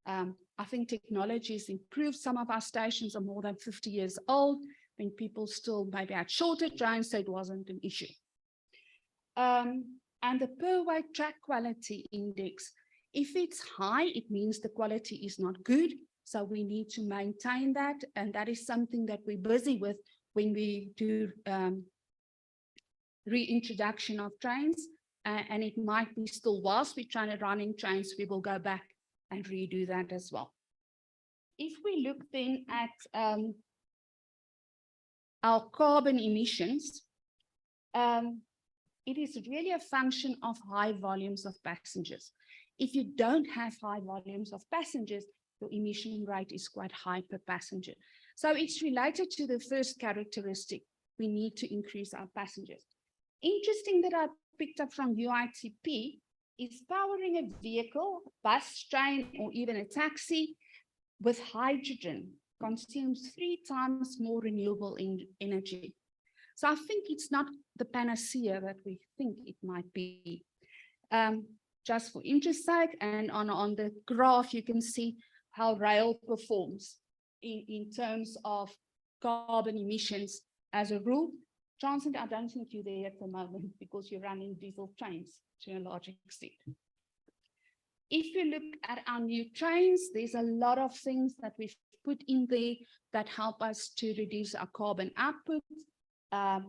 I think technology has improved. Some of our stations are more than 50 years old, when people still maybe had shorter trains, so it wasn't an issue. And the per weight track quality index, if it's high, it means the quality is not good. So we need to maintain that. And that is something that we're busy with when we do reintroduction of trains. And it might be still, whilst we're trying to run in trains, we will go back and redo that as well. If we look then at our carbon emissions, it is really a function of high volumes of passengers. If you don't have high volumes of passengers, your emission rate is quite high per passenger. So it's related to the first characteristic. We need to increase our passengers. Interesting that I picked up from UITP is powering a vehicle, bus, train, or even a taxi with hydrogen consumes 3 times more renewable energy. So I think it's not the panacea that we think it might be. Just for interest sake, and on the graph, you can see how rail performs in terms of carbon emissions as a rule. Transnet, I don't think you're there at the moment because you're running diesel trains to a large extent. If you look at our new trains, there's a lot of things that we've put in there that help us to reduce our carbon output.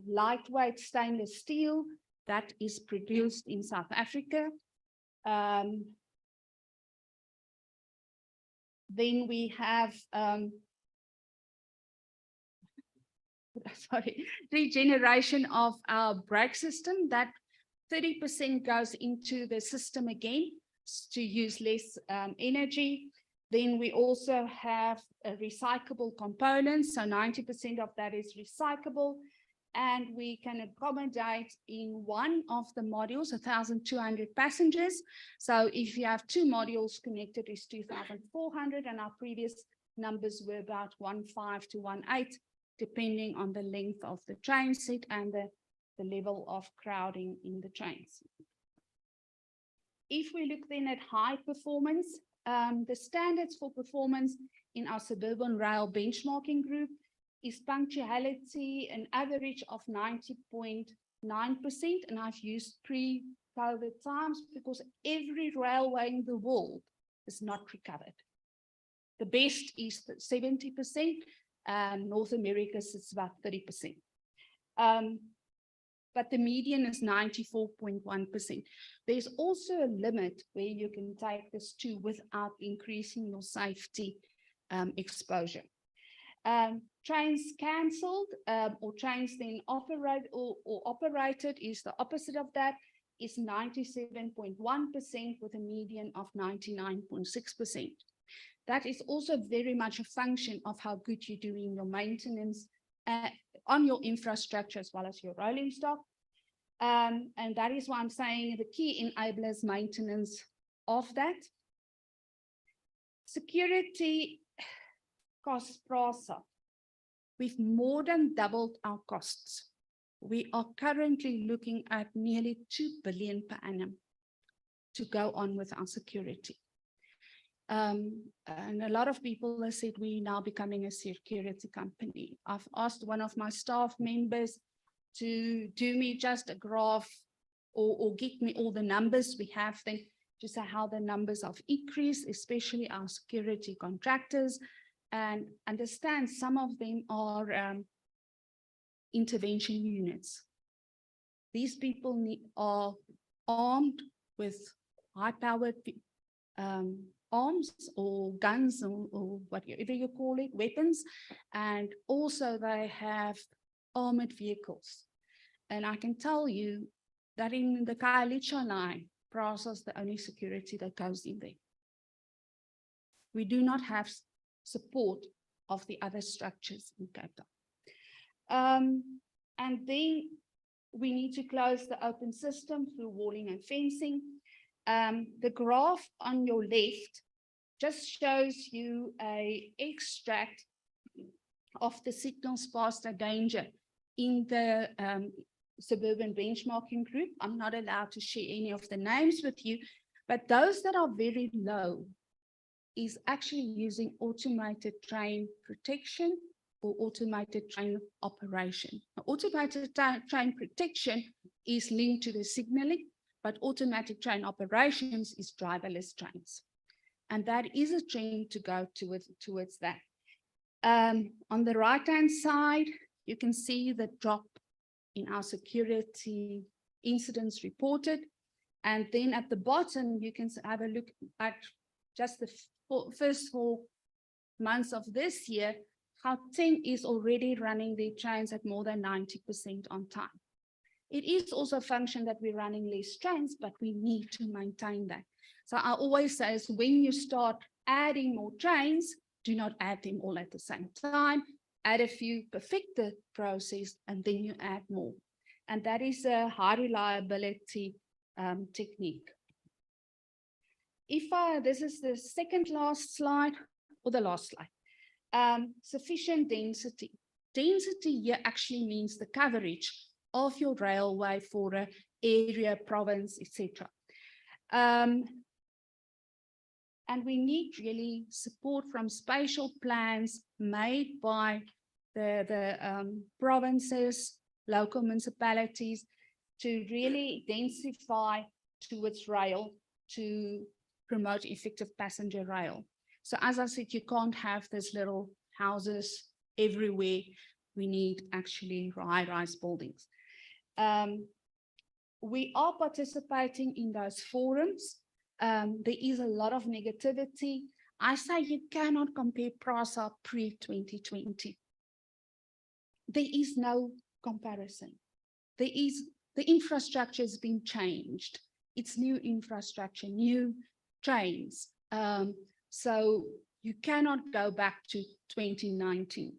Lightweight stainless steel that is produced in South Africa. Then we have regeneration of our brake system. That 30% goes into the system again to use less energy. Then we also have recyclable components, so 90% of that is recyclable, and we can accommodate in one of the modules 1,200 passengers. So if you have 2 modules connected, it's 2,400, and our previous numbers were about 1.5 to 1.8, depending on the length of the train set and the level of crowding in the trains. If we look then at high performance, the standards for performance in our suburban rail benchmarking group is punctuality, an average of 90.9%, and I've used pre-COVID times because every railway in the world is not recovered. The best is 70%, and North America is about 30%. but the median is 94.1%. There's also a limit where you can take this to without increasing your safety exposure. Trains cancelled or trains then operate or operated is the opposite of that, is 97.1% with a median of 99.6%. That is also very much a function of how good you're doing your maintenance on your infrastructure as well as your rolling stock. And that is why I'm saying the key enabler is maintenance of that. Security costs PRASA. We've more than doubled our costs. We are currently looking at nearly 2 billion per annum to go on with our security. And a lot of people have said we're now becoming a security company. I've asked one of my staff members to do me just a graph or give me all the numbers we have then to say how the numbers have increased, especially our security contractors, and understand some of them are intervention units. These people are armed with high-powered arms or guns or whatever you call it, weapons, and also they have armored vehicles. And I can tell you that in the Khayelitsha line, PRASA is the only security that goes in there. We do not have support of the other structures in Cape Town. And then we need to close the open system through walling and fencing. The graph on your left just shows you an extract of the signals past a danger in the suburban benchmarking group. I'm not allowed to share any of the names with you, but those that are very low is actually using automated train protection or automated train operation. Now, automated train protection is linked to the signaling, but automatic train operations is driverless trains. And that is a trend to go towards that. On the right-hand side, you can see the drop in our security incidents reported. And then at the bottom, you can have a look at just the first 4 months of this year, how Gauteng is already running their trains at more than 90% on time. It is also a function that we're running less trains, but we need to maintain that. So I always say is when you start adding more trains, do not add them all at the same time. Add a few, perfect the process, and then you add more. And that is a high reliability technique. This is the second last slide, or the last slide. Sufficient density. Density here actually means the coverage of your railway for an area, province, etc. And we need really support from spatial plans made by the provinces, local municipalities to really densify towards rail to promote effective passenger rail. So as I said, you can't have these little houses everywhere. We need actually high-rise buildings. We are participating in those forums. There is a lot of negativity. I say you cannot compare PRASA pre-2020. There is no comparison. The infrastructure has been changed. It's new infrastructure, new trains. So you cannot go back to 2019.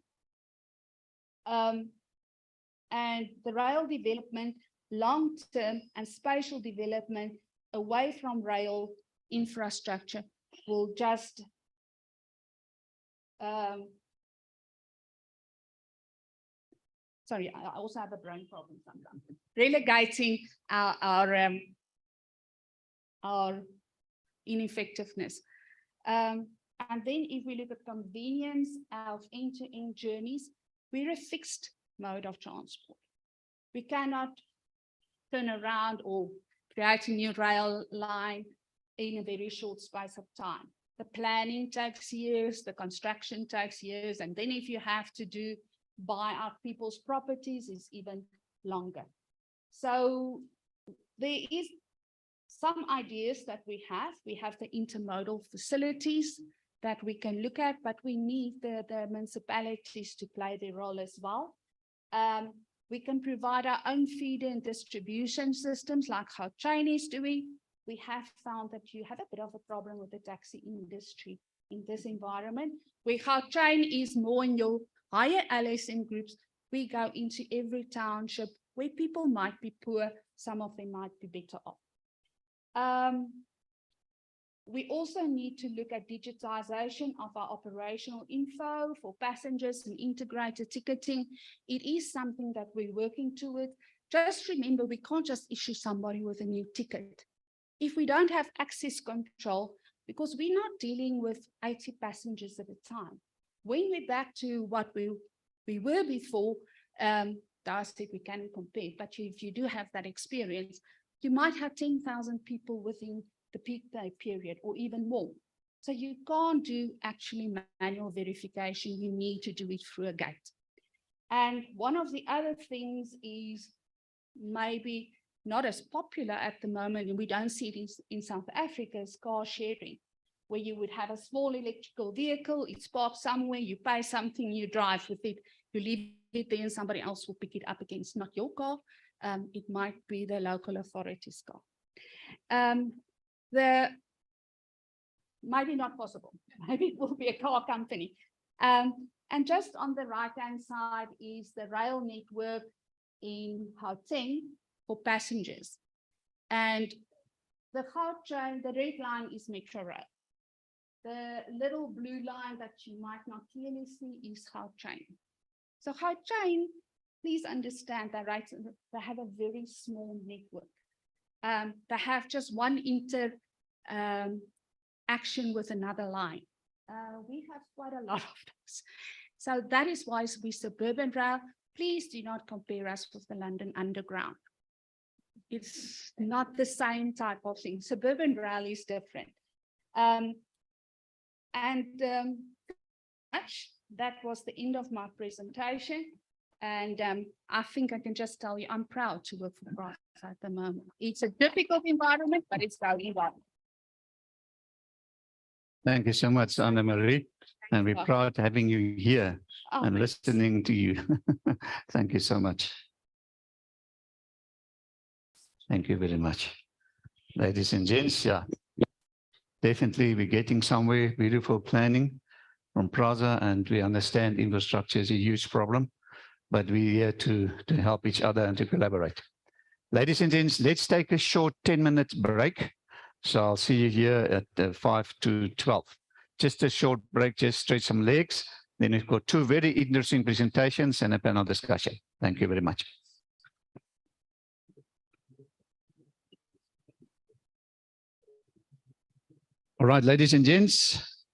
And the rail development, long-term and spatial development away from rail infrastructure will just sorry, I also have a brain problem sometimes. Relegating our ineffectiveness. And then if we look at convenience of end-to-end journeys, we're a fixed mode of transport. We cannot turn around or create a new rail line in a very short space of time. The planning takes years, the construction takes years, and then if you have to buy out people's properties, it's even longer. So there is some ideas that we have. We have the intermodal facilities that we can look at, but we need the municipalities to play their role as well. We can provide our own feeder and distribution systems like how Train is doing. We have found that you have a bit of a problem with the taxi industry in this environment, where Train is more in your higher LSM groups. We go into every township where people might be poor, some of them might be better off. We also need to look at digitization of our operational info for passengers and integrated ticketing. It is something that we're working towards. Just remember, we can't just issue somebody with a new ticket if we don't have access control, because we're not dealing with 80 passengers at a time. When we're back to what we were before, I said we can compare, but if you do have that experience, you might have 10,000 people within the peak day period or even more. So you can't do actually manual verification. You need to do it through a gate. And one of the other things is maybe not as popular at the moment, and we don't see it in South Africa, is car sharing, where you would have a small electrical vehicle, it's parked somewhere, you pay something, you drive with it, you leave it there and somebody else will pick it up again. It's not your car. It might be the local authority's car. Maybe not possible. Maybe it will be a car company. And just on the right-hand side is the rail network in Gauteng for passengers. And the Gautrain, the red line is Metro Rail. The little blue line that you might not clearly see is Gautrain. So Gautrain, please understand that they have a very small network. They have just one action with another line. We have quite a lot of those. So that is why we suburban rail. Please do not compare us with the London Underground. It's not the same type of thing. Suburban rail is different. That was the end of my presentation. And I think I can just tell you, I'm proud to work for Prasa at the moment. It's a difficult environment, but it's our environment.
Thank you so much, Anna-Marie. And we're proud having you here and listening to you. Thank you so much. Thank you very much. Ladies and gents, yeah, definitely we're getting somewhere. Beautiful planning from Prasa, and we understand infrastructure is a huge problem, but we're here to help each other and to collaborate. Ladies and gents, let's take a short 10-minute break. So I'll see you here at 5 to 12. Just a short break, just stretch some legs. Then we've got two very interesting presentations and a panel discussion. Thank you very much. All right, ladies and gents,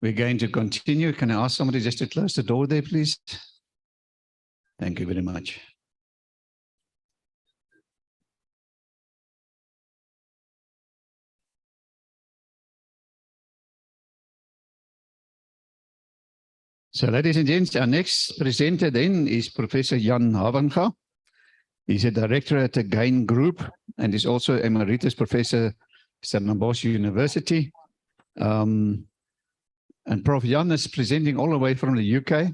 we're going to continue. Can I ask somebody just to close the door there, please? Thank you very much. So, ladies and gents, our next presenter then is Professor Jan Havenga. He's a director at the GAIN Group and is also Emeritus Professor at Stellenbosch University. And Prof. Jan is presenting all the way from the UK.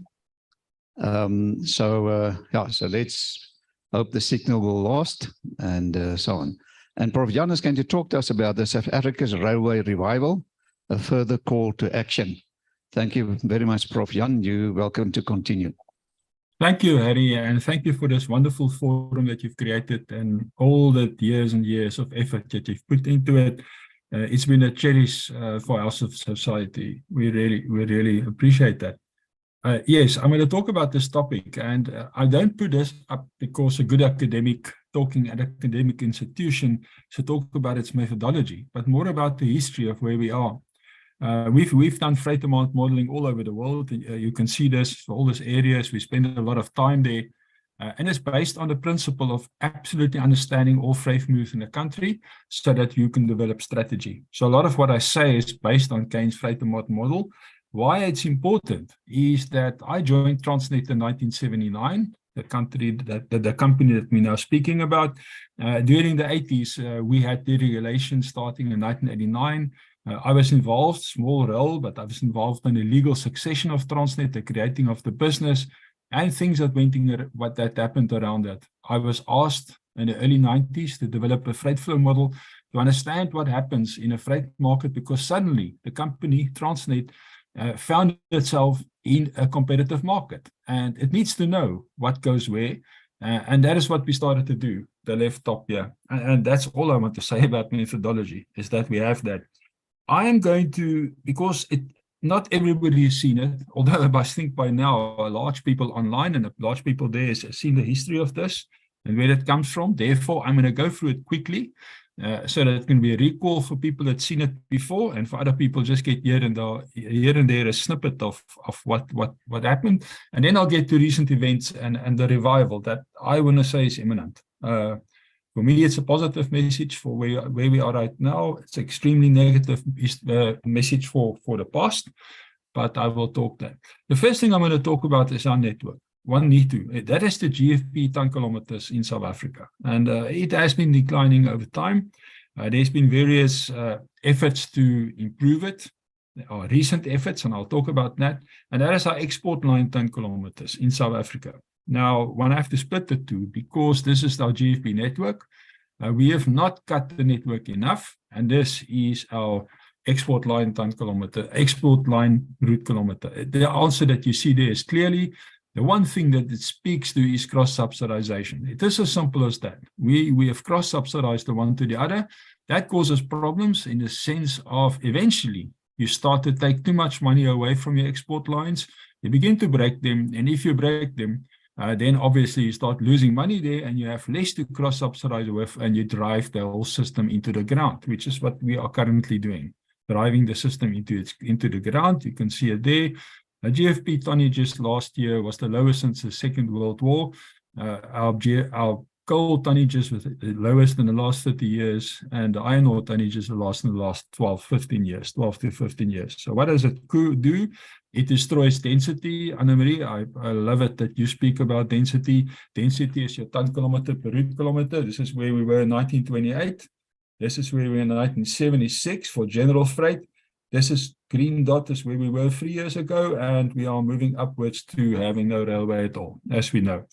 So let's hope the signal will last and so on. And Prof. Jan is going to talk to us about the South Africa's railway revival, a further call to action. Thank you very much, Prof. Jan. You're welcome to continue.
Thank you, Harry, and thank you for this wonderful forum that you've created and all the years and years of effort that you've put into it. It's been a cherish for our society. We really appreciate that. Yes, I'm going to talk about this topic, and I don't put this up because a good academic talking at an academic institution should talk about its methodology, but more about the history of where we are. We've done freight demand modeling all over the world. You can see this for all these areas. We spend a lot of time there. And it's based on the principle of absolutely understanding all freight moves in the country so that you can develop strategy. So a lot of what I say is based on Keynes' freight demand model. Why it's important is that I joined Transnet in 1979, the country that the company that we're now speaking about. During the 80s, we had deregulation starting in 1989. I was involved, small role, but I was involved in the legal succession of Transnet, the creating of the business, and things that went in what happened around that. I was asked in the early 90s to develop a freight flow model to understand what happens in a freight market, because suddenly the company, Transnet, found itself in a competitive market, and it needs to know what goes where, and that is what we started to do, the left top here. And that's all I want to say about methodology, is that we have that. I am going to, because not everybody has seen it, although I think by now large people online and large people there has seen the history of this and where it comes from. Therefore, I'm going to go through it quickly so that it can be a recall for people that seen it before, and for other people just get here and there a snippet of what happened. And then I'll get to recent events and the revival that I want to say is imminent. For me, it's a positive message for where we are right now. It's extremely negative message for the past, but I will talk that. The first thing I'm going to talk about is our network. One need to. That is the GFP ton kilometers in South Africa. And it has been declining over time. There's been various efforts to improve it, or recent efforts, and I'll talk about that. And that is our export line ton kilometers in South Africa. Now, one have to split the two, because this is our GFP network. We have not cut the network enough, and this is our export line ton kilometer, export line route kilometer. The answer that you see there is clearly the one thing that it speaks to is cross-subsidization. It is as simple as that. We have cross-subsidized the one to the other. That causes problems in the sense of eventually you start to take too much money away from your export lines. You begin to break them, and if you break them, then obviously you start losing money there, and you have less to cross-subsidize with, and you drive the whole system into the ground, which is what we are currently doing, driving the system into the ground. You can see it there. GFP tonnages last year was the lowest since the Second World War. Our coal tonnages was the lowest in the last 30 years, and the iron ore tonnages the lowest in the last 12 to 15 years. So what does it do? It destroys density. Anne-Marie, I love it that you speak about density. Density is your ton kilometer per route kilometer. This is where we were in 1928. This is where we were in 1976 for general freight. This is green dot is where we were 3 years ago, and we are moving upwards to having no railway at all, as we know.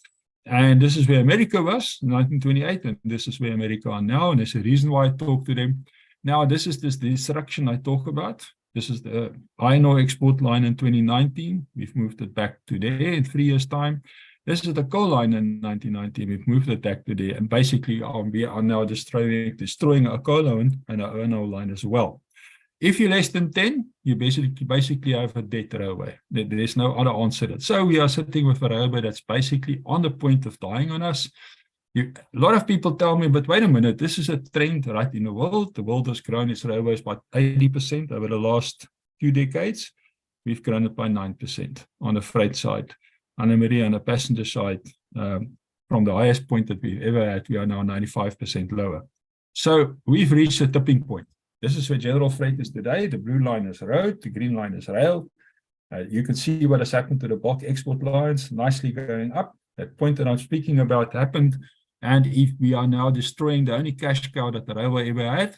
And this is where America was in 1928, and this is where America are now, and there's a reason why I talk to them. Now, this is this disruption I talk about. This is the iron ore export line in 2019. We've moved it back to there in 3 years' time. This is the coal line in 1990. We've moved it back to there, and basically we are now destroying our coal line and our iron ore line as well. If you're less than 10, you basically have a dead railway. There's no other answer to that. So we are sitting with a railway that's basically on the point of dying on us. A lot of people tell me, but wait a minute, this is a trend right in the world. The world has grown its railways by 80% over the last 2 decades. We've grown it by 9% on the freight side. Anne-Marie, on the passenger side, from the highest point that we've ever had, we are now 95% lower. So we've reached a tipping point. This is where general freight is today. The blue line is road, the green line is rail. You can see what has happened to the bulk export lines, nicely going up. That point that I'm speaking about happened, and if we are now destroying the only cash cow that the railway ever had,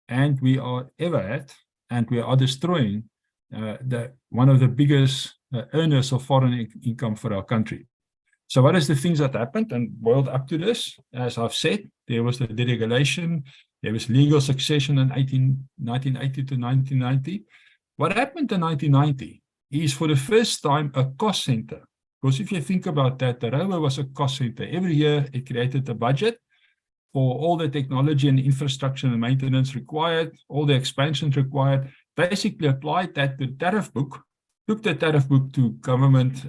and we are destroying one of the biggest earners of foreign income for our country. So what is the things that happened and boiled up to this? As I've said, there was the deregulation. There was legal succession in 1980 to 1990. What happened in 1990 is for the first time a cost center. Because if you think about that, the railway was a cost center. Every year it created a budget for all the technology and infrastructure and maintenance required, all the expansions required, basically applied that to the tariff book, took the tariff book to government,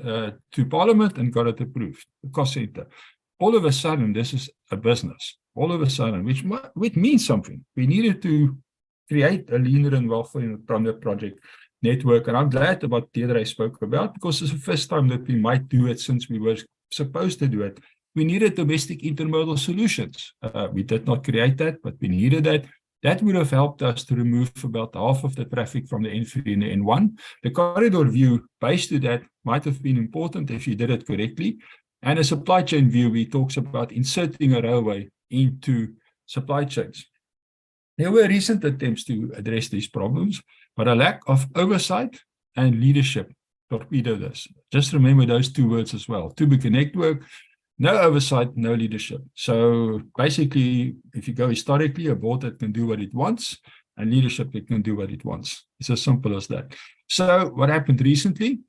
to parliament, and got it approved, the cost center. All of a sudden, this is a business. All of a sudden, which means something. We needed to create a leaner and welfare-funded project network, and I'm glad about Deirdre spoke about, because it's the first time that we might do it since we were supposed to do it. We needed domestic intermodal solutions. We did not create that, but we needed that. That would have helped us to remove about half of the traffic from the N3 and the N1. The corridor view based to that might have been important if you did it correctly. And a supply chain view, he talks about inserting a railway into supply chains. There were recent attempts to address these problems, but a lack of oversight and leadership torpedoed this. Just remember those two words as well. Too big a network, no oversight, no leadership. So basically, if you go historically, a board that can do what it wants, and leadership that can do what it wants. It's as simple as that. So what happened recently?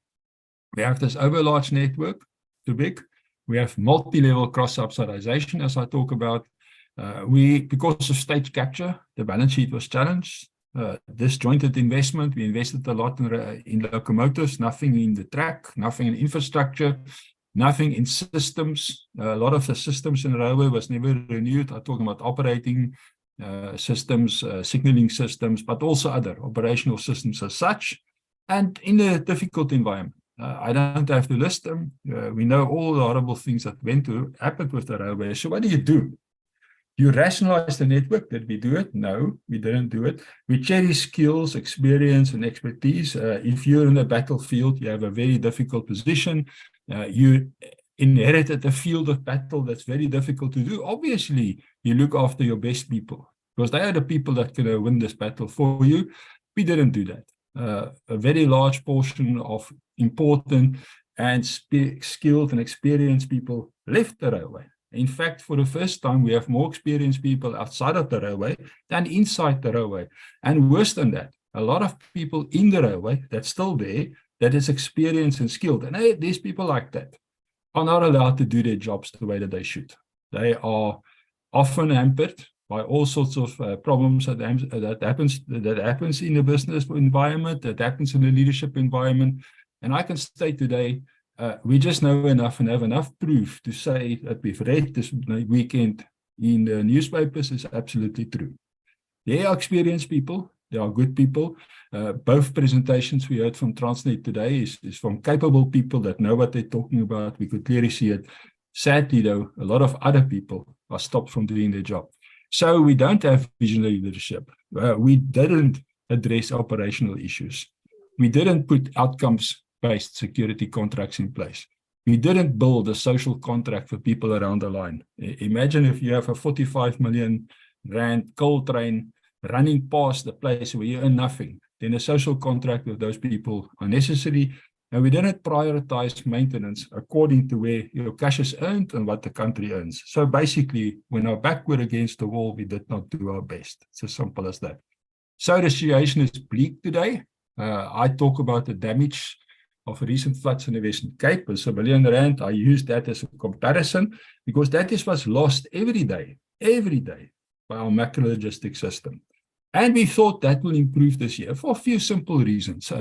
We have this overlarge network, too big. We have multi-level cross-subsidization, as I talk about. Because of state capture, the balance sheet was challenged. Disjointed investment, we invested a lot in locomotives, nothing in the track, nothing in infrastructure, nothing in systems. A lot of the systems in the railway was never renewed. I'm talking about operating systems, signaling systems, but also other operational systems as such, and in a difficult environment. I don't have to list them. We know all the horrible things that happened with the railway. So what do? You rationalize the network. Did we do it? No, we didn't do it. We cherish skills, experience, and expertise. If you're in a battlefield, you have a very difficult position. You inherited a field of battle that's very difficult to do. Obviously, you look after your best people because they are the people that can win this battle for you. We didn't do that. A very large portion of important and skilled and experienced people left the railway. In fact, for the first time, we have more experienced people outside of the railway than inside the railway. And worse than that, a lot of people in the railway that's still there, that is experienced and skilled. And these people like that are not allowed to do their jobs the way that they should. They are often hampered by all sorts of problems that happens in the business environment, that happens in the leadership environment. And I can state today, we just know enough and have enough proof to say that we've read this weekend in the newspapers is absolutely true. They are experienced people. They are good people. Both presentations we heard from Transnet today is from capable people that know what they're talking about. We could clearly see it. Sadly, though, a lot of other people are stopped from doing their job. So we don't have visionary leadership. We didn't address operational issues. We didn't put outcomes-based security contracts in place. We didn't build a social contract for people around the line. Imagine if you have a 45 million rand coal train running past the place where you earn nothing, then a social contract with those people are necessary. And we didn't prioritize maintenance according to where your cash is earned and what the country earns. So basically, when our back were against the wall, we did not do our best. It's as simple as that. So the situation is bleak today. I talk about the damage of recent floods in the Western Cape. It's R1 billion. I use that as a comparison because that is what's lost every day by our macro logistics system. And we thought that will improve this year for a few simple reasons.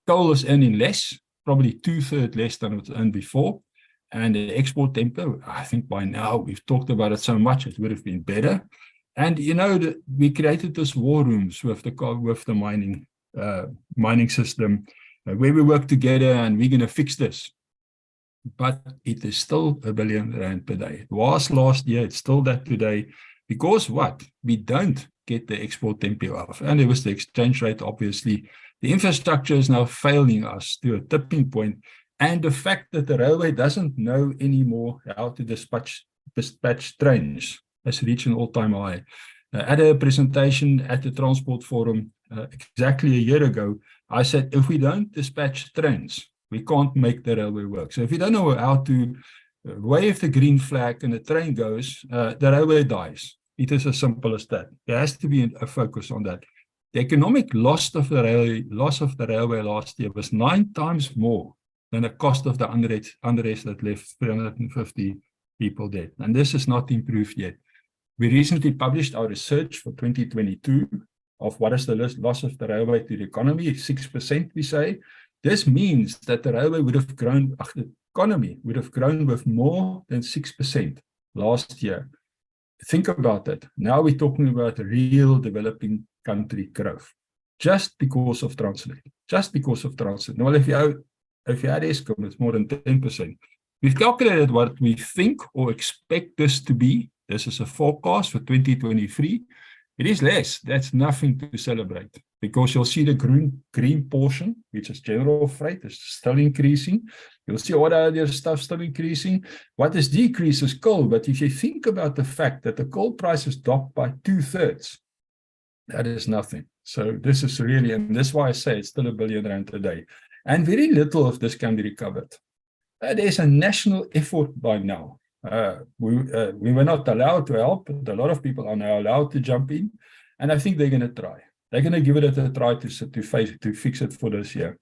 Coal is earning less, probably 2/3 less than it was earned before. And the export tempo, I think by now we've talked about it so much, it would have been better. And you know, we created this war rooms with the mining system, where we work together and we're going to fix this. But it is still R1 billion per day. It was last year, it's still that today. Because what? We don't get the export tempo off. And there was the exchange rate, obviously. The infrastructure is now failing us to a tipping point. And the fact that the railway doesn't know anymore how to dispatch trains has reached an all-time high. At a presentation at the Transport Forum exactly a year ago, I said, if we don't dispatch trains, we can't make the railway work. So if you don't know how to wave the green flag and the train goes, the railway dies. It is as simple as that. There has to be a focus on that. The economic loss of the railway last year was 9 times more than the cost of the unrest that left 350 people dead. And this is not improved yet. We recently published our research for 2022 of what is the loss of the railway to the economy, 6% we say. This means that the railway would have grown, the economy would have grown with more than 6% last year. Think about that. Now we're talking about real developing country growth, just because of Transnet. Just because of Transnet. Well, if you add Eskom, it's more than 10%. We've calculated what we think or expect this to be. This is a forecast for 2023. It is less. That's nothing to celebrate because you'll see the green portion, which is general freight, is still increasing. You'll see all other stuff still increasing. What is decreased is coal. But if you think about the fact that the coal price has dropped by 2/3, that is nothing. So this is really, and that's why I say it's still R1 billion a day. And very little of this can be recovered. There's a national effort by now. We were not allowed to help, but a lot of people are now allowed to jump in. And I think they're going to try. They're going to give it a try to fix it for this year.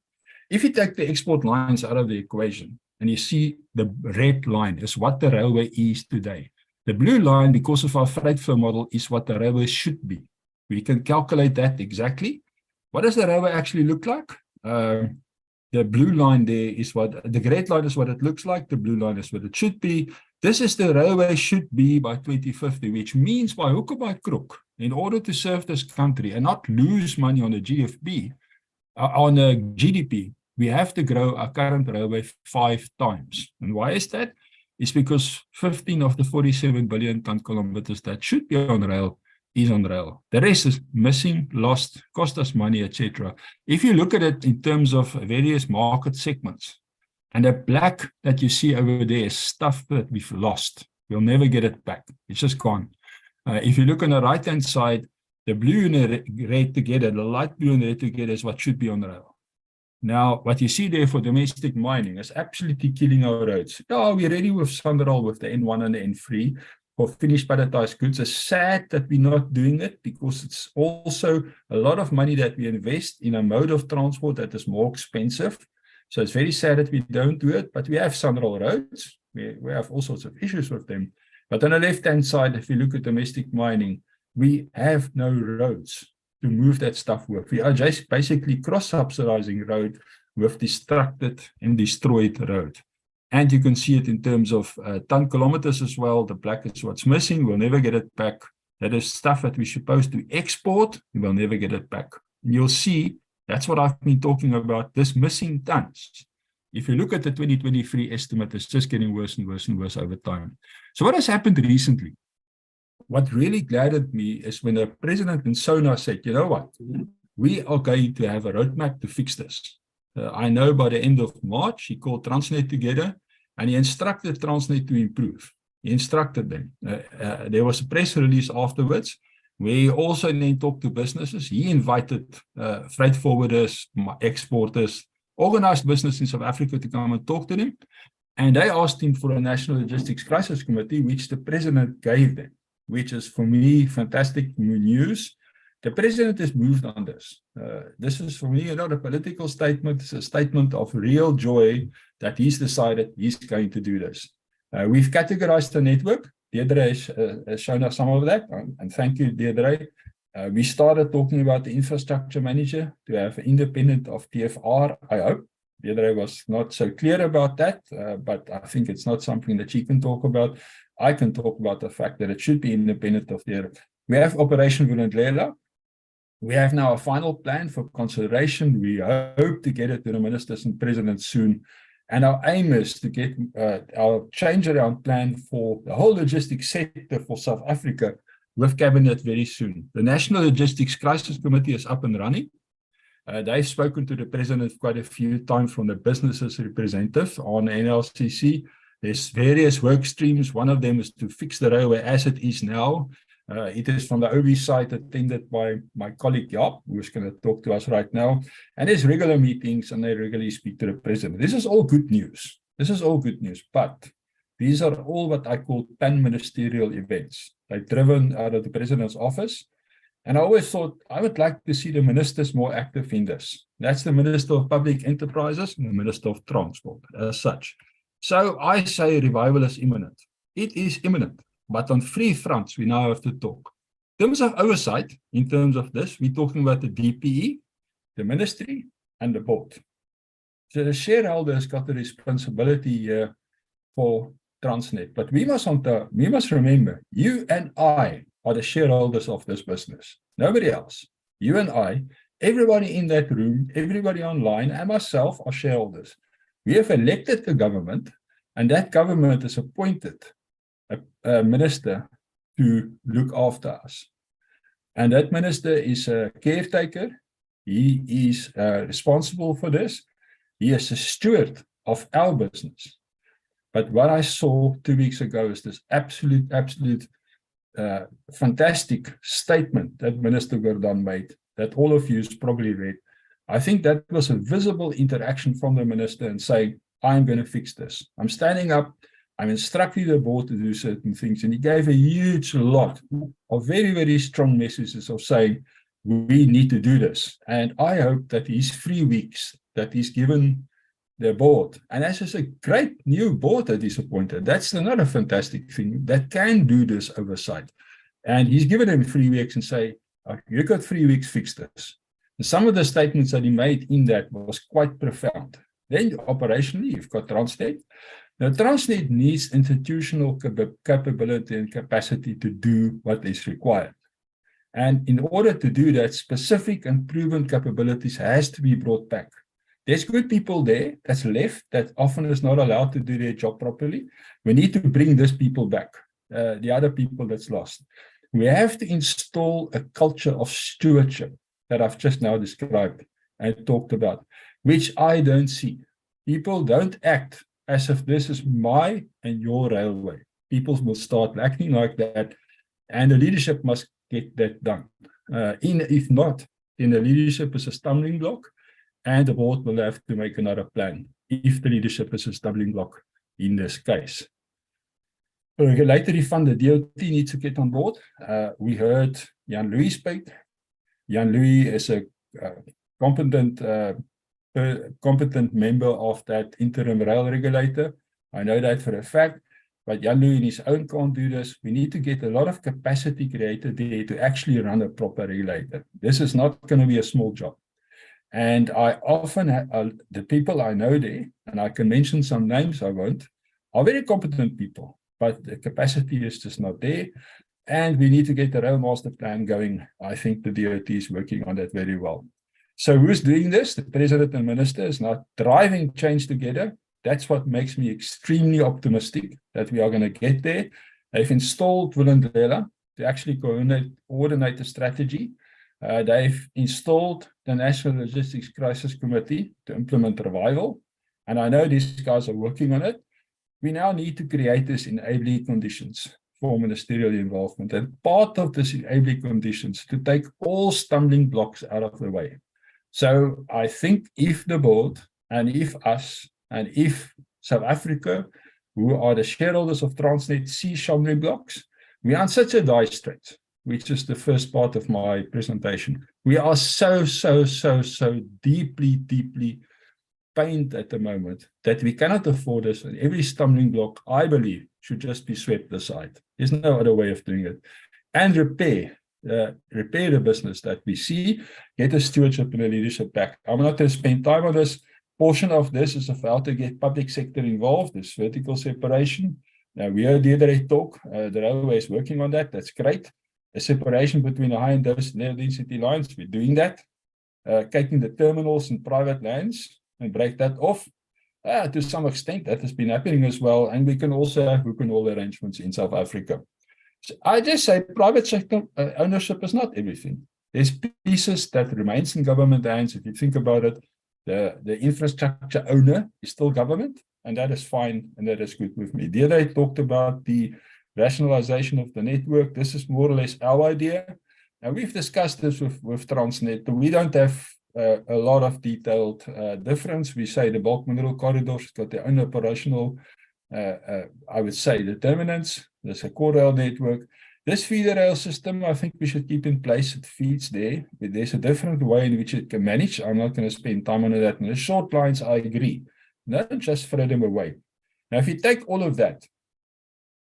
If you take the export lines out of the equation and you see the red line is what the railway is today. The blue line, because of our freight flow model, is what the railway should be. We can calculate that exactly. What does the railway actually look like? The blue line there is the red line is what it looks like. The blue line is what it should be. This is the railway should be by 2050, which means by hook or by crook, in order to serve this country and not lose money on the GFB, on the GDP, we have to grow our current railway 5 times. And why is that? It's because 15 of the 47 billion ton kilometers that should be on rail is on rail. The rest is missing, lost, cost us money, etc. If you look at it in terms of various market segments, and the black that you see over there is stuff that we've lost. We'll never get it back. It's just gone. If you look on the right-hand side, the blue and the red together, the light blue and the red together is what should be on rail. Now, what you see there for domestic mining is absolutely killing our roads. Yeah, we're ready with Sanderal with the N1 and the N3 for finished palletized goods. It's sad that we're not doing it because it's also a lot of money that we invest in a mode of transport that is more expensive. So it's very sad that we don't do it, but we have Sanderal roads. We have all sorts of issues with them. But on the left-hand side, if you look at domestic mining, we have no roads to move that stuff with. We are just basically cross-subsidizing road with destructed and destroyed road. And you can see it in terms of ton kilometers as well. The black is what's missing. We'll never get it back. That is stuff that we're supposed to export. We'll never get it back. And you'll see that's what I've been talking about, this missing tons. If you look at the 2023 estimate, it's just getting worse and worse and worse over time. So what has happened recently? What really gladdened me is when the president in Sona said, you know what, we are going to have a roadmap to fix this. I know by the end of March, he called Transnet together and he instructed Transnet to improve. He instructed them. There was a press release afterwards where he also then talked to businesses. He invited freight forwarders, exporters, organized business in South Africa to come and talk to them. And they asked him for a National Logistics Crisis Committee, which the president gave them, which is for me fantastic news. The president has moved on this. This is for me not a political statement. It's a statement of real joy that he's decided he's going to do this. We've categorized the network. Deirdre has shown us some of that. And thank you, Deirdre. We started talking about the infrastructure manager to have independent of TFR, I hope. Deirdre was not so clear about that, but I think it's not something that she can talk about. I can talk about the fact that it should be independent of their. We have Operation Vulindlela. We have now a final plan for consideration. We hope to get it to the ministers and president soon. And our aim is to get our change around plan for the whole logistics sector for South Africa with cabinet very soon. The National Logistics Crisis Committee is up and running. They've spoken to the president quite a few times from the businesses representative on NLCC. There's various work streams. One of them is to fix the railway as it is now. It is from the OB side attended by my colleague Jaap, who is going to talk to us right now. And there's regular meetings and they regularly speak to the president. This is all good news. This is all good news. But these are all what I call pan-ministerial events. They're driven out of the president's office. And I always thought I would like to see the ministers more active in this. That's the Minister of Public Enterprises and the Minister of Transport as such. So I say revival is imminent. It is imminent. But on 3 fronts, we now have to talk. In terms of oversight, in terms of this, we're talking about the DPE, the ministry, and the board. So the shareholder has got the responsibility here for Transnet. But we must remember, you and I are the shareholders of this business. Nobody else. You and I, everybody in that room, everybody online, and myself are shareholders. We have elected the government, and that government has appointed a minister to look after us. And that minister is a caretaker. He is responsible for this. He is a steward of our business. But what I saw 2 weeks ago is this absolute fantastic statement that Minister Gordhan made, that all of you has probably read. I think that was a visible interaction from the minister and saying, I'm going to fix this. I'm standing up, I'm instructing the board to do certain things. And he gave a huge lot of very, very strong messages of saying, we need to do this. And I hope that these 3 weeks that he's given the board, and that's just a great new board that he's appointed. That's another fantastic thing that can do this oversight. And he's given them 3 weeks and say, oh, you got 3 weeks, fix this. And some of the statements that he made in that was quite profound. Then operationally, you've got Transnet. Now, Transnet needs institutional capability and capacity to do what is required. And in order to do that, specific and proven capabilities has to be brought back. There's good people there that's left that often is not allowed to do their job properly. We need to bring these people back, the other people that's lost. We have to install a culture of stewardship that I've just now described and talked about, which I don't see. People don't act as if this is my and your railway. People will start acting like that, and the leadership must get that done. If not, then the leadership is a stumbling block, and the board will have to make another plan if the leadership is a stumbling block in this case. The regulatory fund, the DOT needs to get on board. We heard Jan-Louis speak. Jan-Louis is a competent member of that interim rail regulator. I know that for a fact, but Jan-Louis in his own can't do this. We need to get a lot of capacity created there to actually run a proper regulator. This is not going to be a small job. And I often have, the people I know there, and I can mention some names, I won't, are very competent people, but the capacity is just not there. And we need to get the rail master plan going. I think the DOT is working on that very well. So who's doing this? The president and minister is now driving change together. That's what makes me extremely optimistic that we are going to get there. They've installed Willem to actually coordinate the strategy. They've installed the National Logistics Crisis Committee to implement revival. And I know these guys are working on it. We now need to create this enabling conditions for ministerial involvement. And part of this enabling conditions to take all stumbling blocks out of the way. So I think if the board and if us and if South Africa, who are the shareholders of Transnet, see stumbling blocks, we are on such a dire strait, which is the first part of my presentation. We are so deeply pained at the moment that we cannot afford this, and every stumbling block, I believe, should just be swept aside. There's no other way of doing it. And repair the business that we see, get the stewardship and the leadership back. I'm not going to spend time on this. Portion of this is about to get public sector involved, this vertical separation. Now, we heard Deirdre talk, the railway is working on that, that's great. A separation between the high and low density lines, we're doing that. Taking the terminals in private lands and break that off. To some extent, that has been happening as well, and we can also have all arrangements in South Africa. So I just say private sector ownership is not everything. There's pieces that remains in government hands. If you think about it, the infrastructure owner is still government, and that is fine, and that is good with me. Deirdre talked about the rationalization of the network. This is more or less our idea. And we've discussed this with Transnet. We don't have a lot of detailed difference. We say the bulk mineral corridors got their own operational, I would say, determinants. There's a core rail network. This feeder rail system, I think we should keep in place. It feeds there. But there's a different way in which it can manage. I'm not going to spend time on that. And the short lines, I agree. Don't just throw them away. Now, if you take all of that,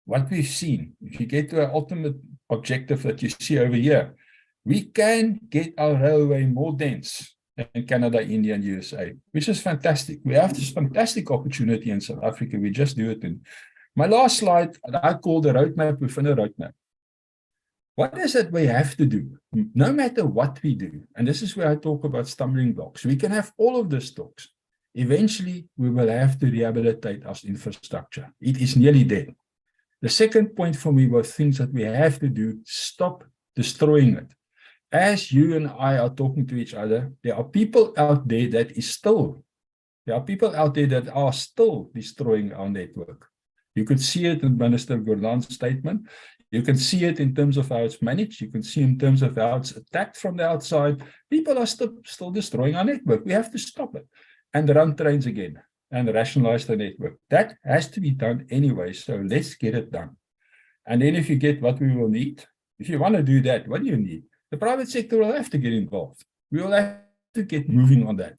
what we've seen, if you get to an ultimate objective that you see over here, we can get our railway more dense than Canada, India, and USA, which is fantastic. We have this fantastic opportunity in South Africa. We just do it. In my last slide, I call the roadmap within a roadmap. What is it we have to do? No matter what we do, and this is where I talk about stumbling blocks. We can have all of these talks. Eventually, we will have to rehabilitate our infrastructure. It is nearly there. The second point for me was things that we have to do, stop destroying it. As you and I are talking to each other, there are people out there that is still There are people out there that are still destroying our network. You could see it in Minister Gordon's statement. You can see it in terms of how it's managed. You can see in terms of how it's attacked from the outside. People are still destroying our network. We have to stop it and run trains again and rationalize the network. That has to be done anyway, so let's get it done. And then if you get what we will need, if you want to do that, what do you need? The private sector will have to get involved. We will have to get moving on that.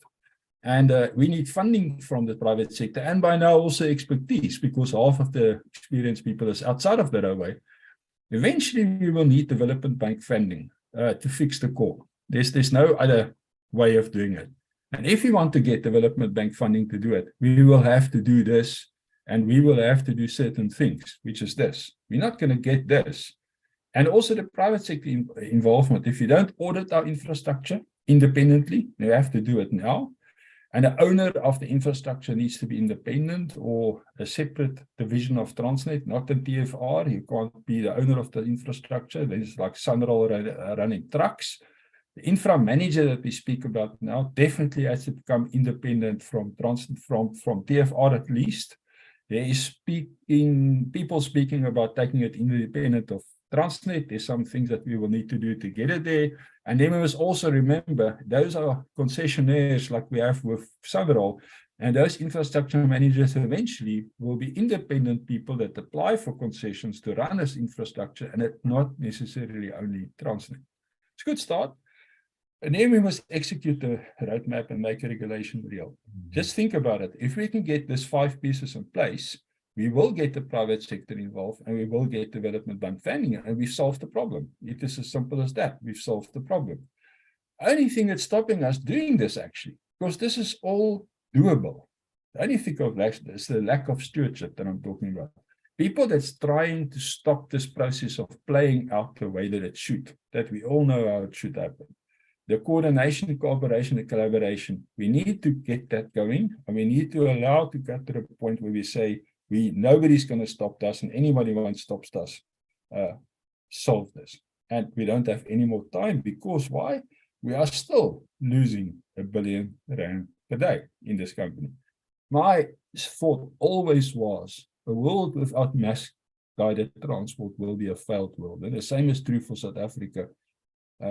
And we need funding from the private sector, and by now also expertise, because half of the experienced people is outside of the railway. Eventually, we will need development bank funding to fix the core. There's no other way of doing it. And if we want to get development bank funding to do it, we will have to do this, and we will have to do certain things, which is this. We're not going to get this. And also the private sector involvement. If you don't audit our infrastructure independently, you have to do it now. And the owner of the infrastructure needs to be independent or a separate division of Transnet, not the TFR. You can't be the owner of the infrastructure. There's like Sunroll running trucks. The infra manager that we speak about now definitely has to become independent from Transnet, from TFR at least. There is people speaking about taking it independent of Transnet. There's some things that we will need to do to get it there. And then we must also remember, those are concessionaires like we have with Sunroll, and those infrastructure managers eventually will be independent people that apply for concessions to run this infrastructure, and it's not necessarily only Transnet. It's a good start. And then we must execute the roadmap and make a regulation real. Just think about it. If we can get these 5 pieces in place, we will get the private sector involved, and we will get development bank funding, and we've solved the problem. It is as simple as that. We've solved the problem. Only thing that's stopping us doing this, actually, because this is all doable. The only thing of that is the lack of stewardship that I'm talking about. People that's trying to stop this process of playing out the way that it should, that we all know how it should happen. The coordination, cooperation, and collaboration, we need to get that going, and we need to allow to get to the point where we say, nobody's going to stop us, and anybody who stops us, solve this. And we don't have any more time, because why? We are still losing R1 billion per day in this company. My thought always was, a world without mass-guided transport will be a failed world. And the same is true for South Africa.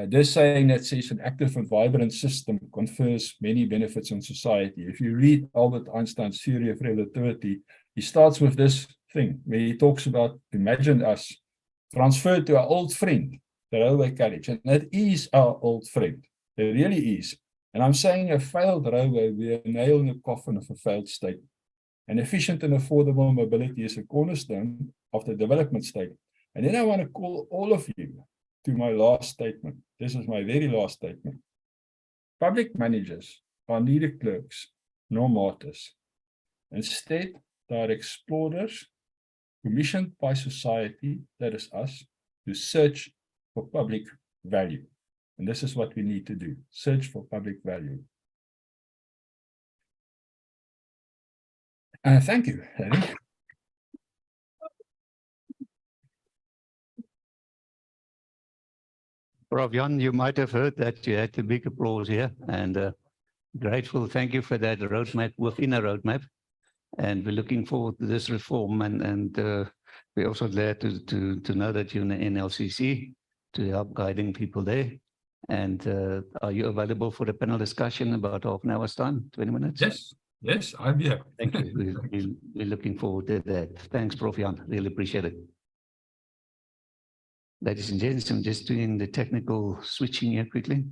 This saying that says an active and vibrant system confers many benefits on society. If you read Albert Einstein's theory of relativity, he starts with this thing where he talks about, imagine us transferred to our old friend, the railway carriage. And that is our old friend. It really is. And I'm saying a failed railway, we're a nail in the coffin of a failed state. And efficient and affordable mobility is a cornerstone of the development state. And then I want to call all of you to my last statement. This is my very last statement. Public managers are neither clerks nor martyrs. Instead, they are explorers commissioned by society, that is us, to search for public value. And this is what we need to do, search for public value. Thank you, Harry.
Prof. Jan, you might have heard that you had the big applause here, and grateful. Thank you for that roadmap within a roadmap. And we're looking forward to this reform, and we're also glad to know that you're in the NLCC to help guiding people there. And are you available for the panel discussion about half an hour's time, 20 minutes?
Yes, I'm here.
Thank you. We're looking forward to that. Thanks, Prof. Jan. Really appreciate it. Ladies and gents, I'm just doing the technical switching here quickly.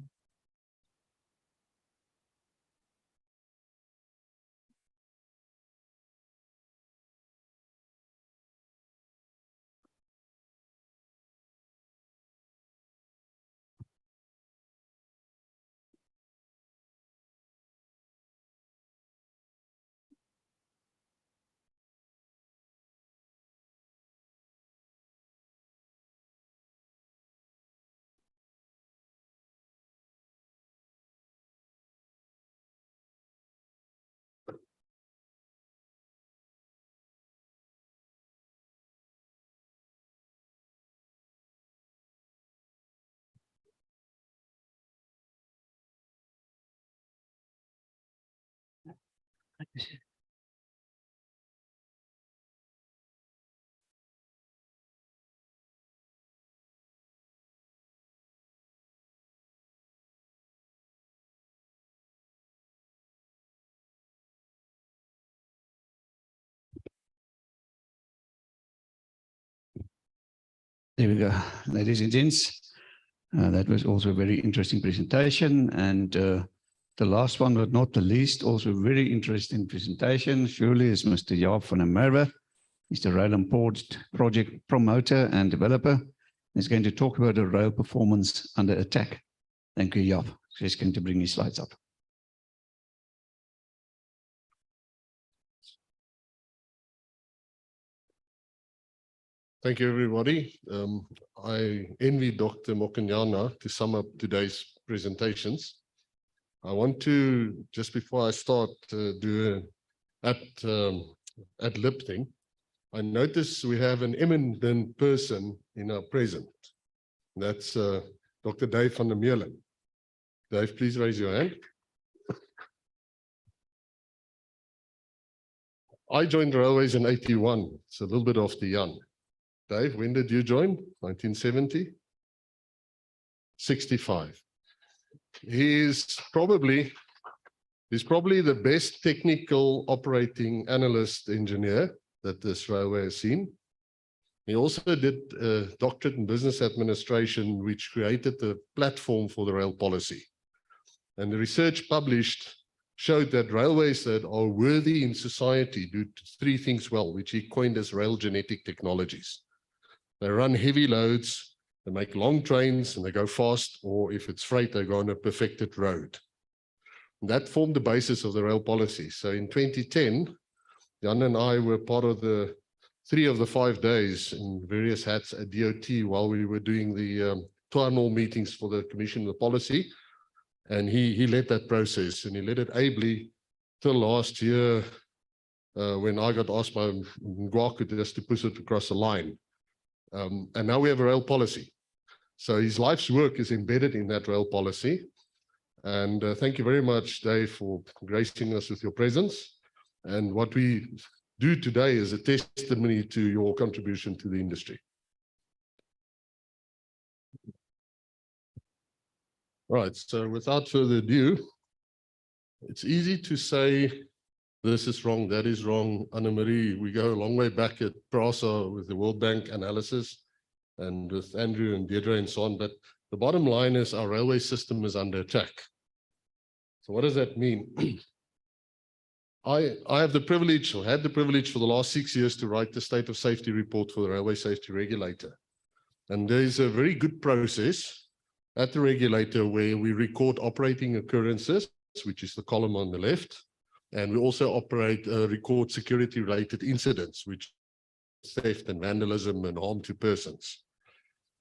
There we go, ladies and gents. That was also a very interesting presentation. And the last one, but not the least, also a very interesting presentation, surely, is Mr. Jaap van der Merwe. He's the Rail and Port project promoter and developer. He's going to talk about the rail performance under attack. Thank you, Jaap. He's going to bring his slides up.
Thank you, everybody. I envy Dr. Mokonyana to sum up today's presentations. I want to, just before I start, do an ad-lib thing. I notice we have an eminent person in our present. That's Dr. Dave van der Meulen. Dave, please raise your hand. I joined railways in 81. It's a little bit off the young. Dave, when did you join? 1970? 65. He's probably the best technical operating analyst engineer that this railway has seen. He also did a doctorate in business administration, which created the platform for the rail policy. And the research published showed that railways that are worthy in society do three things well, which he coined as rail genetic technologies. They run heavy loads, they make long trains, and they go fast, or if it's freight, they go on a perfected road. And that formed the basis of the rail policy. So in 2010, Jan and I were part of the 3 of the 5 days in various hats at DOT while we were doing the town hall meetings for the Commission of the Policy. And he led that process, and he led it ably till last year when I got asked by Ngwaku just to push it across the line. And now we have a rail policy. So his life's work is embedded in that rail policy. And thank you very much, Dave, for gracing us with your presence. And what we do today is a testimony to your contribution to the industry. Right, so without further ado, it's easy to say this is wrong, that is wrong. Anne-Marie, we go a long way back at PRASA with the World Bank analysis and with Andrew and Deirdre and so on, but the bottom line is our railway system is under attack. So what does that mean? I have the privilege, or had the privilege for the last 6 years to write the State of Safety report for the Railway Safety Regulator. And there's a very good process at the regulator where we record operating occurrences, which is the column on the left. And we also record security-related incidents, which theft and vandalism and harm to persons.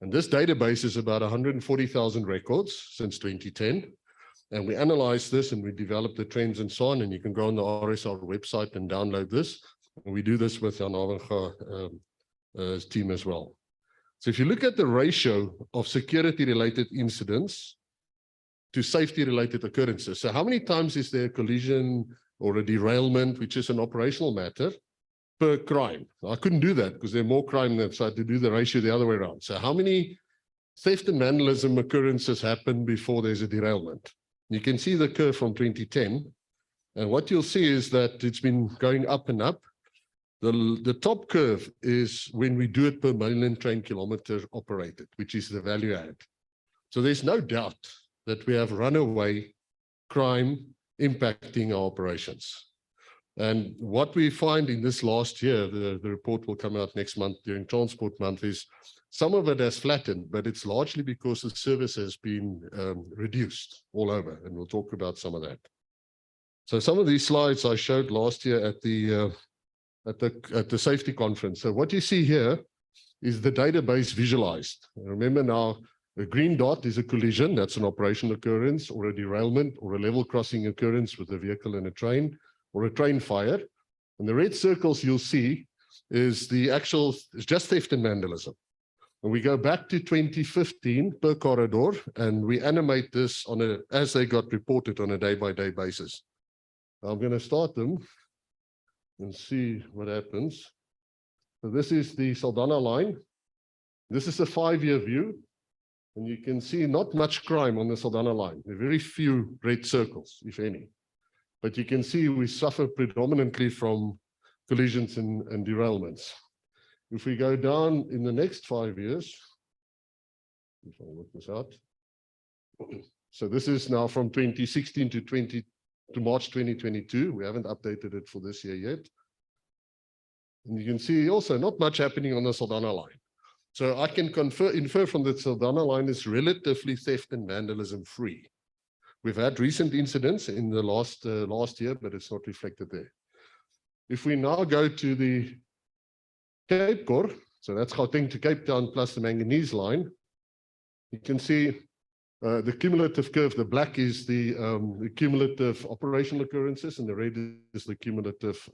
And this database is about 140,000 records since 2010. And we analyze this and we develop the trends and so on. And you can go on the RSR website and download this. And we do this with Jan Avenga's team as well. So if you look at the ratio of security-related incidents to safety-related occurrences, so how many times is there a collision or a derailment, which is an operational matter, per crime? I couldn't do that because there are more crime than, so I had to do the ratio the other way around. So how many theft and vandalism occurrences happen before there's a derailment? You can see the curve from 2010. And what you'll see is that it's been going up and up. The top curve is when we do it per million train kilometer operated, which is the value add. So there's no doubt that we have runaway crime impacting our operations. And what we find in this last year, the report will come out next month during Transport Month, is some of it has flattened, but it's largely because the service has been reduced all over, and we'll talk about some of that. So some of these slides I showed last year at the safety conference. So what you see here is the database visualized. Remember now, a green dot is a collision, that's an operational occurrence, or a derailment, or a level crossing occurrence with a vehicle and a train, or a train fire. And the red circles you'll see is it's just theft and vandalism. And we go back to 2015 per corridor, and we animate this as they got reported on a day-by-day basis. I'm going to start them and see what happens. So this is the Saldanha line. This is a 5-year view. And you can see not much crime on the Saldanha line. There are very few red circles, if any. But you can see we suffer predominantly from collisions and derailments. If we go down in the next 5 years, if I work this out. So this is now from 2016 to March 2022. We haven't updated it for this year yet. And you can see also not much happening on the Saldanha line. So I can infer from the Saldanha line is relatively theft and vandalism free. We've had recent incidents in the last year, but it's not reflected there. If we now go to the Cape Core, so that's Gauteng to Cape Town plus the manganese line, you can see the cumulative curve. The black is the cumulative operational occurrences, and the red is the cumulative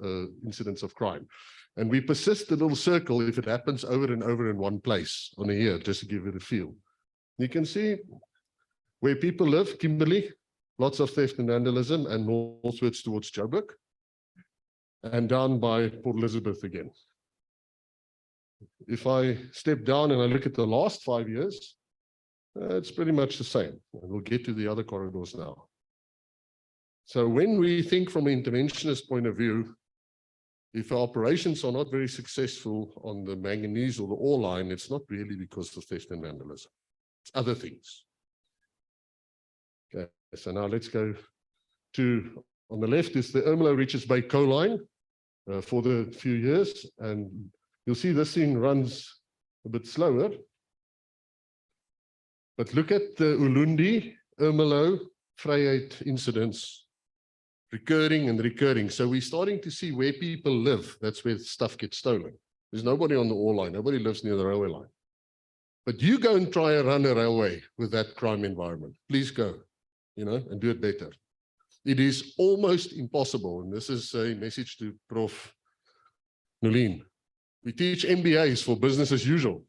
incidents of crime. And we persist the little circle if it happens over and over in one place on a year, just to give it a feel. You can see where people live, Kimberley, lots of theft and vandalism, and northwards towards Joburg, and down by Port Elizabeth again. If I step down and I look at the last 5 years, it's pretty much the same. And we'll get to the other corridors now. So when we think from an interventionist point of view, if our operations are not very successful on the manganese or the ore line, it's not really because of theft and vandalism. It's other things. Okay, so now let's go to, on the left is the Ermelo Richards Bay coal line for the few years. And you'll see this thing runs a bit slower. But look at the Ulundi, Ermelo, Vryheid incidents, recurring and recurring. So we're starting to see where people live. That's where stuff gets stolen. There's nobody on the ore line. Nobody lives near the railway line. But you go and try and run a railway with that crime environment. Please go, and do it better. It is almost impossible. And this is a message to Prof. Nolien. We teach MBAs for business as usual.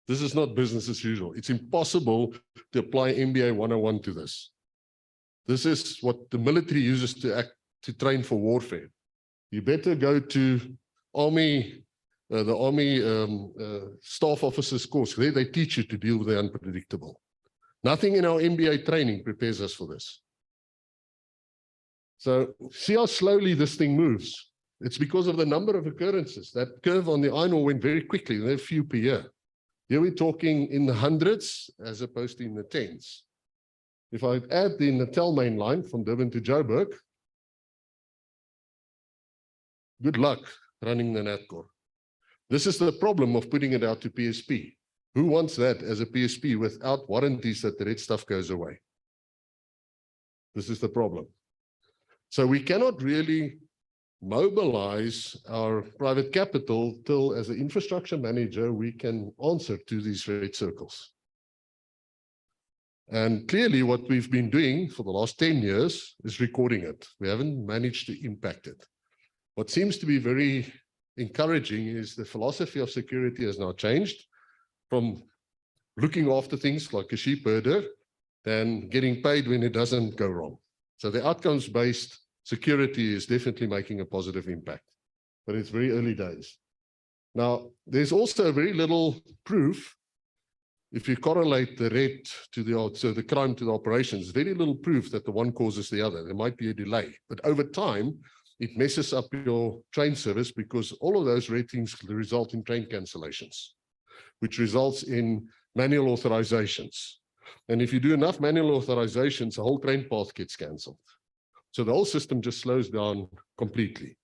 This is not business as usual. It's impossible to apply MBA 101 to this. This is what the military uses to train for warfare. You better go to the Army staff officers course. There they teach you to deal with the unpredictable. Nothing in our MBA training prepares us for this. So see how slowly this thing moves. It's because of the number of occurrences. That curve on the iron ore went very quickly. There are a few per year. Here we're talking in the hundreds as opposed to in the tens. If I add the Natal main line from Durban to Joburg, good luck running the NatCor. This is the problem of putting it out to PSP. Who wants that as a PSP without warranties that the red stuff goes away? This is the problem. So we cannot really mobilize our private capital till, as an infrastructure manager, we can answer to these red circles. And clearly what we've been doing for the last 10 years is recording it. We haven't managed to impact it. What seems to be very encouraging is the philosophy of security has now changed from looking after things like a sheep herder than getting paid when it doesn't go wrong. So the outcomes-based security is definitely making a positive impact, but it's very early days. Now, there's also very little proof. If you correlate the red to the crime to the operations, very little proof that the one causes the other. There might be a delay, but over time, it messes up your train service because all of those red things result in train cancellations, which results in manual authorizations. And if you do enough manual authorizations, the whole train path gets cancelled. So the whole system just slows down completely.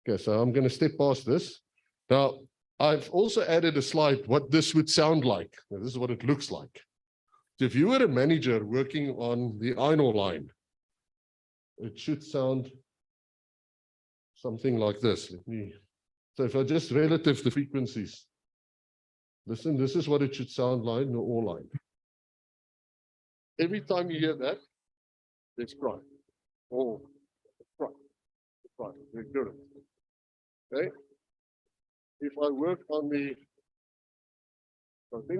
Okay, so I'm going to step past this. Now, I've also added a slide what this would sound like. Now, this is what it looks like. So if you were a manager working on the iron ore line, it should sound something like this. So if I just relative the frequencies, listen, this is what it should sound like in the ore line. Every time you hear that, it's crime. Oh, crime. Crime. Recurrent. Okay. If I work on the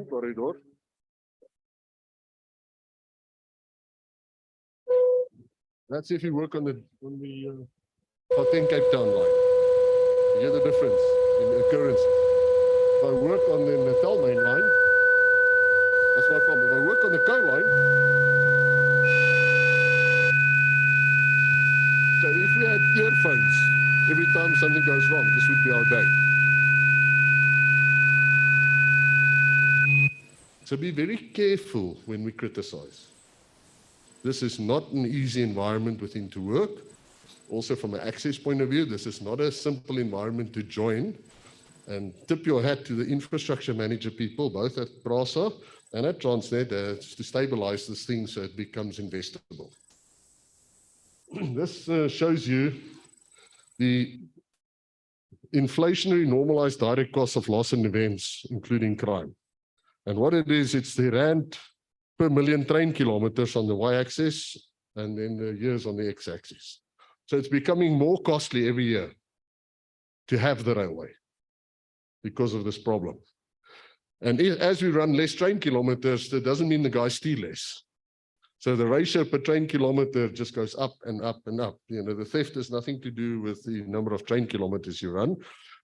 corridor, That's if you work on the Gauteng Cape Town line. You hear the difference in occurrences. If I work on the Natal main line, that's my problem. If I work on the coal line, so if we had earphones every time something goes wrong, this would be our day. So be very careful when we criticize. This is not an easy environment within to work. Also from an access point of view, this is not a simple environment to join. And tip your hat to the infrastructure manager people, both at PRASA and at Transnet, to stabilize this thing so it becomes investable. This shows you the inflationary normalized direct costs of loss and events, including crime. And what it is, it's the rand per million train kilometers on the y-axis and then the years on the x-axis. So it's becoming more costly every year to have the railway because of this problem. And as we run less train kilometers, that doesn't mean the guys steal less. So the ratio per train kilometer just goes up and up and up. You know, the theft has nothing to do with the number of train kilometers you run.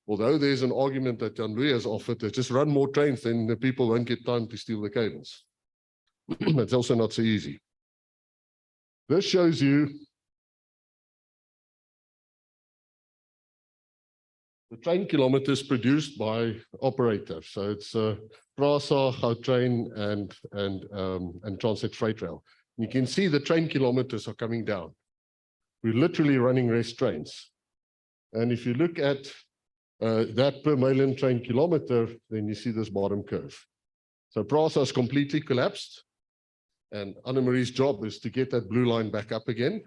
Although there's an argument that Jan Louis has offered that just run more trains, then the people won't get time to steal the cables. That's also not so easy. This shows you the train kilometers produced by operators. So it's PRASA, Gautrain, and Transnet Freight Rail. You can see the train kilometers are coming down. We're literally running less trains. And if you look at that per million train kilometer, then you see this bottom curve. So PRASA has completely collapsed. And Anna-Marie's job is to get that blue line back up again.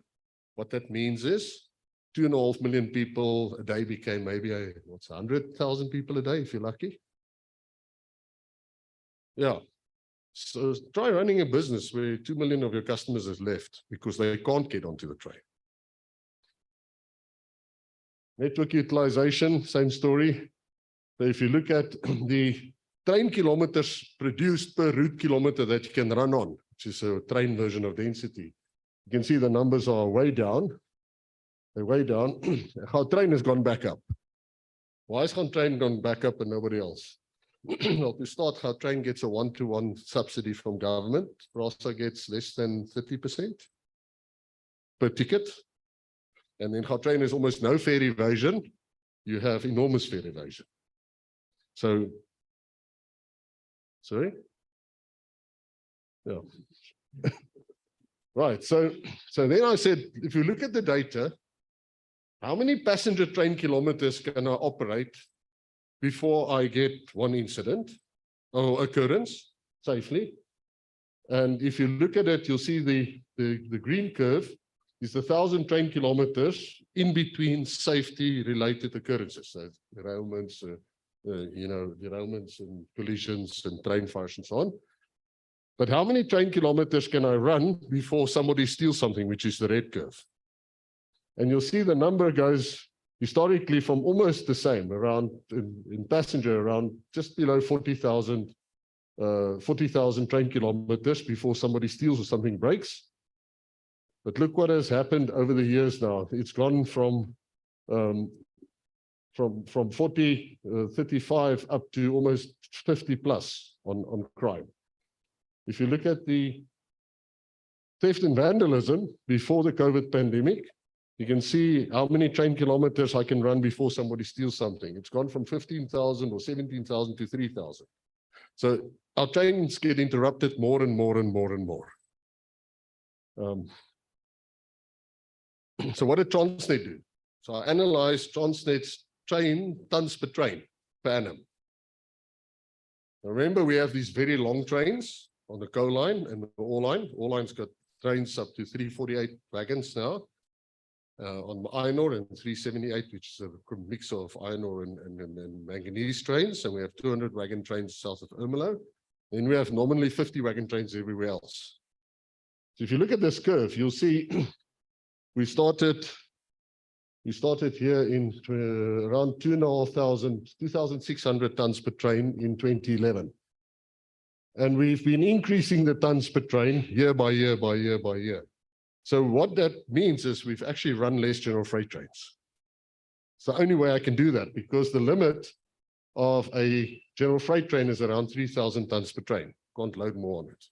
What that means is 2.5 million people a day became maybe 100,000 people a day if you're lucky. Yeah. So try running a business where 2 million of your customers has left because they can't get onto the train. Network utilization, same story. So if you look at the train kilometers produced per route kilometer that you can run on, which is a train version of density, you can see the numbers are way down. They're way down. Gautrain has gone back up. Why has Gautrain gone back up and nobody else? Well, to start, Gautrain gets a 1-to-1 subsidy from government. PRASA gets less than 30% per ticket. And then Gautrain has almost no fare evasion. You have enormous fare evasion. So, sorry? Yeah. Right. So then I said, if you look at the data, how many passenger train kilometers can I operate before I get one incident or occurrence safely? And if you look at it, you'll see the green curve is the 1,000 train kilometers in between safety-related occurrences, so derailments, derailments and collisions and train fires and so on. But how many train kilometers can I run before somebody steals something, which is the red curve? And you'll see the number goes historically from almost the same, around in passenger, around just below 40,000 train kilometers before somebody steals or something breaks. But look what has happened over the years now. It's gone from 35 up to almost 50 plus on crime. If you look at the theft and vandalism before the COVID pandemic, you can see how many train kilometers I can run before somebody steals something. It's gone from 15,000 or 17,000 to 3,000. So our trains get interrupted more and more and more and more. So what did Transnet do? So I analyzed Transnet's train tons per train per annum. Now remember, we have these very long trains on the coal line and the ore line. Ore line's got trains up to 348 wagons now on iron ore, and 378, which is a mix of iron ore and manganese trains. And we have 200 wagon trains south of Ermelo. Then we have nominally 50 wagon trains everywhere else. So if you look at this curve, you'll see we started here in around 2,600 tons per train in 2011. And we've been increasing the tons per train year by year by year by year. So what that means is we've actually run less general freight trains. It's the only way I can do that, because the limit of a general freight train is around 3,000 tons per train. Can't load more on it.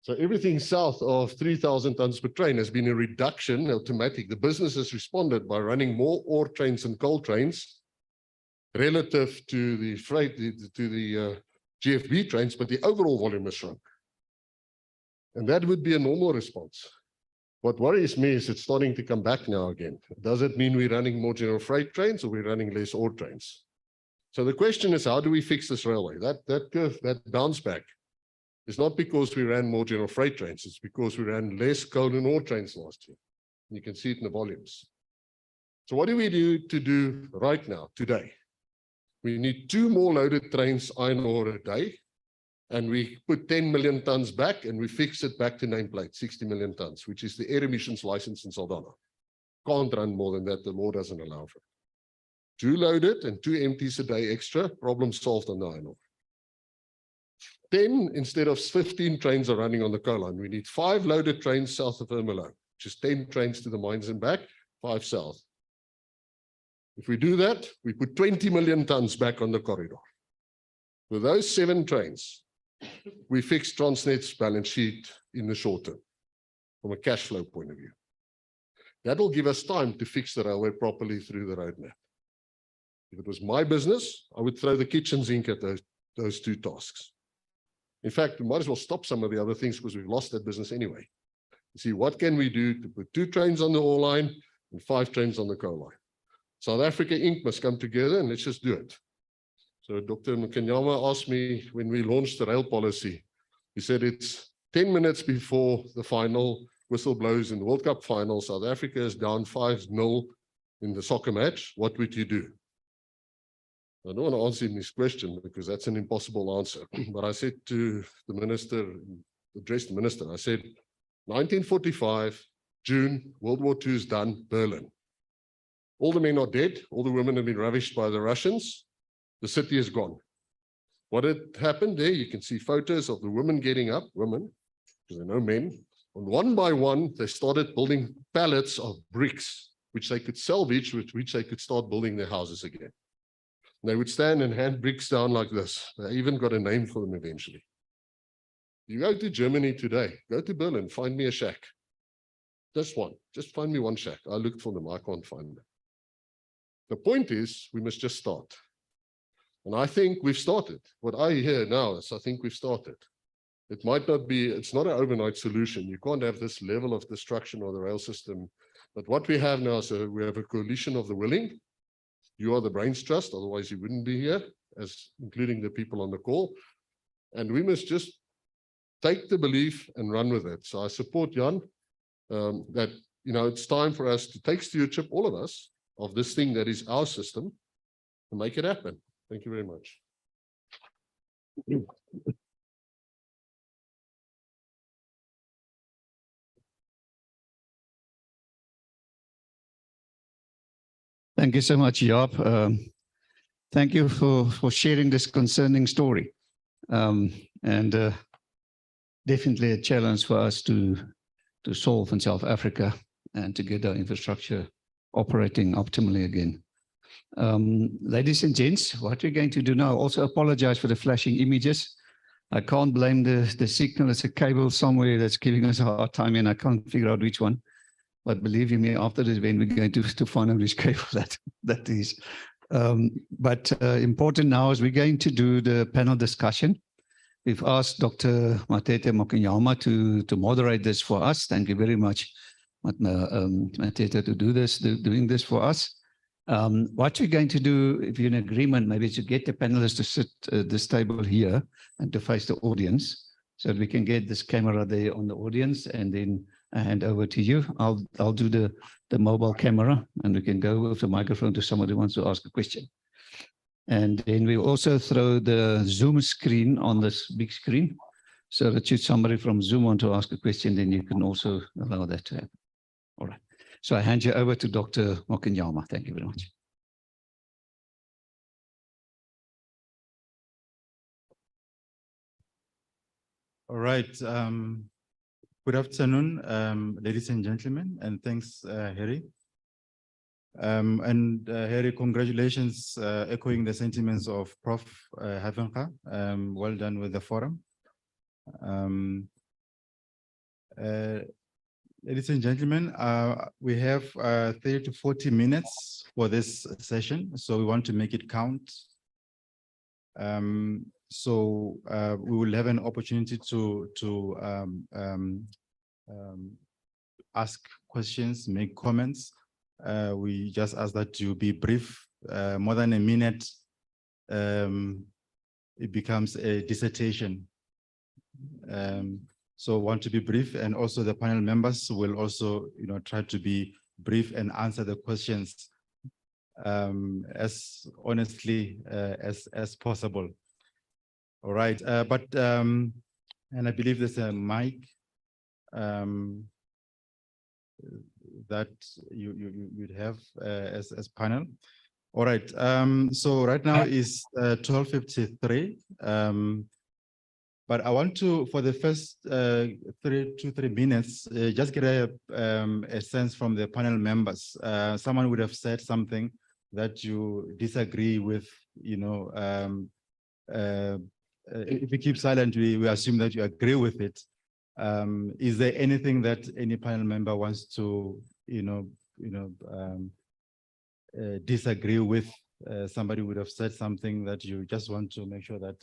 So everything south of 3,000 tons per train has been a reduction, automatic. The business has responded by running more ore trains and coal trains relative to the freight, to the GFB trains, but the overall volume has shrunk. And that would be a normal response. What worries me is it's starting to come back now again. Does it mean we're running more general freight trains or we're running less ore trains? So the question is, how do we fix this railway? That curve, that bounce back, is not because we ran more general freight trains. It's because we ran less coal and ore trains last year. You can see it in the volumes. So what do we do right now, today? We need 2 more loaded trains, iron ore a day, and we put 10 million tons back, and we fix it back to nameplate, 60 million tons, which is the air emissions license in Saldanha. Can't run more than that. The law doesn't allow for it. 2 loaded and 2 empties a day extra, problem solved on the iron ore. 10 instead of 15 trains are running on the coal line. We need 5 loaded trains south of Ermelo, which is 10 trains to the mines and back, 5 south. If we do that, we put 20 million tons back on the corridor. With those 7 trains, we fix Transnet's balance sheet in the short term, from a cash flow point of view. That will give us time to fix the railway properly through the roadmap. If it was my business, I would throw the kitchen sink at those 2 tasks. In fact, we might as well stop some of the other things because we've lost that business anyway. See, what can we do to put 2 trains on the ore line and 5 trains on the coal line? South Africa Inc. must come together, and let's just do it. So Dr. Mokanyama asked me when we launched the rail policy, he said it's 10 minutes before the final whistle blows in the World Cup final. South Africa is down 5-0 in the soccer match. What would you do? I don't want to answer this question because that's an impossible answer. But I said to the minister, addressed the minister, I said, 1945, June, World War II is done, Berlin. All the men are dead. All the women have been ravished by the Russians. The city is gone. What had happened there, you can see photos of the women getting up, women, because there are no men. And one by one, they started building pallets of bricks, which they could salvage, with which they could start building their houses again. And they would stand and hand bricks down like this. They even got a name for them eventually. You go to Germany today, go to Berlin, find me a shack. Just one, just find me one shack. I looked for them, I can't find them. The point is, we must just start. And I think we've started. What I hear now is I think we've started. It might not be, it's not an overnight solution. You can't have this level of destruction of the rail system. But what we have now is we have a coalition of the willing. You are the brains trust, otherwise you wouldn't be here, as including the people on the call. And we must just take the belief and run with it. So I support Jan that, you know, it's time for us to take stewardship, all of us, of this thing that is our system and make it happen. Thank you very much.
Thank you so much, Jaap. Thank you for sharing this concerning story. And definitely a challenge for us to solve in South Africa and to get our infrastructure operating optimally again. Ladies and gents, what we're going to do now, also apologize for the flashing images. I can't blame the signal. It's a cable somewhere that's giving us a hard time, and I can't figure out which one. But believe you me, after this event, we're going to find out which cable that is. But important now is we're going to do the panel discussion. We've asked Dr. Matete Mokanyama to moderate this for us. Thank you very much, Matete, to do this, doing this for us. What we're going to do, if you're in agreement, maybe to get the panelists to sit at this table here and to face the audience, so that we can get this camera there on the audience, and then I hand over to you. I'll do the mobile camera, and we can go with the microphone to somebody who wants to ask a question. And then we also throw the Zoom screen on this big screen, so that should somebody from Zoom want to ask a question, then you can also allow that to happen. All right. So I hand you over to Dr. Mokanyama. Thank you very much.
All right. Good afternoon, ladies and gentlemen, and thanks, Harry. Harry, congratulations, echoing the sentiments of Prof. Havenka. Well done with the forum. Ladies and gentlemen, we have 30 to 40 minutes for this session, so we want to make it count. We will have an opportunity to ask questions, make comments. We just ask that you be brief. More than a minute, it becomes a dissertation. So want to be brief, and also the panel members will also, try to be brief and answer the questions as honestly as possible. All right, and I believe there's a mic that you'd have as panel. All right, so right now is 12:53. But I want to, for the first 3 minutes, just get a sense from the panel members. Someone would have said something that you disagree with, if you keep silent, we assume that you agree with it. Is there anything that any panel member wants to, disagree with? Somebody would have said something that you just want to make sure that,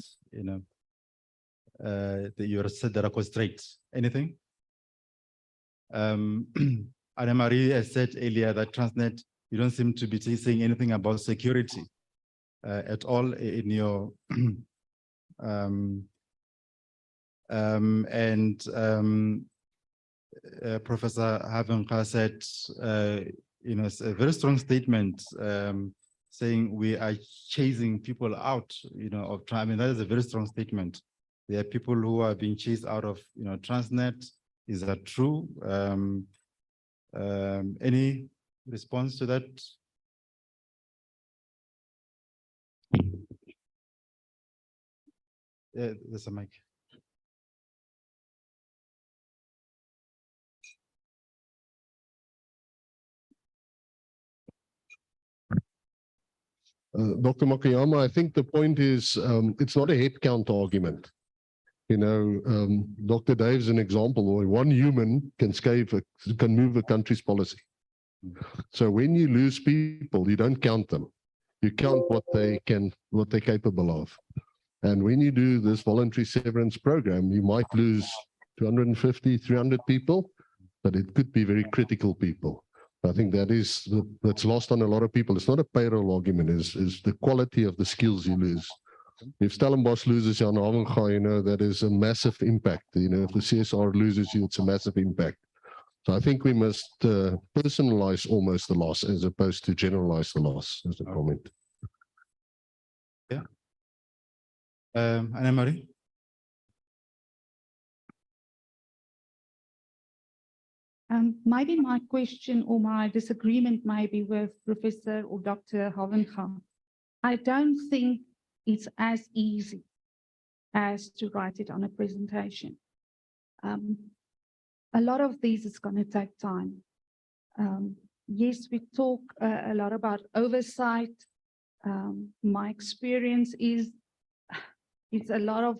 that you're set the record straight. Anything? Anne-Marie has said earlier that Transnet, you don't seem to be saying anything about security at all in your Professor Havenka said, it's a very strong statement saying we are chasing people out, of Transnet. I mean, that is a very strong statement. There are people who are being chased out of, Transnet. Is that true? Any response to that? Yeah, there's a mic.
Dr. Makayama, I think the point is it's not a headcount argument. Dr. Dave's an example where one human can move a country's policy. So when you lose people, you don't count them. You count what they're capable of. And when you do this voluntary severance program, you might lose 250, 300 people, but it could be very critical people. I think that's lost on a lot of people. It's not a payroll argument, it's the quality of the skills you lose. If Stellenbosch loses Jan Havenga, that is a massive impact. If the CSR loses you, it's a massive impact. So I think we must personalize almost the loss as opposed to generalize the loss as a comment.
Yeah. Anne-Marie?
Maybe my question or my disagreement maybe with Professor or Dr. Havenga. I don't think it's as easy as to write it on a presentation. A lot of these is going to take time. Yes, we talk a lot about oversight. My experience is it's a lot of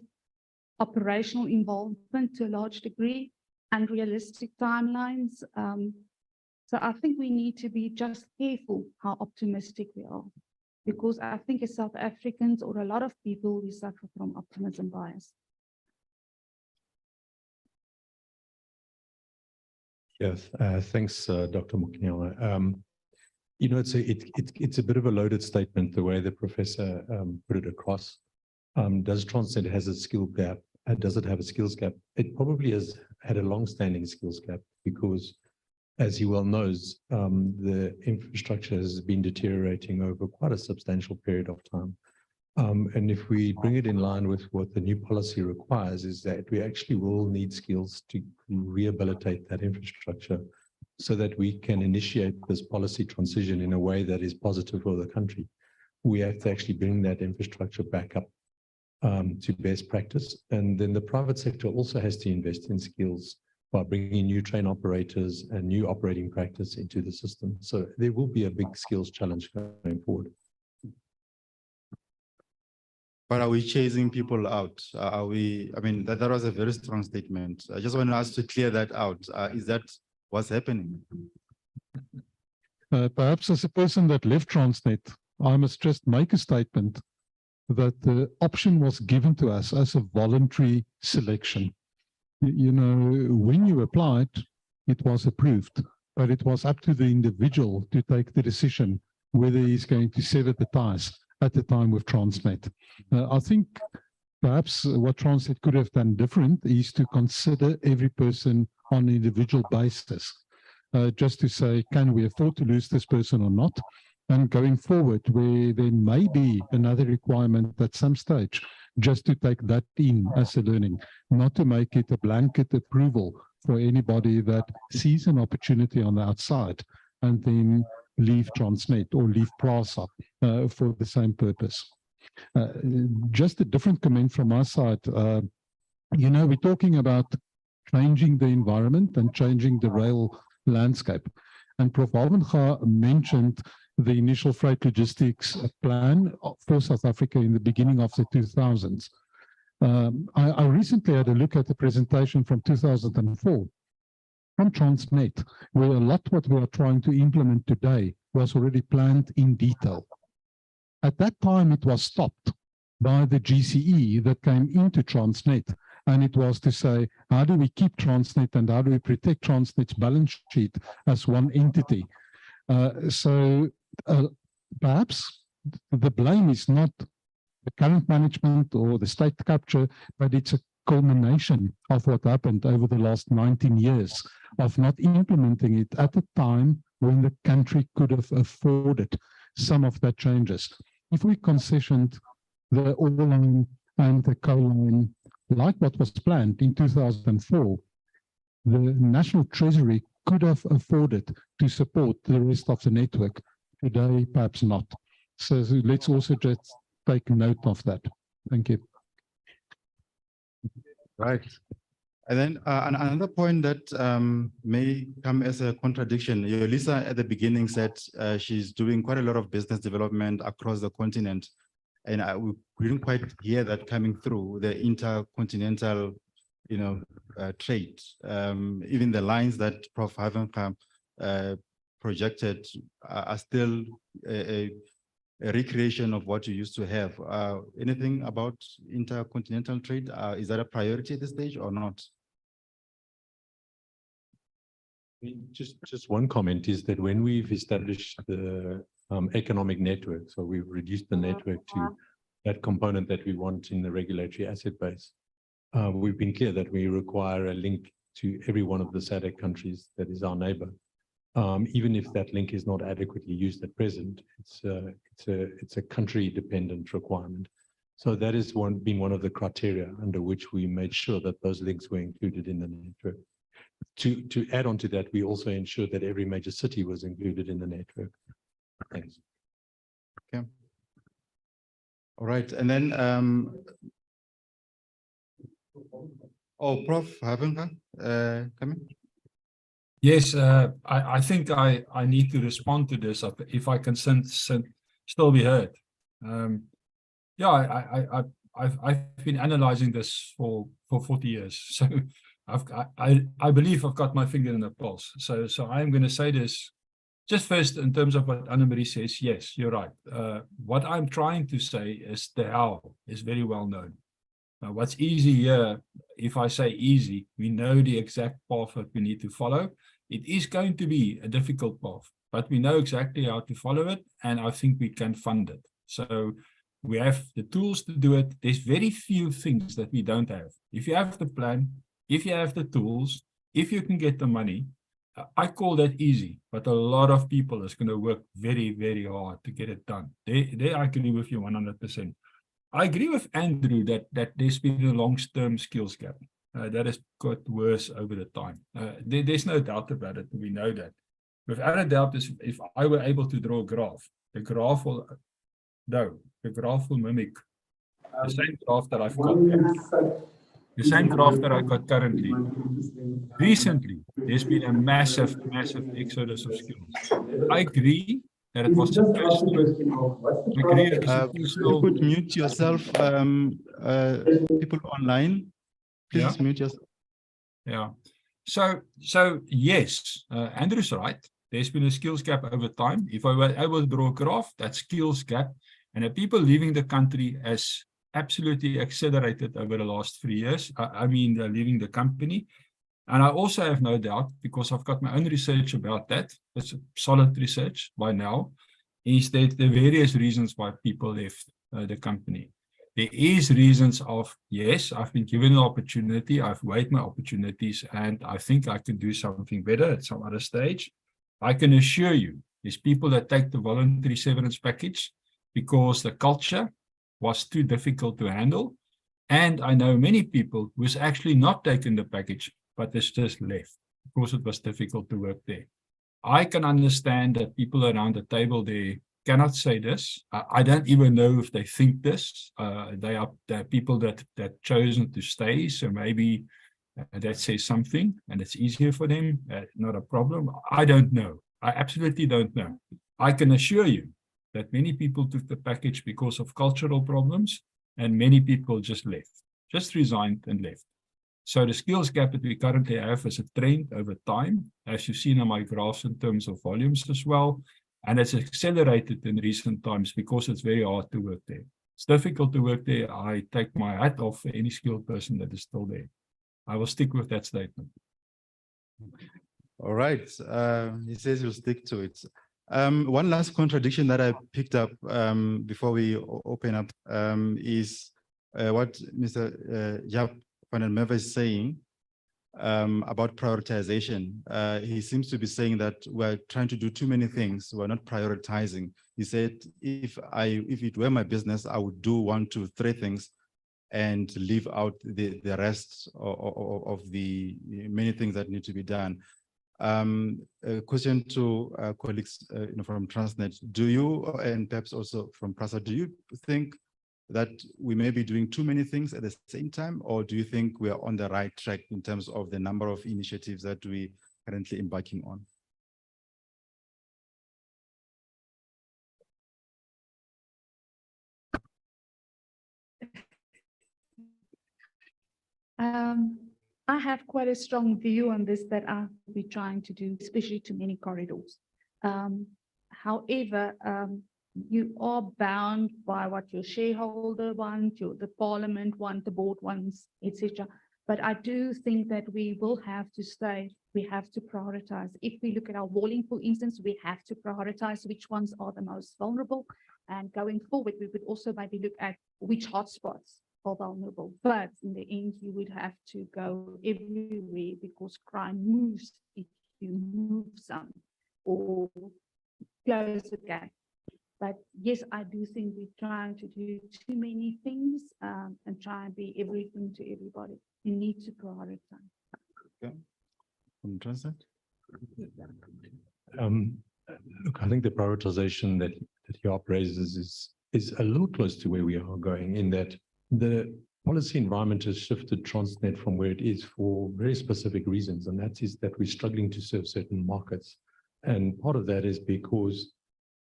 operational involvement to a large degree, unrealistic timelines. So I think we need to be just careful how optimistic we are, because I think as South Africans or a lot of people, we suffer from optimism bias.
Yes, thanks, Dr. Muknyama. It's a bit of a loaded statement, the way the professor put it across. Does Transnet has a skill gap? Does it have a skills gap? It probably has had a long-standing skills gap because, as he well knows, the infrastructure has been deteriorating over quite a substantial period of time. And if we bring it in line with what the new policy requires, is that we actually will need skills to rehabilitate that infrastructure so that we can initiate this policy transition in a way that is positive for the country. We have to actually bring that infrastructure back up to best practice. And then the private sector also has to invest in skills by bringing new train operators and new operating practice into the system. So there will be a big skills challenge going forward.
But are we chasing people out? Are we, I mean, that was a very strong statement. I just want us to clear that out. Is that what's happening?
Perhaps as a person that left Transnet, I must just make a statement that the option was given to us as a voluntary selection. You know, when you applied, it was approved, but it was up to the individual to take the decision whether he's going to sever the ties at the time with Transnet. I think perhaps what Transnet could have done different is to consider every person on an individual basis, just to say, can we afford to lose this person or not? And going forward, where there may be another requirement at some stage, just to take that in as a learning, not to make it a blanket approval for anybody that sees an opportunity on the outside and then leave Transnet or leave PRASA for the same purpose. Just a different comment from my side. You know, we're talking about changing the environment and changing the rail landscape. And Prof. Albenga mentioned the initial freight logistics plan for South Africa in the beginning of the 2000s. I recently had a look at the presentation from 2004 from Transnet, where a lot what we are trying to implement today was already planned in detail. At that time, it was stopped by the GCE that came into Transnet, and it was to say, how do we keep Transnet and how do we protect Transnet's balance sheet as one entity? Perhaps the blame is not the current management or the state capture, but it's a culmination of what happened over the last 19 years of not implementing it at a time when the country could have afforded some of that changes. If we concessioned the ore line and the coal line like what was planned in 2004, the National Treasury could have afforded to support the rest of the network. Today, perhaps not. So let's also just take note of that. Thank you.
Right. And then another point that may come as a contradiction. Lisa at the beginning said she's doing quite a lot of business development across the continent. And we didn't quite hear that coming through, the intercontinental, trade. Even the lines that Prof. Havenka projected are still a recreation of what you used to have. Anything about intercontinental trade? Is that a priority at this stage or not?
Just one comment is that when we've established the economic network, so we've reduced the network to that component that we want in the regulatory asset base, we've been clear that we require a link to every one of the SADC countries that is our neighbor. Even if that link is not adequately used at present, it's a country-dependent requirement. So that is been one of the criteria under which we made sure that those links were included in the network. To add on to that, we also ensured that every major city was included in the network. Thanks.
Okay. All right, and then Prof. Havenka, come in.
Yes, I think I need to respond to this if I can still be heard. Yeah, I've been analyzing this for 40 years, so I believe I've got my finger in the pulse. So I'm going to say this just first in terms of what Anne-Marie says. Yes, you're right. What I'm trying to say is the how is very well known. Now, what's easy here, if I say easy, we know the exact path that we need to follow. It is going to be a difficult path, but we know exactly how to follow it, and I think we can fund it. So we have the tools to do it. There's very few things that we don't have. If you have the plan, if you have the tools, if you can get the money, I call that easy, but a lot of people is going to work very, very hard to get it done. They I agree with you 100%. I agree with Andrew that there's been a long-term skills gap. That has got worse over the time. There's no doubt about it. We know that. Without a doubt, if I were able to draw a graph, the graph will mimic the same graph that I've got. the same graph that I got currently. Recently, there's been a massive exodus of skills. I agree that it was a personal. I agree it was a personal.
You could mute yourself, people online. Please mute yourself.
Yeah. So yes, Andrew's right. There's been a skills gap over time. If I were able to draw a graph, that skills gap and the people leaving the country has absolutely accelerated over the last 3 years. I mean, leaving the company. And I also have no doubt, because I've got my own research about that, it's solid research by now, is that the various reasons why people left the company. There is reasons of, yes, I've been given an opportunity, I've weighed my opportunities, and I think I can do something better at some other stage. I can assure you, there's people that take the voluntary severance package because the culture was too difficult to handle. And I know many people who's actually not taken the package, but it's just left because it was difficult to work there. I can understand that people around the table there cannot say this. I don't even know if they think this. They are people that chosen to stay, so maybe that says something and it's easier for them, not a problem. I don't know. I absolutely don't know. I can assure you that many people took the package because of cultural problems, and many people just left, just resigned and left. So the skills gap that we currently have is a trend over time, as you've seen on my graphs in terms of volumes as well. And it's accelerated in recent times because it's very hard to work there. It's difficult to work there. I take my hat off for any skilled person that is still there. I will stick with that statement.
All right. He says he'll stick to it. One last contradiction that I picked up before we open up is what Mr. Jaap van der Merwe is saying about prioritization. He seems to be saying that we're trying to do too many things. We're not prioritizing. He said, if it were my business, I would do 1, 2, 3 things and leave out the rest of the many things that need to be done. A question to colleagues from Transnet. Do you, and perhaps also from PRASA, do you think that we may be doing too many things at the same time, or do you think we are on the right track in terms of the number of initiatives that we currently embarking on?
I have quite a strong view on this that I'll be trying to do, especially to many corridors. However, you are bound by what your shareholder wants, the parliament wants, the board wants, etc. But I do think that we will have to stay, we have to prioritize. If we look at our walling, for instance, we have to prioritize which ones are the most vulnerable. And going forward, we would also maybe look at which hotspots are vulnerable. But in the end, you would have to go everywhere because crime moves if you move some or close the gap. But yes, I do think we're trying to do too many things and try and be everything to everybody. You need to prioritize.
Okay. From Transnet?
Look, I think the prioritization that Jaap raises is a little close to where we are going, in that the policy environment has shifted Transnet from where it is for very specific reasons, and that is that we're struggling to serve certain markets. And part of that is because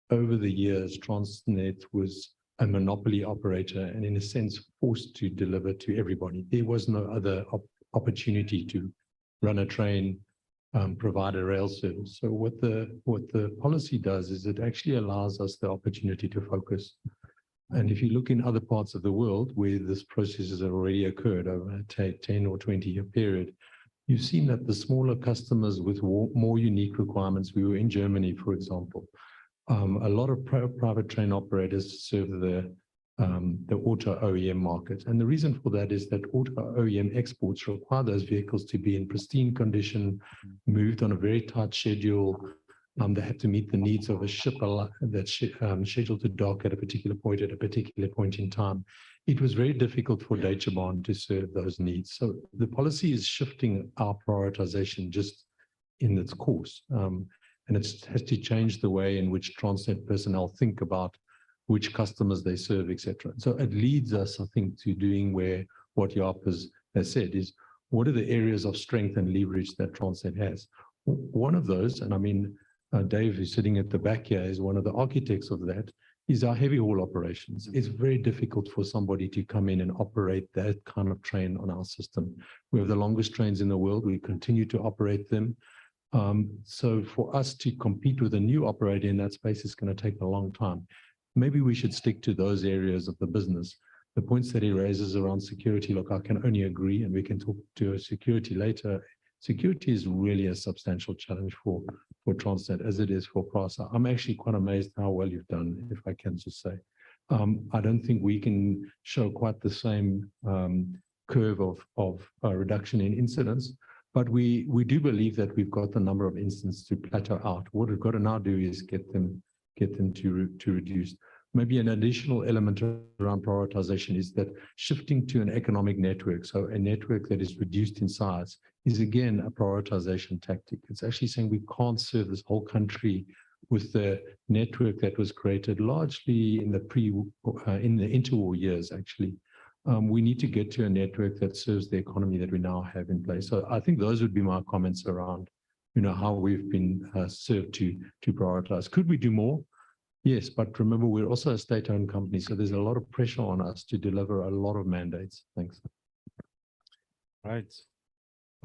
over the years, Transnet was a monopoly operator and in a sense forced to deliver to everybody. There was no other opportunity to run a train, provide a rail service. So what the policy does is it actually allows us the opportunity to focus. And if you look in other parts of the world where this process has already occurred over a 10 or 20-year period, you've seen that the smaller customers with more unique requirements, we were in Germany, for example, a lot of private train operators serve the auto OEM market. And the reason for that is that auto OEM exports require those vehicles to be in pristine condition, moved on a very tight schedule. They have to meet the needs of a ship that's scheduled to dock at a particular point in time. It was very difficult for Deutsche Bahn to serve those needs. So the policy is shifting our prioritization just in its course. And it has to change the way in which Transnet personnel think about which customers they serve, etc. So it leads us, I think, to doing what Jaap has has said, is what are the areas of strength and leverage that Transnet has? One of those, and I mean, Dave, who's sitting at the back here, is one of the architects of that, is our heavy haul operations. It's very difficult for somebody to come in and operate that kind of train on our system. We have the longest trains in the world. We continue to operate them. So for us to compete with a new operator in that space is going to take a long time. Maybe we should stick to those areas of the business. The points that he raises around security, look, I can only agree, and we can talk to security later. Security is really a substantial challenge for Transnet, as it is for PRASA. I'm actually quite amazed how well you've done, if I can just say. I don't think we can show quite the same curve of reduction in incidents, but we do believe that we've got the number of incidents to plateau out. What we've got to now do is get them to reduce. Maybe an additional element around prioritization is that shifting to an economic network, so a network that is reduced in size, is again a prioritization tactic. It's actually saying we can't serve this whole country with the network that was created largely in the interwar years, actually. We need to get to a network that serves the economy that we now have in place. So I think those would be my comments around, how we've been served to prioritize. Could we do more? Yes, but remember, we're also a state-owned company, so there's a lot of pressure on us to deliver a lot of mandates. Thanks.
Right.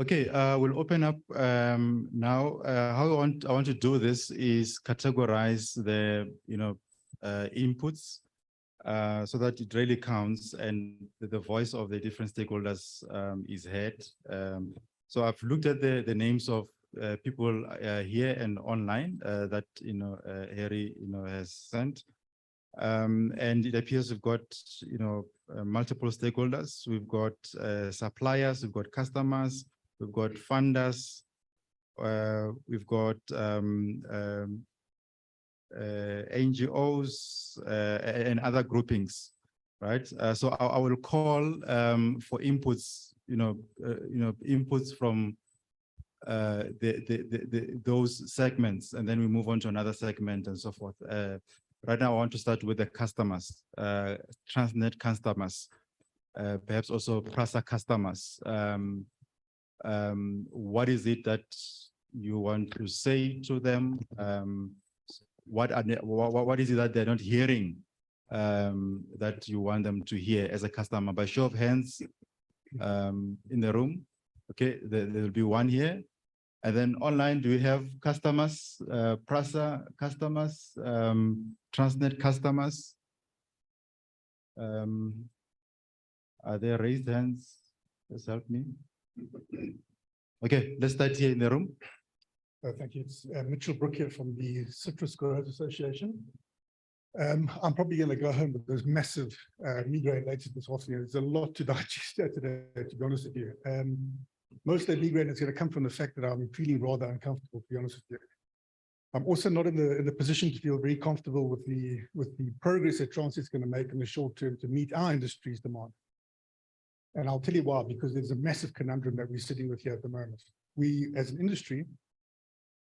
Okay, we'll open up now. How I want to do this is categorize the inputs so that it really counts and the voice of the different stakeholders is heard. So I've looked at the names of people here and online that Harry has sent, and it appears we've got multiple stakeholders. We've got suppliers, we've got customers, we've got funders, we've got NGOs and other groupings, right? So I will call for inputs, inputs from those segments, and then we move on to another segment and so forth. Right now, I want to start with the customers, Transnet customers, perhaps also PRASA customers. What is it that you want to say to them? What is it that they're not hearing that you want them to hear as a customer? By show of hands in the room. Okay, there will be one here. And then online, do we have customers, PRASA customers, Transnet customers? Are there raised hands? Just help me. Okay, let's start here in the room.
Thank you. It's Mitchell Brook here from the Citrus Growers Association. I'm probably going to go home with those massive migraine later this afternoon. There's a lot to digest today, to be honest with you. Most of the migraine is going to come from the fact that I'm feeling rather uncomfortable, to be honest with you. I'm also not in the position to feel very comfortable with the progress that Transnet's going to make in the short term to meet our industry's demand. And I'll tell you why, because there's a massive conundrum that we're sitting with here at the moment. We, as an industry,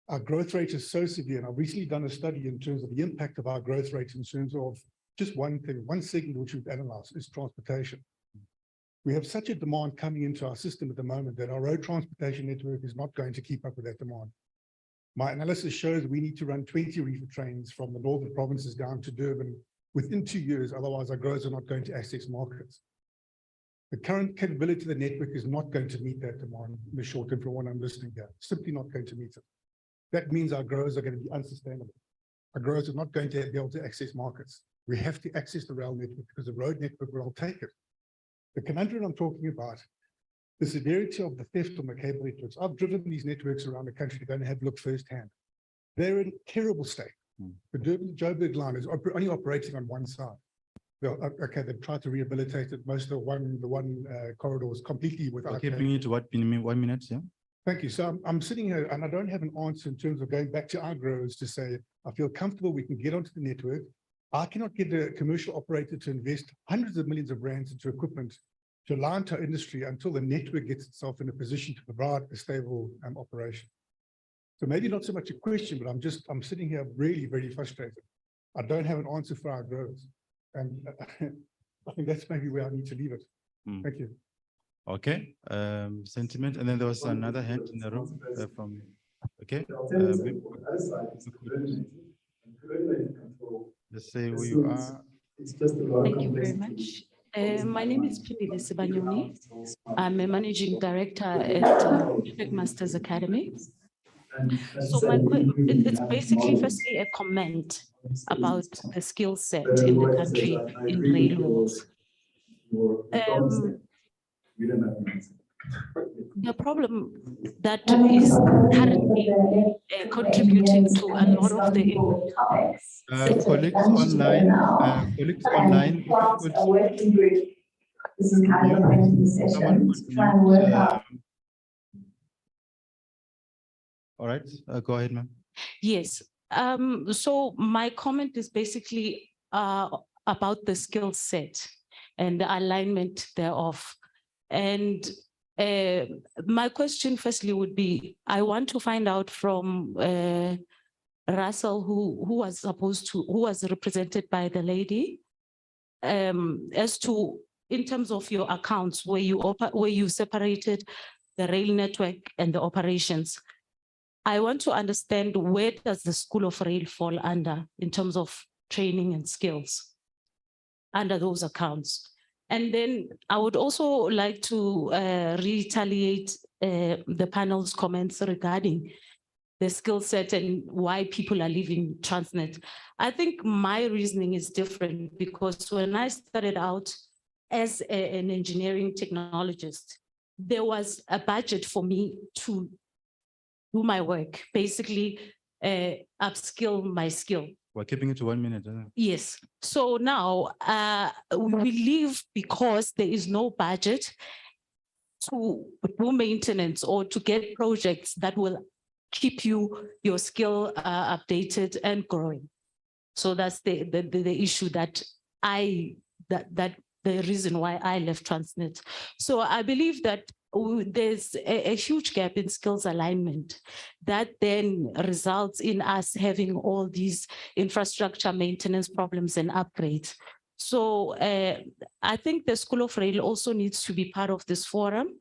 our growth rate is so severe, and I've recently done a study in terms of the impact of our growth rate in terms of just one thing, one segment which we've analyzed is transportation. We have such a demand coming into our system at the moment that our road transportation network is not going to keep up with that demand. My analysis shows we need to run 20 reefer trains from the northern provinces down to Durban within 2 years, otherwise our growers are not going to access markets. The current capability of the network is not going to meet that demand in the short term from what I'm listening here, simply not going to meet it. That means our growers are going to be unsustainable. Our growers are not going to be able to access markets. We have to access the rail network because the road network will take it. The conundrum I'm talking about, the severity of the theft on the cable networks. I've driven these networks around the country to go and have a look firsthand. They're in terrible state. The Durban-Joburg line is only operating on one side. Okay, they've tried to rehabilitate it. Most of the one corridor is completely without.
Okay, bring it to what, 1 minute, yeah?
Thank you. So I'm sitting here and I don't have an answer in terms of going back to our growers to say, I feel comfortable we can get onto the network. I cannot get a commercial operator to invest hundreds of millions of rands into equipment to align to our industry until the network gets itself in a position to provide a stable operation. So maybe not so much a question, but I'm sitting here really, very frustrated. I don't have an answer for our growers. And I think that's maybe where I need to leave it. Thank you.
Okay, sentiment, and then there was another hand in the room from, okay. Let's say who you are.
Thank you very much. My name is Pindile Sibanyoni. I'm a managing director at Masters Academy. So it's basically firstly a comment about the skill set in the country in railways. The problem that is currently contributing to a lot of the
colleagues online,
This is kind of the session.
All right, go ahead, ma'am.
Yes. So my comment is basically about the skill set and the alignment thereof. And my question firstly would be, I want to find out from Russell, who was represented by the lady, as to, in terms of your accounts, where you separated the rail network and the operations. I want to understand, where does the School of Rail fall under in terms of training and skills under those accounts? And then I would also like to retaliate the panel's comments regarding the skill set and why people are leaving Transnet. I think my reasoning is different, because when I started out as an engineering technologist, there was a budget for me to do my work, basically upskill my skill.
We're keeping it to 1 minute.
Yes. So now we leave because there is no budget to do maintenance or to get projects that will keep your skill updated and growing. So that's the issue that the reason why I left Transnet. So I believe that there's a huge gap in skills alignment that then results in us having all these infrastructure maintenance problems and upgrades. So I think the School of Rail also needs to be part of this forum,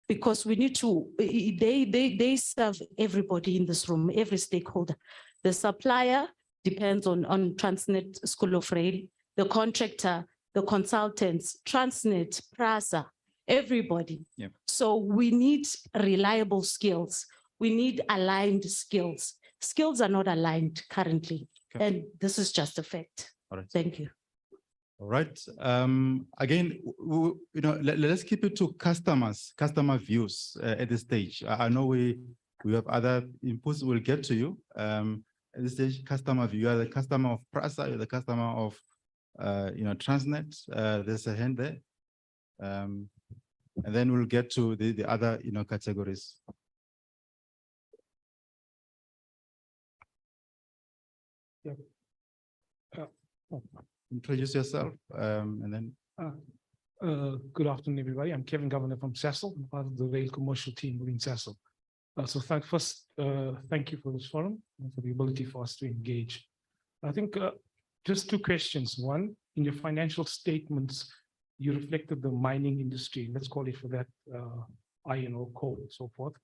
because we need to, they serve everybody in this room, every stakeholder. The supplier depends on Transnet School of Rail, the contractor, the consultants, Transnet, PRASA, everybody.
Yep.
So we need reliable skills. We need aligned skills. Skills are not aligned currently.
Okay.
And this is just a fact.
All right.
Thank you.
All right. Again, let's keep it to customer views at this stage. I know we have other inputs. We'll get to you. At this stage, customer view. You are the customer of PRASA. You're the customer of Transnet. There's a hand there. And then we'll get to the other categories.
Yeah.
Introduce yourself, and then.
Good afternoon, everybody. I'm Kevin Governor from Cecil, part of the rail commercial team within Cecil. So thank you for this forum and for the ability for us to engage. I think just two questions. One, in your financial statements, you reflected the mining industry, let's call it for that, iron ore, coal, and so forth.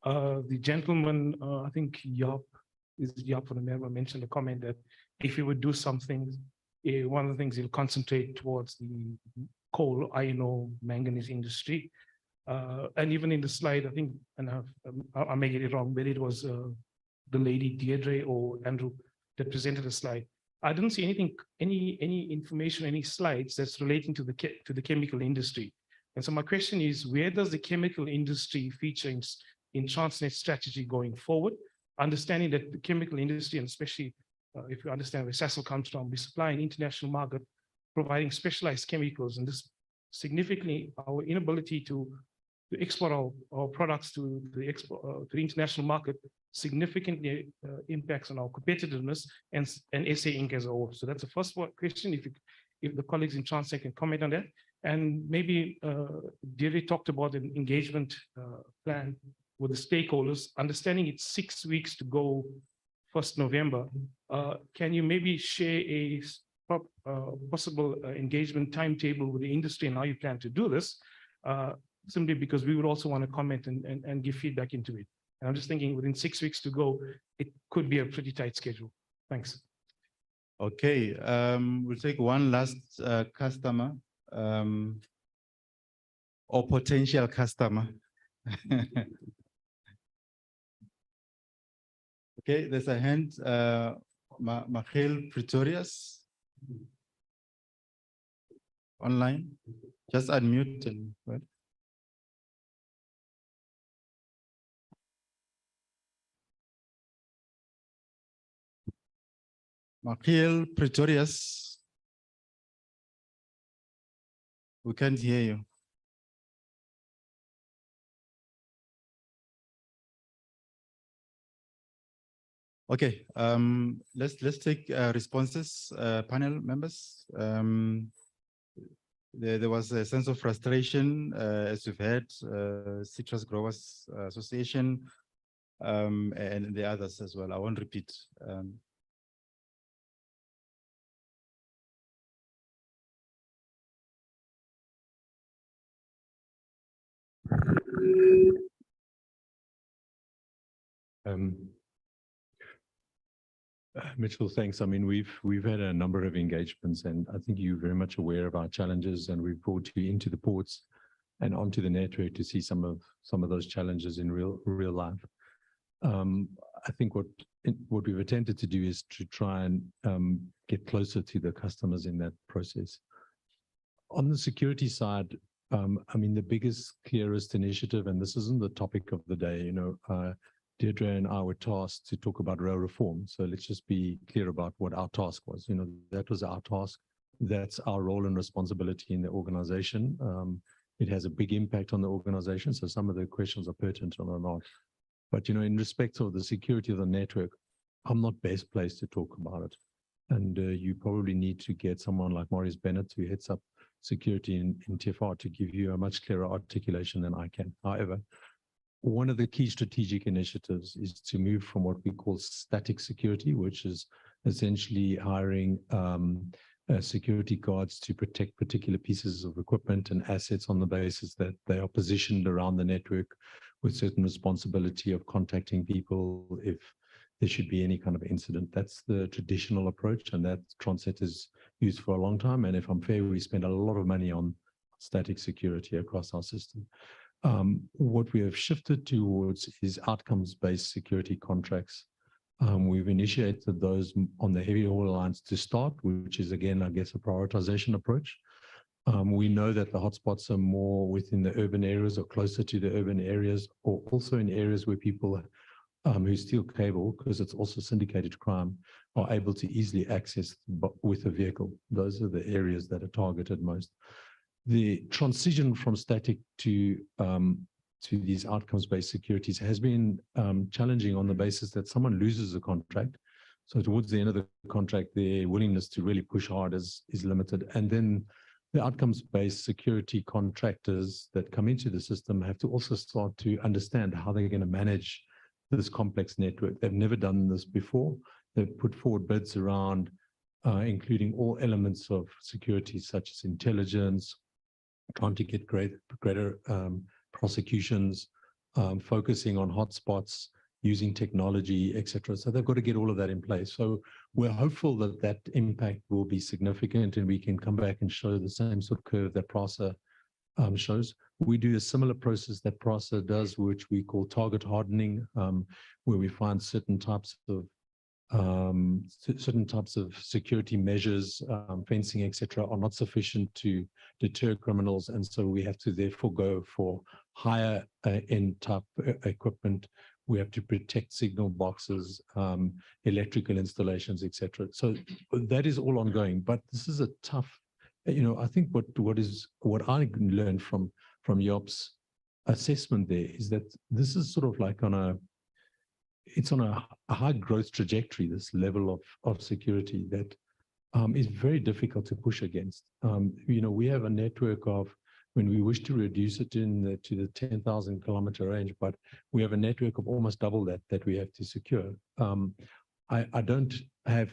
The gentleman, I think Yap from the member, mentioned a comment that if he would do something, one of the things he'll concentrate towards the coal, iron ore, manganese industry. And even in the slide, I think, and I may get it wrong, but it was the lady Deirdre or Andrew that presented a slide. I didn't see anything, any information, any slides that's relating to the chemical industry. And so my question is, where does the chemical industry feature in Transnet strategy going forward? Understanding that the chemical industry, and especially if you understand where Cecil comes from, we supply an international market providing specialized chemicals, and this significantly our inability to export our products to the international market significantly impacts on our competitiveness and SA Inc. as a whole. So that's the first question, if the colleagues in Transnet can comment on that. And maybe Deirdre talked about an engagement plan with the stakeholders, understanding it's 6 weeks to go 1st November. Can you maybe share a possible engagement timetable with the industry and how you plan to do this?
simply because we would also want to comment and give feedback into it. And I'm just thinking within 6 weeks to go, it could be a pretty tight schedule. Thanks.
Okay, we'll take one last customer or potential customer. Okay, there's a hand, Michael Pretorius, online. Just unmute and what? Michael Pretorius, we can't hear you. Okay, let's take responses, panel members. There was a sense of frustration, as we've heard, Citrus Growers Association, and the others as well. I won't repeat.
Mitchell, thanks. I mean, we've had a number of engagements, and I think you're very much aware of our challenges, and we've brought you into the ports and onto the network to see some of those challenges in real life. I think what we've attempted to do is to try and get closer to the customers in that process. On the security side, I mean, the biggest, clearest initiative, and this isn't the topic of the day, you know, Deirdre and I were tasked to talk about rail reform. So let's just be clear about what our task was. You know, that was our task. That's our role and responsibility in the organization. It has a big impact on the organization. So some of the questions are pertinent or not. But, you know, in respect of the security of the network, I'm not best placed to talk about it. And you probably need to get someone like Maurice Bennett, who heads up security in TFR, to give you a much clearer articulation than I can. However, one of the key strategic initiatives is to move from what we call static security, which is essentially hiring security guards to protect particular pieces of equipment and assets on the basis that they are positioned around the network with certain responsibility of contacting people if there should be any kind of incident. That's the traditional approach, and that Transnet is used for a long time. And if I'm fair, we spend a lot of money on static security across our system. What we have shifted towards is outcomes-based security contracts. We've initiated those on the heavy haul lines to start, which is, again, I guess, a prioritization approach. We know that the hotspots are more within the urban areas or closer to the urban areas, or also in areas where people who steal cable, because it's also syndicated crime, are able to easily access with a vehicle. Those are the areas that are targeted most. The transition from static to these outcomes-based securities has been challenging on the basis that someone loses a contract. So towards the end of the contract, their willingness to really push hard is limited. And then the outcomes-based security contractors that come into the system have to also start to understand how they're going to manage this complex network. They've never done this before. They've put forward bids around including all elements of security, such as intelligence, trying to get greater prosecutions, focusing on hotspots, using technology, etc. So they've got to get all of that in place. So we're hopeful that that impact will be significant, and we can come back and show the same sort of curve that PRASA shows. We do a similar process that PRASA does, which we call target hardening, where we find certain types of security measures, fencing, etc., are not sufficient to deter criminals, and so we have to therefore go for higher end type equipment. We have to protect signal boxes, electrical installations, etc. So that is all ongoing, but this is a tough. You know, I think what I learned from Job's assessment there is that this is sort of like it's on a high growth trajectory, this level of security that is very difficult to push against. You know, we have a network of, when we wish to reduce it to the 10,000 kilometer range, but we have a network of almost double that we have to secure. I don't have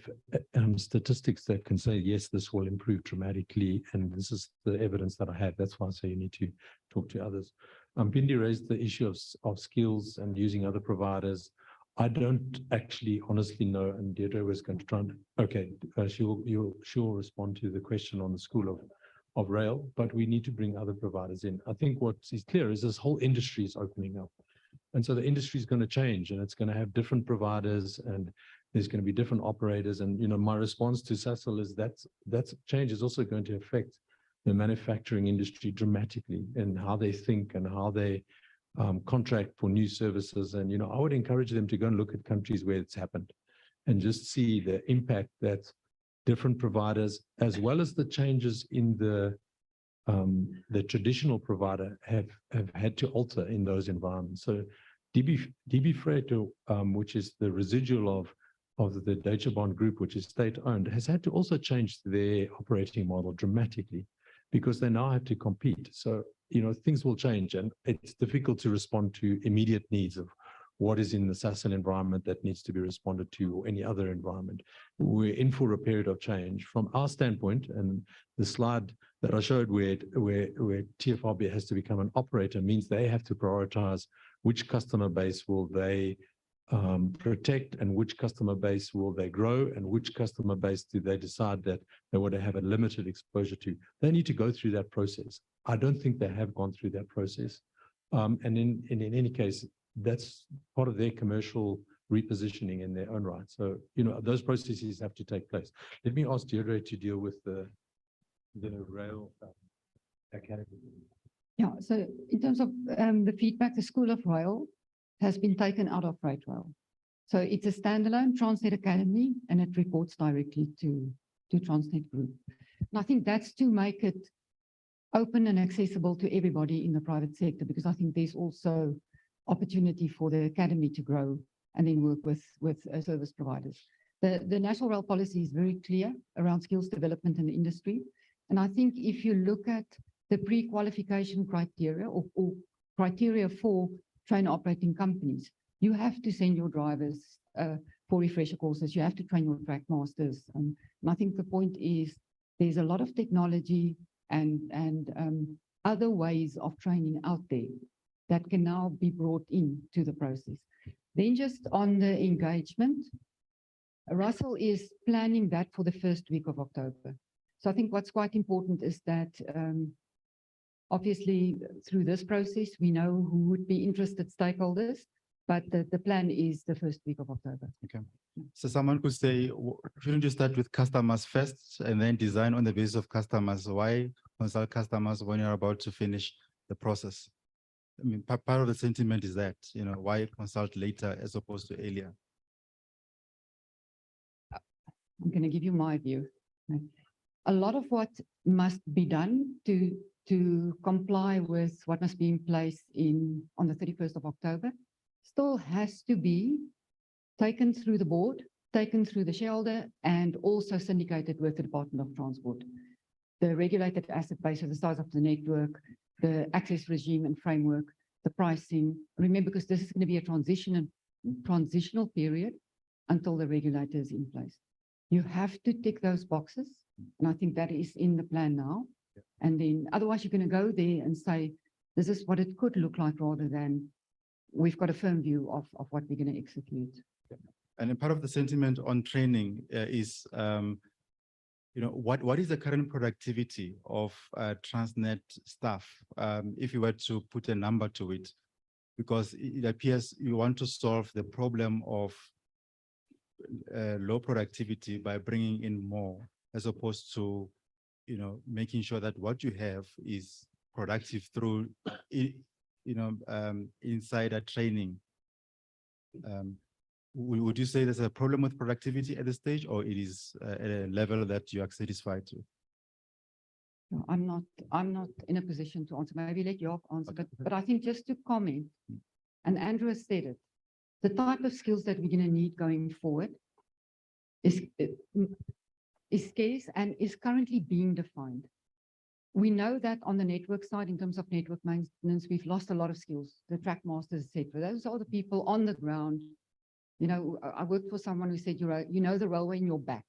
statistics that can say, yes, this will improve dramatically, and this is the evidence that I have. That's why I say you need to talk to others. Bindi raised the issue of skills and using other providers. I don't actually honestly know, and Deirdre was going to try and, okay, she'll respond to the question on the School of Rail, but we need to bring other providers in. I think what is clear is this whole industry is opening up. And so the industry is going to change, and it's going to have different providers, and there's going to be different operators. And, you know, my response to Cecil is that change is also going to affect the manufacturing industry dramatically in how they think and how they contract for new services. And, you know, I would encourage them to go and look at countries where it's happened and just see the impact that different providers, as well as the changes in the traditional provider have had to alter in those environments. So DB Freight, which is the residual of the Deutsche Bahn group, which is state-owned, has had to also change their operating model dramatically because they now have to compete. So, you know, things will change, and it's difficult to respond to immediate needs of what is in the Sasol environment that needs to be responded to, or any other environment. We're in for a period of change. From our standpoint, and the slide that I showed where TFRB has to become an operator means they have to prioritize which customer base will they protect, and which customer base will they grow, and which customer base do they decide that they want to have a limited exposure to. They need to go through that process. I don't think they have gone through that process. And in any case, that's part of their commercial repositioning in their own right. So, you know, those processes have to take place. Let me ask Deirdre to deal with the rail academy.
Yeah, so in terms of the feedback, the School of Rail has been taken out of Freight Rail. So it's a standalone Transnet Academy, and it reports directly to Transnet Group. And I think that's to make it open and accessible to everybody in the private sector, because I think there's also opportunity for the academy to grow and then work with service providers. The National Rail Policy is very clear around skills development in the industry. And I think if you look at the pre-qualification criteria or criteria for train operating companies, you have to send your drivers for refresher courses. You have to train your track masters. And I think the point is there's a lot of technology and other ways of training out there that can now be brought into the process. Then just on the engagement, Russell is planning that for the first week of October. So I think what's quite important is that obviously through this process, we know who would be interested stakeholders, but the plan is the first week of October.
Okay. So someone could say, shouldn't you start with customers first and then design on the basis of customers? Why consult customers when you're about to finish the process? I mean, part of the sentiment is that, you know, why consult later as opposed to earlier?
I'm going to give you my view. A lot of what must be done to comply with what must be in place on the 31st of October still has to be taken through the board, taken through the shareholder, and also syndicated with the Department of Transport. The regulated asset base, the size of the network, the access regime and framework, the pricing. Remember, because this is going to be a transitional period until the regulator is in place. You have to tick those boxes, and I think that is in the plan now. Yeah. And then otherwise you're going to go there and say, this is what it could look like, rather than we've got a firm view of what we're going to execute.
Yeah. And then part of the sentiment on training is, you know, what is the current productivity of Transnet staff, if you were to put a number to it? Because it appears you want to solve the problem of low productivity by bringing in more, as opposed to, you know, making sure that what you have is productive through, you know, insider training. Would you say there's a problem with productivity at this stage, or it is at a level that you are satisfied with?
No, I'm not in a position to answer. Maybe let Joop answer, okay. But I think just to comment, and Andrew has said it, the type of skills that we're going to need going forward is scarce and is currently being defined. We know that on the network side, in terms of network maintenance, we've lost a lot of skills, the track masters, etc. Those are the people on the ground You know, I worked for someone who said, you know the railway in your back.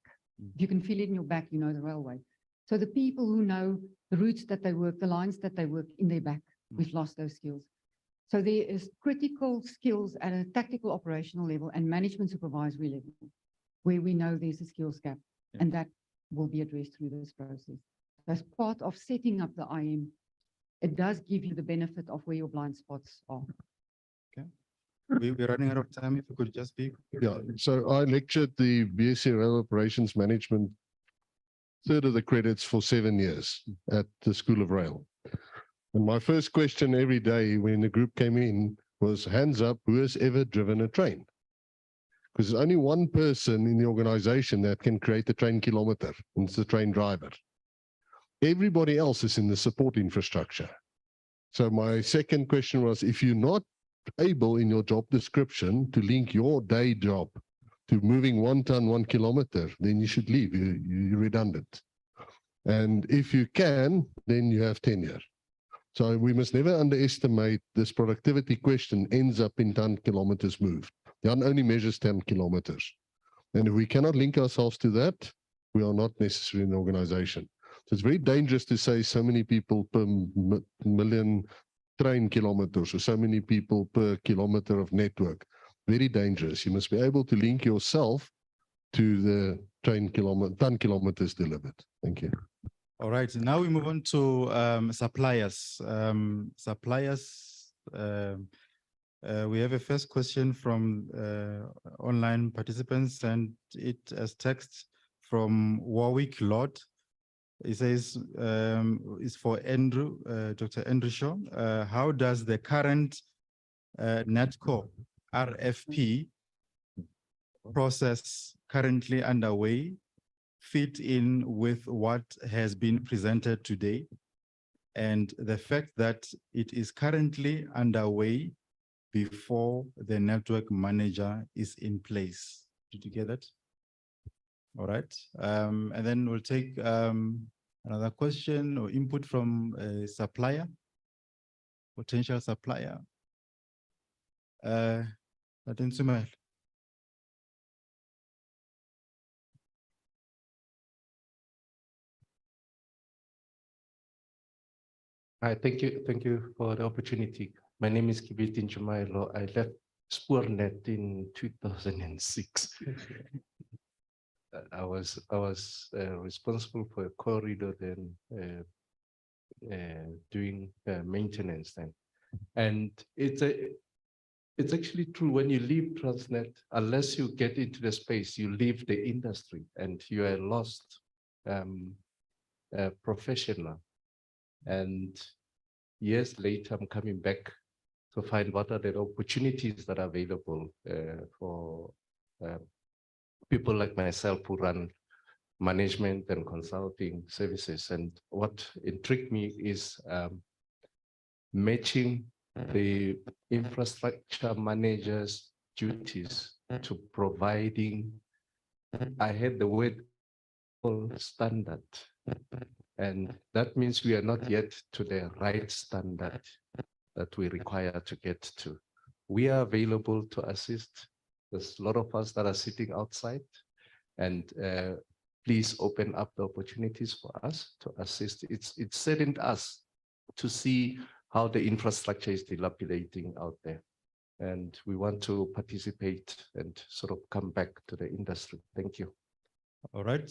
If you can feel it in your back, you know the railway. So the people who know the routes that they work, the lines that they work in their back, we've lost those skills. So there is critical skills at a tactical operational level and management supervisory level where we know there's a skills gap, and that will be addressed through this process. As part of setting up the IM, it does give you the benefit of where your blind spots are.
Okay. We're running out of time. If you could just be.
Yeah, so I lectured the BSc Rail Operations Management, third of the credits for 7 years at the School of Rail. And my first question every day when the group came in was, hands up, who has ever driven a train? Because there's only one person in the organization that can create the train kilometer, and it's the train driver. Everybody else is in the support infrastructure. So my second question was, if you're not able in your job description to link your day job to moving 1 ton, 1 kilometer, then you should leave. You're redundant. And if you can, then you have tenure. So we must never underestimate this productivity question ends up in 10 kilometers moved. The UN only measures 10 kilometers. And if we cannot link ourselves to that, we are not necessarily an organization. So it's very dangerous to say so many people per million train kilometers or so many people per kilometer of network. Very dangerous. You must be able to link yourself to the train 10 kilometers delivered. Thank you.
All right, now we move on to suppliers. We have a first question from online participants, and it as text from Warwick Lord. It says, it's for Andrew, Dr. Andrew Shaw. How does the current NETCO RFP process currently underway fit in with what has been presented today, and the fact that it is currently underway before the network manager is in place? Did you get that? All right. And then we'll take another question or input from a supplier, potential supplier. Sumail.
Hi, thank you for the opportunity. My name is Kibitin Jumailo. I left Spoornet in 2006. I was responsible for a corridor then, doing maintenance then, and it's actually true when you leave Transnet, unless you get into the space, you leave the industry and you are lost professional. And years later, I'm coming back to find what are the opportunities that are available for people like myself who run management and consulting services. And what intrigued me is matching the infrastructure manager's duties to providing, I had the word standard. And that means we are not yet to the right standard that we require to get to. We are available to assist. There's a lot of us that are sitting outside, and please open up the opportunities for us to assist. It's saddened us to see how the infrastructure is dilapidating out there. And we want to participate and sort of come back to the industry. Thank you.
All right.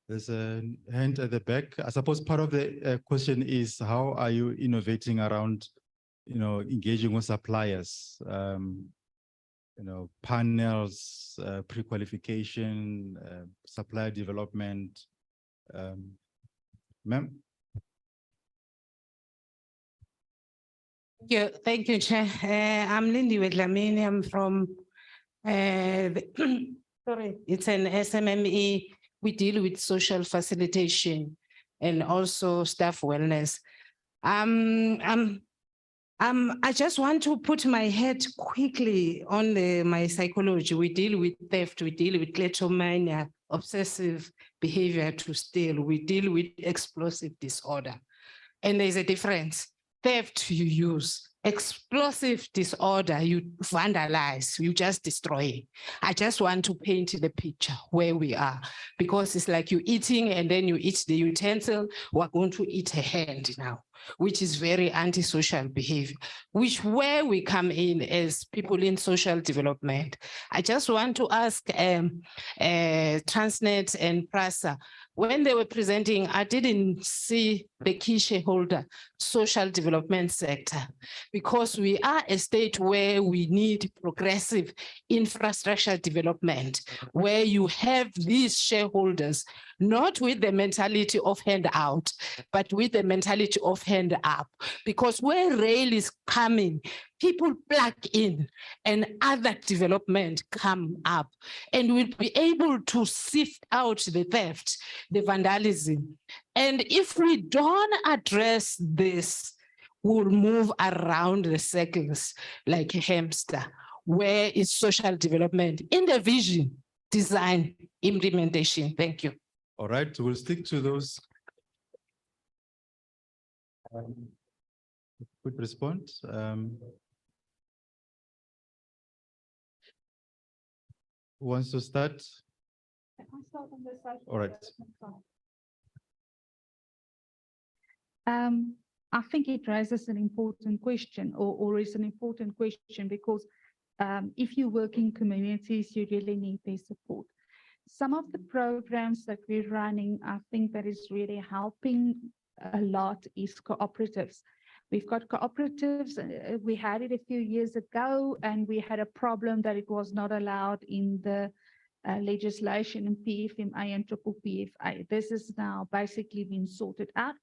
There's a hand at the back. I suppose part of the question is, how are you innovating around, engaging with suppliers, panels, pre-qualification, supplier development. Ma'am?
Thank you, Chair. I'm Lindy Wedlamini. I'm from, sorry, it's an SMME. We deal with social facilitation and also staff wellness. I just want to put my head quickly on my psychology. We deal with theft, we deal with kleptomania, obsessive behavior to steal, we deal with explosive disorder. And there's a difference. Theft you use, explosive disorder, you vandalize, you just destroy. I just want to paint the picture where we are, because it's like you're eating and then you eat the utensil, we're going to eat a hand now, which is very antisocial behavior, where we come in as people in social development. I just want to ask Transnet and PRASA, when they were presenting, I didn't see the key shareholder, social development sector, because we are a state where we need progressive infrastructure development, where you have these shareholders, not with the mentality of hand out, but with the mentality of hand up. Because where rail is coming, people plug in and other development come up, and we'll be able to sift out the theft, the vandalism. And if we don't address this, we'll move around the circles like a hamster. Where is social development in the vision, design, implementation? Thank you.
All right, we'll stick to those. Quick response. Who wants to start? All right.
I think it raises an important question, or is an important question, because if you work in communities, you really need their support. Some of the programs that we're running, I think that is really helping a lot is cooperatives. We've got cooperatives. We had it a few years ago, and we had a problem that it was not allowed in the legislation in PFMA and triple PFA. This is now basically been sorted out.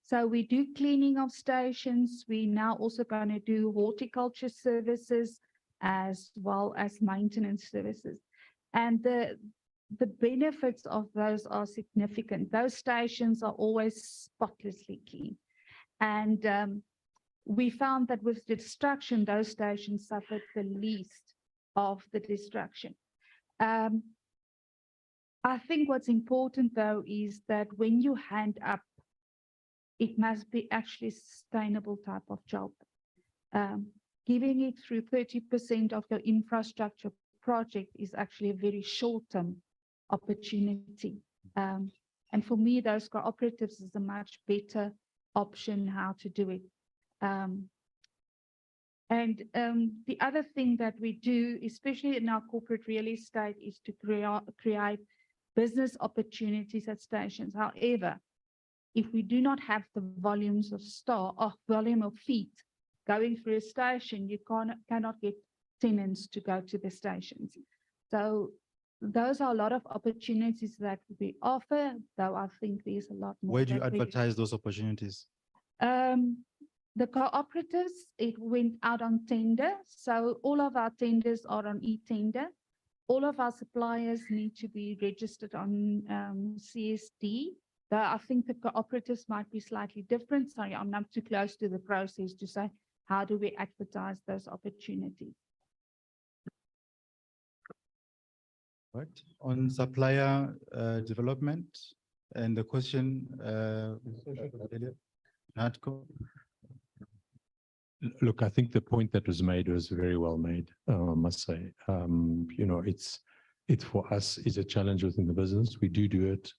So we do cleaning of stations. We now also going to do horticulture services as well as maintenance services. And the benefits of those are significant. Those stations are always spotlessly clean. And we found that with destruction, those stations suffered the least of the destruction. I think what's important, though, is that when you hand up, it must be actually a sustainable type of job. Giving it through 30% of your infrastructure project is actually a very short-term opportunity. And for me, those cooperatives is a much better option how to do it. The other thing that we do, especially in our corporate real estate, is to create business opportunities at stations. However, if we do not have the volumes of volume of feet going through a station, you cannot get tenants to go to the stations. So those are a lot of opportunities that we offer, though I think there's a lot more.
Where do you advertise those opportunities?
The cooperatives, it went out on tender. So all of our tenders are on e-tender. All of our suppliers need to be registered on CSD. Though I think the cooperatives might be slightly different. Sorry, I'm not too close to the process to say, how do we advertise those opportunities?
Right. On supplier development and the question, Natko.
Look, I think the point that was made was very well made, I must say. You know, it's for us is a challenge within the business. We do it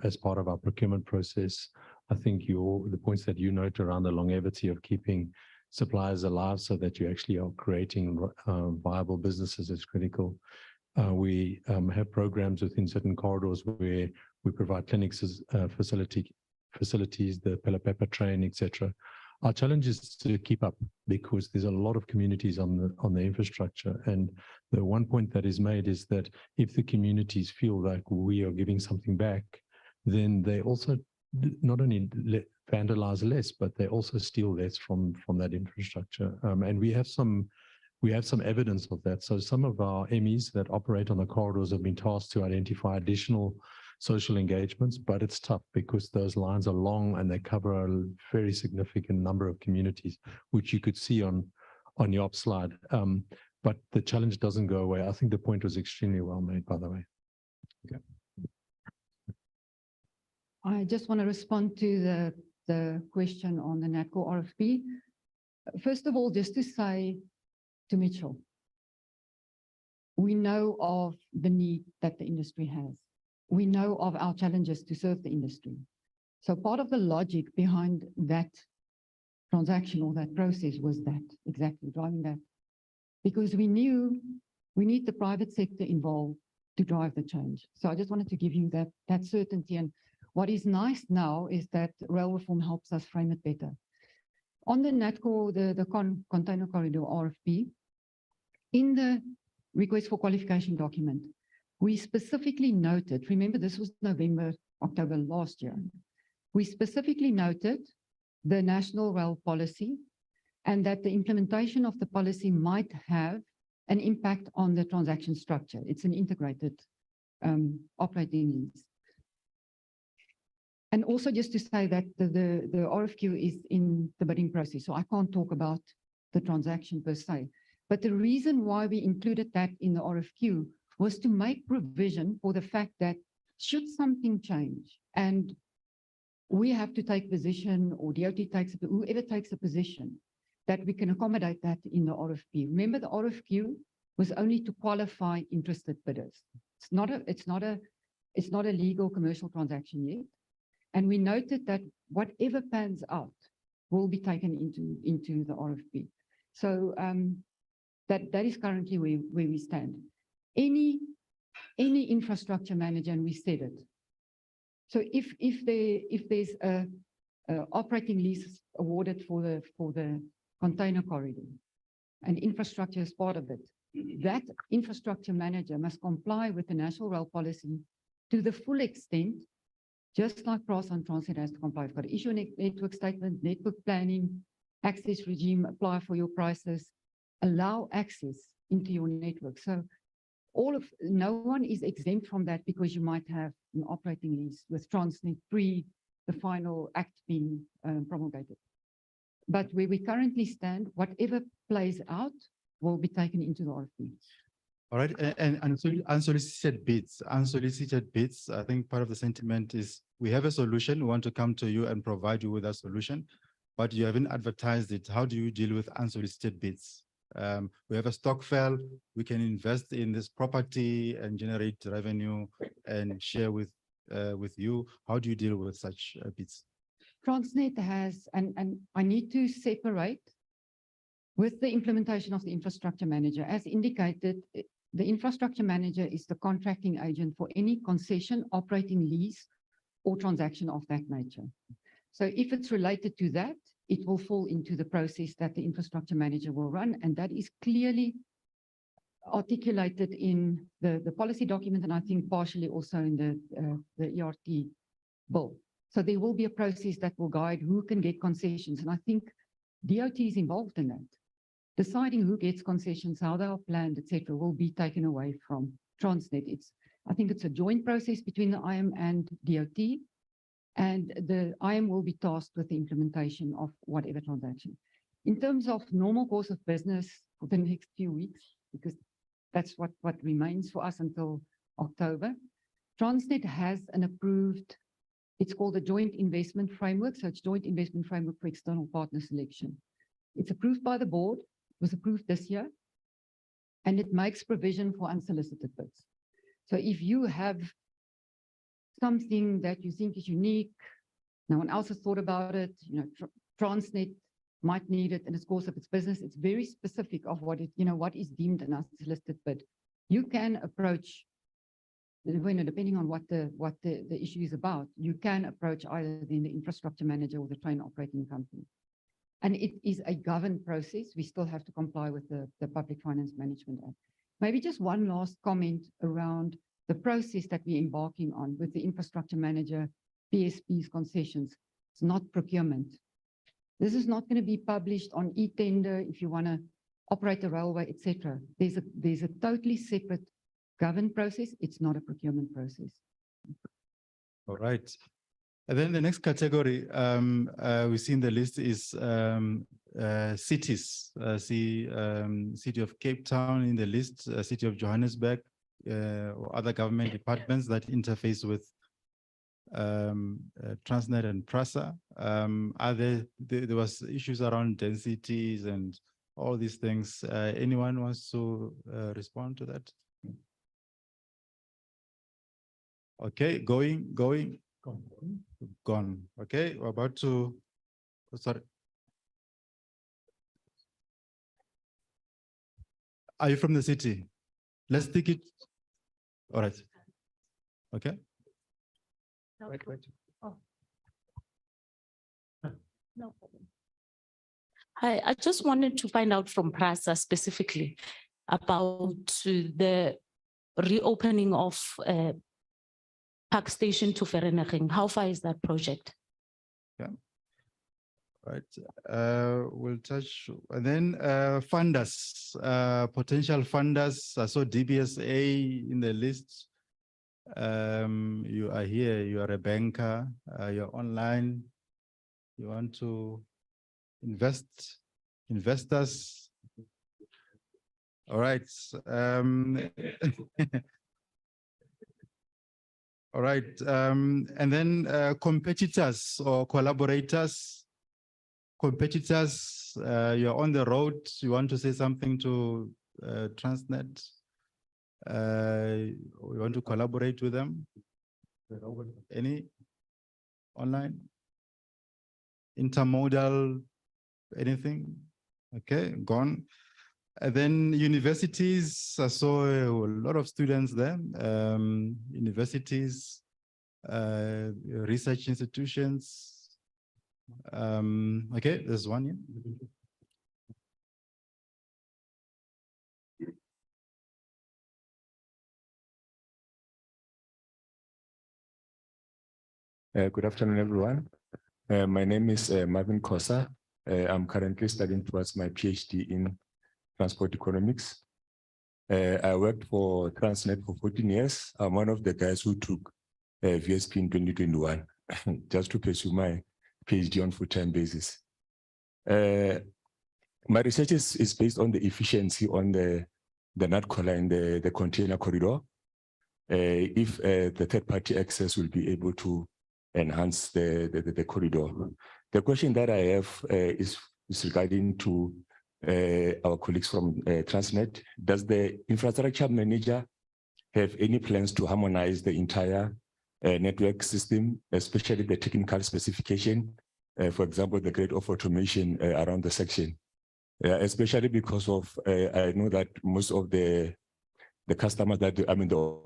as part of our procurement process. I think the points that you note around the longevity of keeping suppliers alive so that you actually are creating viable businesses is critical. We have programs within certain corridors where we provide clinics, facilities, the Pelapeppa train, etc. Our challenge is to keep up because there's a lot of communities on the infrastructure. And the one point that is made is that if the communities feel like we are giving something back, then they also not only vandalize less, but they also steal less from that infrastructure. And we have some evidence of that. So some of our MEs that operate on the corridors have been tasked to identify additional social engagements, but it's tough because those lines are long and they cover a very significant number of communities, which you could see on your slide. But the challenge doesn't go away. I think the point was extremely well made, by the way. Okay.
I just want to respond to the question on the NATCO RFP. First of all, just to say to Mitchell, we know of the need that the industry has. We know of our challenges to serve the industry. So part of the logic behind that transaction or that process was that, exactly, driving that. Because we knew we need the private sector involved to drive the change. So I just wanted to give you that certainty. And what is nice now is that rail reform helps us frame it better. On the NATCO, the container corridor RFP, in the request for qualification document, we specifically noted, remember this was November, October last year, we specifically noted the national rail policy and that the implementation of the policy might have an impact on the transaction structure. It's an integrated operating lease. And also just to say that the RFQ is in the bidding process, so I can't talk about the transaction per se. But the reason why we included that in the RFQ was to make provision for the fact that should something change and we have to take position, or DOT takes, whoever takes a position, that we can accommodate that in the RFP. Remember, the RFQ was only to qualify interested bidders. It's not a legal commercial transaction yet. And we noted that whatever pans out will be taken into the RFP. So that is currently where we stand. Any infrastructure manager, and we said it. So if there's a operating lease awarded for the container corridor, and infrastructure is part of it, that infrastructure manager must comply with the national rail policy to the full extent, just like PRAS and Transnet has to comply. You've got to issue a network statement, network planning, access regime, apply for your prices, allow access into your network. So no one is exempt from that, because you might have an operating lease with Transnet pre the final act being promulgated. But where we currently stand, whatever plays out will be taken into the RFP.
All right, and unsolicited bids. Unsolicited bids, I think part of the sentiment is we have a solution, we want to come to you and provide you with a solution, but you haven't advertised it. How do you deal with unsolicited bids? We have a stock file, we can invest in this property and generate revenue and share with you. How do you deal with such bids?
Transnet has, and I need to separate with the implementation of the infrastructure manager. As indicated, the infrastructure manager is the contracting agent for any concession, operating lease, or transaction of that nature. So if it's related to that, it will fall into the process that the infrastructure manager will run, and that is clearly articulated in the policy document, and I think partially also in the ERT bill. So there will be a process that will guide who can get concessions, and I think DOT is involved in that. Deciding who gets concessions, how they are planned, etc., will be taken away from Transnet. I think it's a joint process between the IM and DOT, and the IM will be tasked with the implementation of whatever transaction. In terms of normal course of business for the next few weeks, because that's what remains for us until October, Transnet has an approved, it's called a joint investment framework. So it's joint investment framework for external partner selection. It's approved by the board, it was approved this year, and it makes provision for unsolicited bids. So if you have something that you think is unique, no one else has thought about it, Transnet might need it in the course of its business, it's very specific of what what is deemed an unsolicited bid. You can approach, depending on what the issue is about, you can approach either the infrastructure manager or the train operating company. And it is a governed process. We still have to comply with the Public Finance Management Act. Maybe just one last comment around the process that we're embarking on with the infrastructure manager, PSP's concessions. It's not procurement. This is not going to be published on e-tender if you want to operate a railway, etc. There's a totally separate governed process. It's not a procurement process.
All right. And then the next category we see in the list is cities. City of Cape Town in the list, City of Johannesburg, or other government departments that interface with Transnet and PRASA. There was issues around densities and all these things. Anyone wants to respond to that? Okay, gone. Okay, we're about to, sorry. Are you from the city? Let's take it. All right. Okay.
Wait. Oh. No problem.
Hi, I just wanted to find out from PRASA specifically about the reopening of Park Station to Vereeniging. How far is that project?
Yeah. Right. We'll touch, and then funders, potential funders. I saw DBSA in the list. You are here, you are a banker, you're online, you want to investors. All right. All right. And then competitors or collaborators. Competitors, you're on the road, you want to say something to Transnet. We want to collaborate with them. Any online? Intermodal, anything? Okay, gone. And then universities, I saw a lot of students there. Universities, research institutions. Okay, there's one here.
Good afternoon, everyone. My name is Marvin Kosa. I'm currently studying towards my PhD in transport economics. I worked for Transnet for 14 years. I'm one of the guys who took VSP in 2021, just to pursue my PhD on full-time basis. My research is based on the efficiency on the nut collar in the container corridor. If the third-party access will be able to enhance the corridor. The question that I have is regarding to our colleagues from Transnet. Does the infrastructure manager have any plans to harmonize the entire network system, especially the technical specification, for example, the grade of automation around the section? Especially because of, I know that most of the customers that, the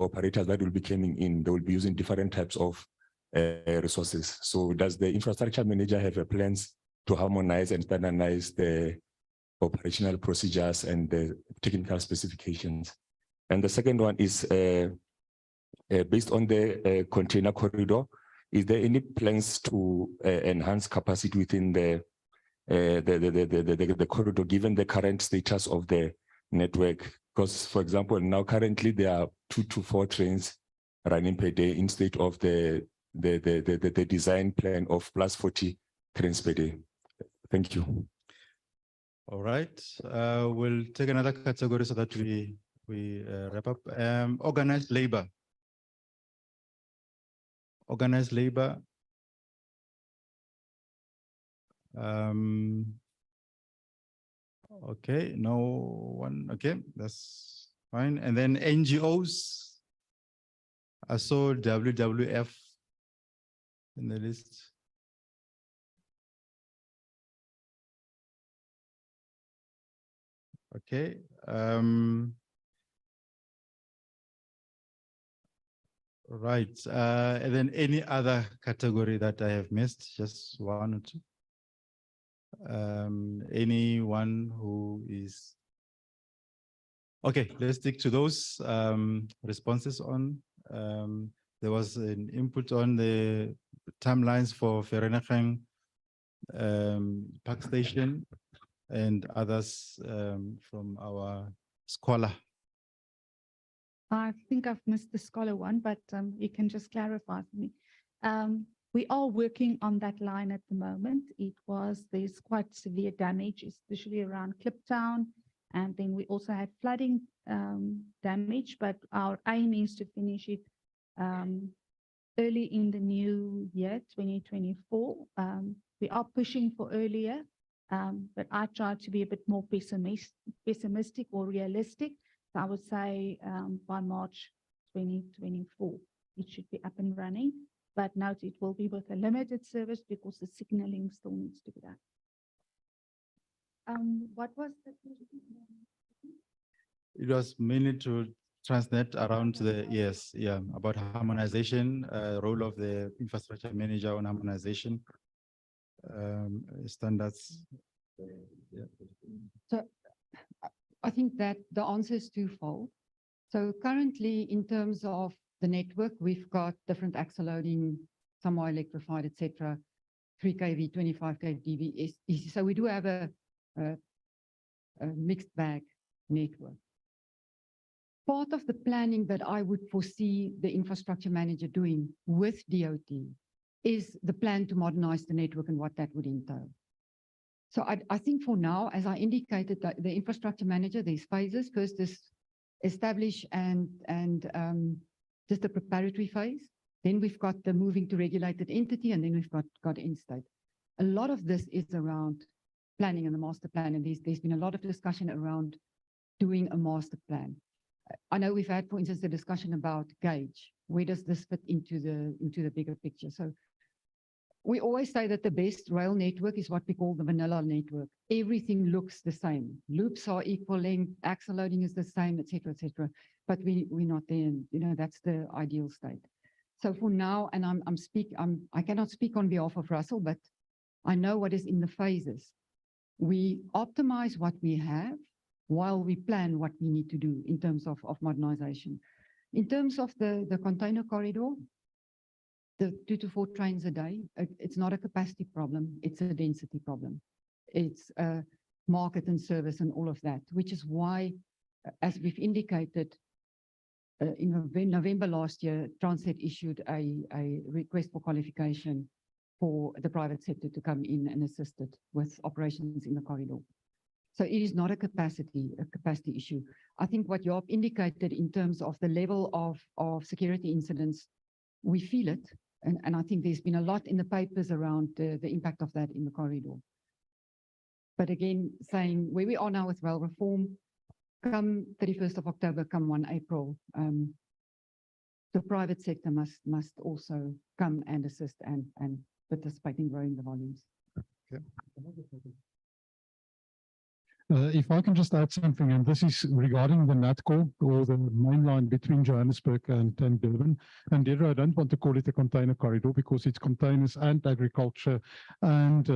operators that will be coming in, they will be using different types of resources. So does the infrastructure manager have a plans to harmonize and standardize the operational procedures and the technical specifications? And the second one is based on the container corridor, is there any plans to enhance capacity within the corridor given the current status of the network? Because, for example, now currently there are 2 to 4 trains running per day instead of the design plan of plus 40 trains per day. Thank you.
All right. We'll take another category so that we wrap up. Organized labor. Organized labor. Okay, no one. Okay, that's fine. And then NGOs. I saw WWF in the list. Okay. Right. And then any other category that I have missed, just 1 or 2. Anyone who is okay, let's stick to those responses on. There was an input on the timelines for Vereeniging Park Station and others from our scholar.
I think I've missed the scholar one, but you can just clarify for me. We are working on that line at the moment. There's quite severe damage, especially around Kliptown. And then we also had flooding damage, but our aim is to finish it early in the new year, 2024. We are pushing for earlier, but I try to be a bit more pessimistic or realistic. So I would say by March 2024, it should be up and running. But note it will be with a limited service because the signaling still needs to be done. What was the question?
It was mainly to Transnet around the, yes, yeah, about harmonization, role of the infrastructure manager on harmonization standards. Yeah.
So I think that the answer is twofold. So currently, in terms of the network, we've got different axle loading, some are electrified, etc. 3 kV, 25 kV DC. So we do have a mixed bag network. Part of the planning that I would foresee the infrastructure manager doing with DOT is the plan to modernize the network and what that would entail. So I think for now, as I indicated, that the infrastructure manager, there's phases. First is establish and just a preparatory phase. Then we've got the moving to regulated entity, and then we've got in-state. A lot of this is around planning and the master plan, and there's been a lot of discussion around doing a master plan. I know we've had, for instance, the discussion about gauge. Where does this fit into the bigger picture? So we always say that the best rail network is what we call the vanilla network. Everything looks the same. Loops are equal length, axle loading is the same, etc., etc. But we're not there. You know, that's the ideal state. So for now, and I cannot speak on behalf of Russell, but I know what is in the phases. We optimize what we have while we plan what we need to do in terms of modernization. In terms of the container corridor, the 2 to 4 trains a day, it's not a capacity problem, it's a density problem. It's a market and service and all of that, which is why, as we've indicated, in November last year, Transnet issued a request for qualification for the private sector to come in and assist it with operations in the corridor. So it is not a capacity issue. I think what Joop indicated in terms of the level of security incidents, we feel it. And I think there's been a lot in the papers around the impact of that in the corridor. But again, saying where we are now with rail reform, come 31st of October, come 1 April, the private sector must also come and assist and participate in growing the volumes.
Okay. If I can just add something, and this is regarding the NATCO, or the main line between Johannesburg and Durban. And Deirdre, I don't want to call it a container corridor because it's containers and agriculture and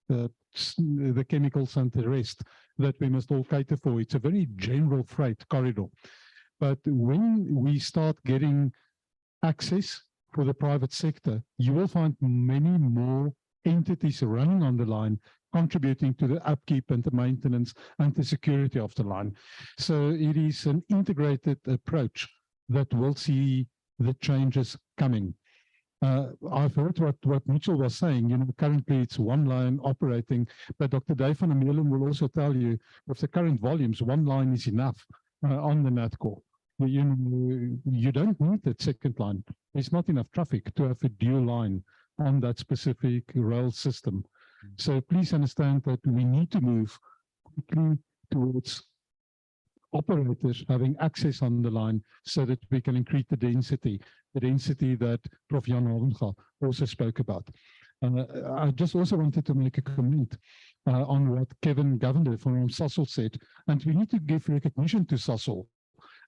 the chemicals and the rest that we must all cater for. It's a very general freight corridor. But when we start getting access for the private sector, you will find many more entities running on the line, contributing to the upkeep and the maintenance and the security of the line. So it is an integrated approach that will see the changes coming. I've heard what Mitchell was saying, you know, currently it's one line operating, but Dr. Dave van der Meulen will also tell you with the current volumes, one line is enough on the NATCO. You don't need that second line. There's not enough traffic to have a dual line on that specific rail system. So please understand that we need to move quickly towards operators having access on the line so that we can increase the density that Prof. Jan Hovenga also spoke about. I just also wanted to make a comment on what Kevin Govender from Sasol said, and we need to give recognition to Sasol.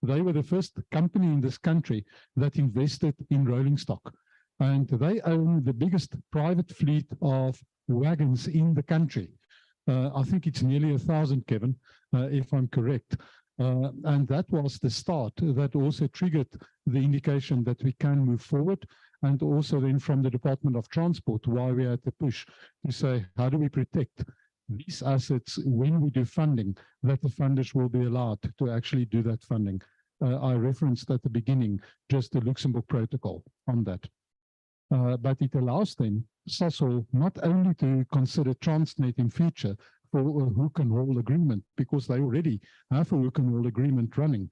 They were the first company in this country that invested in rolling stock, and they own the biggest private fleet of wagons in the country. I think it's nearly 1,000, Kevin, if I'm correct. And that was the start that also triggered the indication that we can move forward. And also then from the Department of Transport, why we had to push to say, how do we protect these assets when we do funding, that the funders will be allowed to actually do that funding. I referenced at the beginning just the Luxembourg Protocol on that. But it allows them, Sasol, not only to consider Transnet in future for a hook and roll agreement, because they already have a hook and roll agreement running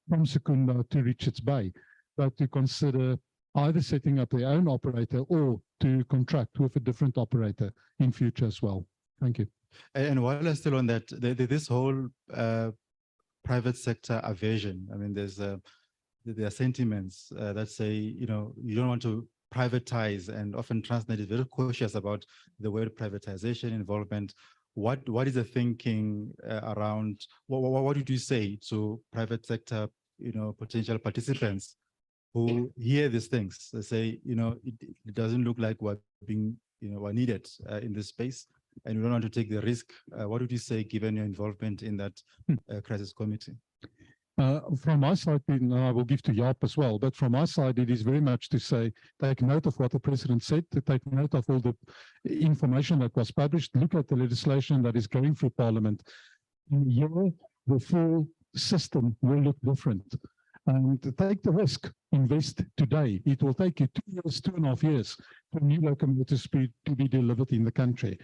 from Secunda to Richards Bay, but to consider either setting up their own operator or to contract with a different operator in future as well. Thank you.
And while I'm still on that, this whole private sector aversion, I mean, there are sentiments that say, you know, you don't want to privatize, and often Transnet is very cautious about the word privatization involvement. What is the thinking around, what did you say to private sector, you know, potential participants who hear these things? They say, you know, it doesn't look like we're being, you know, we're needed in this space, and we don't want to take the risk. What would you say, given your involvement in that crisis committee?
From my side, and I will give to Jaap as well, but from my side, it is very much to say, take note of what the president said, to take note of all the information that was published, look at the legislation that is going through Parliament. In a year, the full system will look different. And to take the risk, invest today. It will take you 2 years, 2.5 years for new locomotives to be delivered in the country.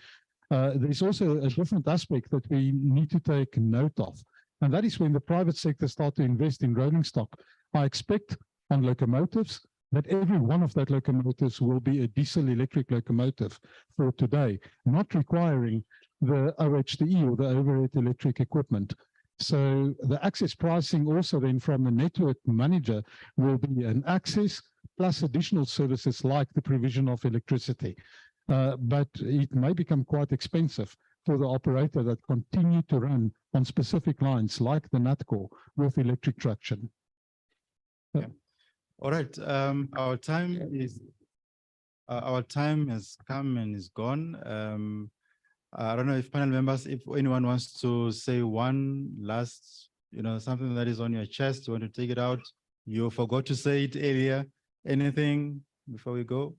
There's also a different aspect that we need to take note of. And that is when the private sector start to invest in rolling stock. I expect on locomotives that every one of that locomotives will be a diesel electric locomotive for today, not requiring the OHTE or the overhead electric equipment. So the access pricing also then from the network manager will be an access plus additional services like the provision of electricity. But it may become quite expensive for the operator that continue to run on specific lines like the NATCO with electric traction.
Yeah. All right. Our time has come and is gone. I don't know if panel members, if anyone wants to say one last, you know, something that is on your chest, you want to take it out. You forgot to say it earlier. Anything before we go?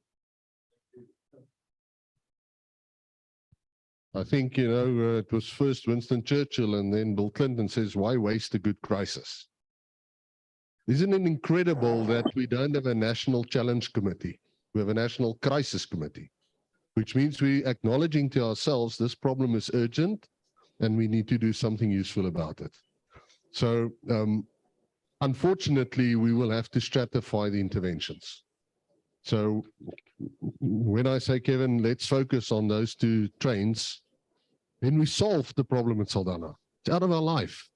I think, you know, it was first Winston Churchill and then Bill Clinton says, why waste a good crisis? Isn't it incredible that we don't have a national challenge committee? We have a national crisis committee, which means we acknowledging to ourselves this problem is urgent and we need to do something useful about it. So unfortunately, we will have to stratify the interventions. So when I say, Kevin, let's focus on those 2 trains, then we solve the problem at Saldanha. It's out of our life.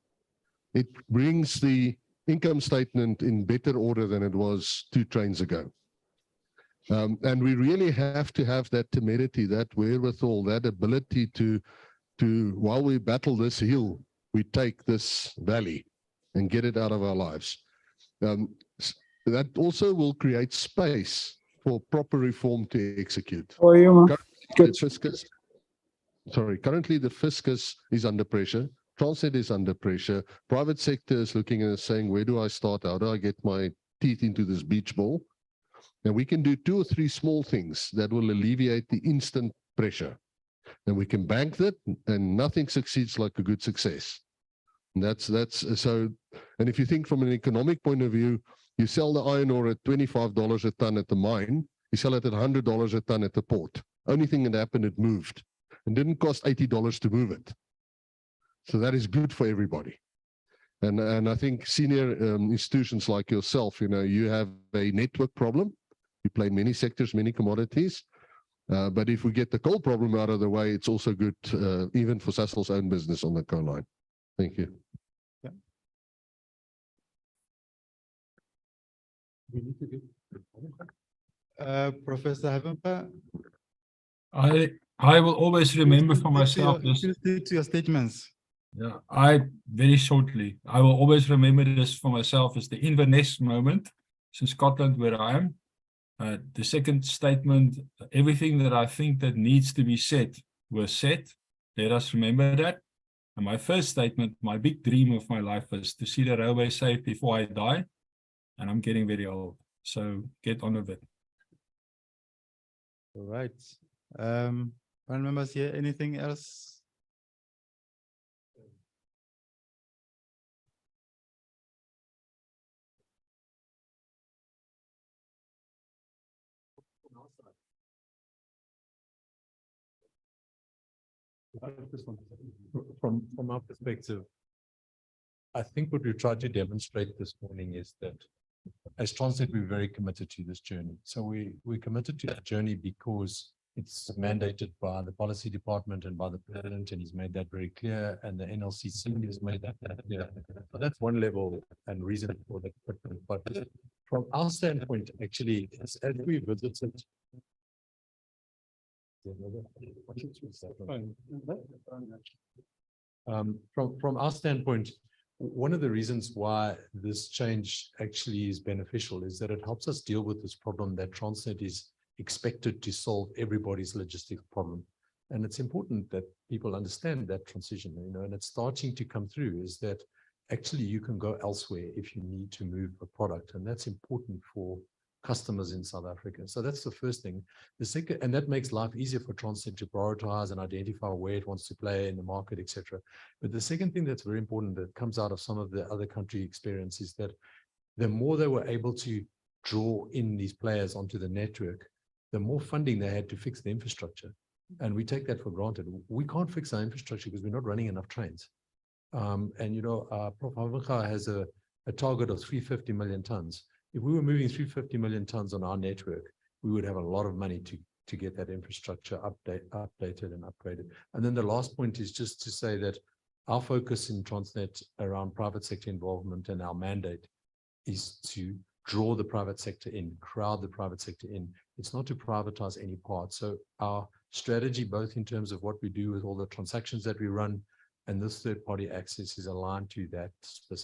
It brings the income statement in better order than it was 2 trains ago. And we really have to have that temerity, that wherewithal, that ability to while we battle this hill, we take this valley and get it out of our lives. That also will create space for proper reform to execute. Currently the fiscus is under pressure. Transnet is under pressure. Private sector is looking and saying, where do I start? How do I get my teeth into this beach ball? And we can do 2 or 3 small things that will alleviate the instant pressure. And we can bank that, and nothing succeeds like a good success. And that's so. And if you think from an economic point of view, you sell the iron ore at $25 a ton at the mine, you sell it at $100 a ton at the port. Only thing that happened, it moved. And didn't cost $80 to move it. So that is good for everybody. And I think senior institutions like yourself, you know, you have a network problem. You play in many sectors, many commodities. But if we get the coal problem out of the way, it's also good, even for Sasol's own business on the coal line. Thank you.
Yeah.
Professor Havenpa?
I will always remember for myself this.
Stick to your statements.
Yeah, very shortly. I will always remember this for myself as the Inverness moment in Scotland where I am. The second statement, everything that I think that needs to be said was said. Let us remember that. And my first statement, my big dream of my life was to see the railway safe before I die. And I'm getting very old. So get on with it.
All right. Panel members here, anything else?
From our perspective, I think what we tried to demonstrate this morning is that as Transnet, we're very committed to this journey. So we're committed to that journey because it's mandated by the policy department and by the president, and he's made that very clear. And the NLCC has made that clear. So that's one level and reason for the commitment. But from our standpoint, actually, as we visited. From our standpoint, one of the reasons why this change actually is beneficial is that it helps us deal with this problem that Transnet is expected to solve everybody's logistics problem. And it's important that people understand that transition, and it's starting to come through, is that actually you can go elsewhere if you need to move a product. And that's important for customers in South Africa. So that's the first thing. The second, and that makes life easier for Transnet to prioritize and identify where it wants to play in the market, etc. But the second thing that's very important that comes out of some of the other country experience is that the more they were able to draw in these players onto the network, the more funding they had to fix the infrastructure. And we take that for granted. We can't fix our infrastructure because we're not running enough trains. Prof. Havenga has a target of 350 million tons. If we were moving 350 million tons on our network, we would have a lot of money to get that infrastructure updated and upgraded. And then the last point is just to say that our focus in Transnet around private sector involvement and our mandate is to draw the private sector in, crowd the private sector in. It's not to privatize any part. So our strategy, both in terms of what we do with all the transactions that we run and this third-party access, is aligned to that specific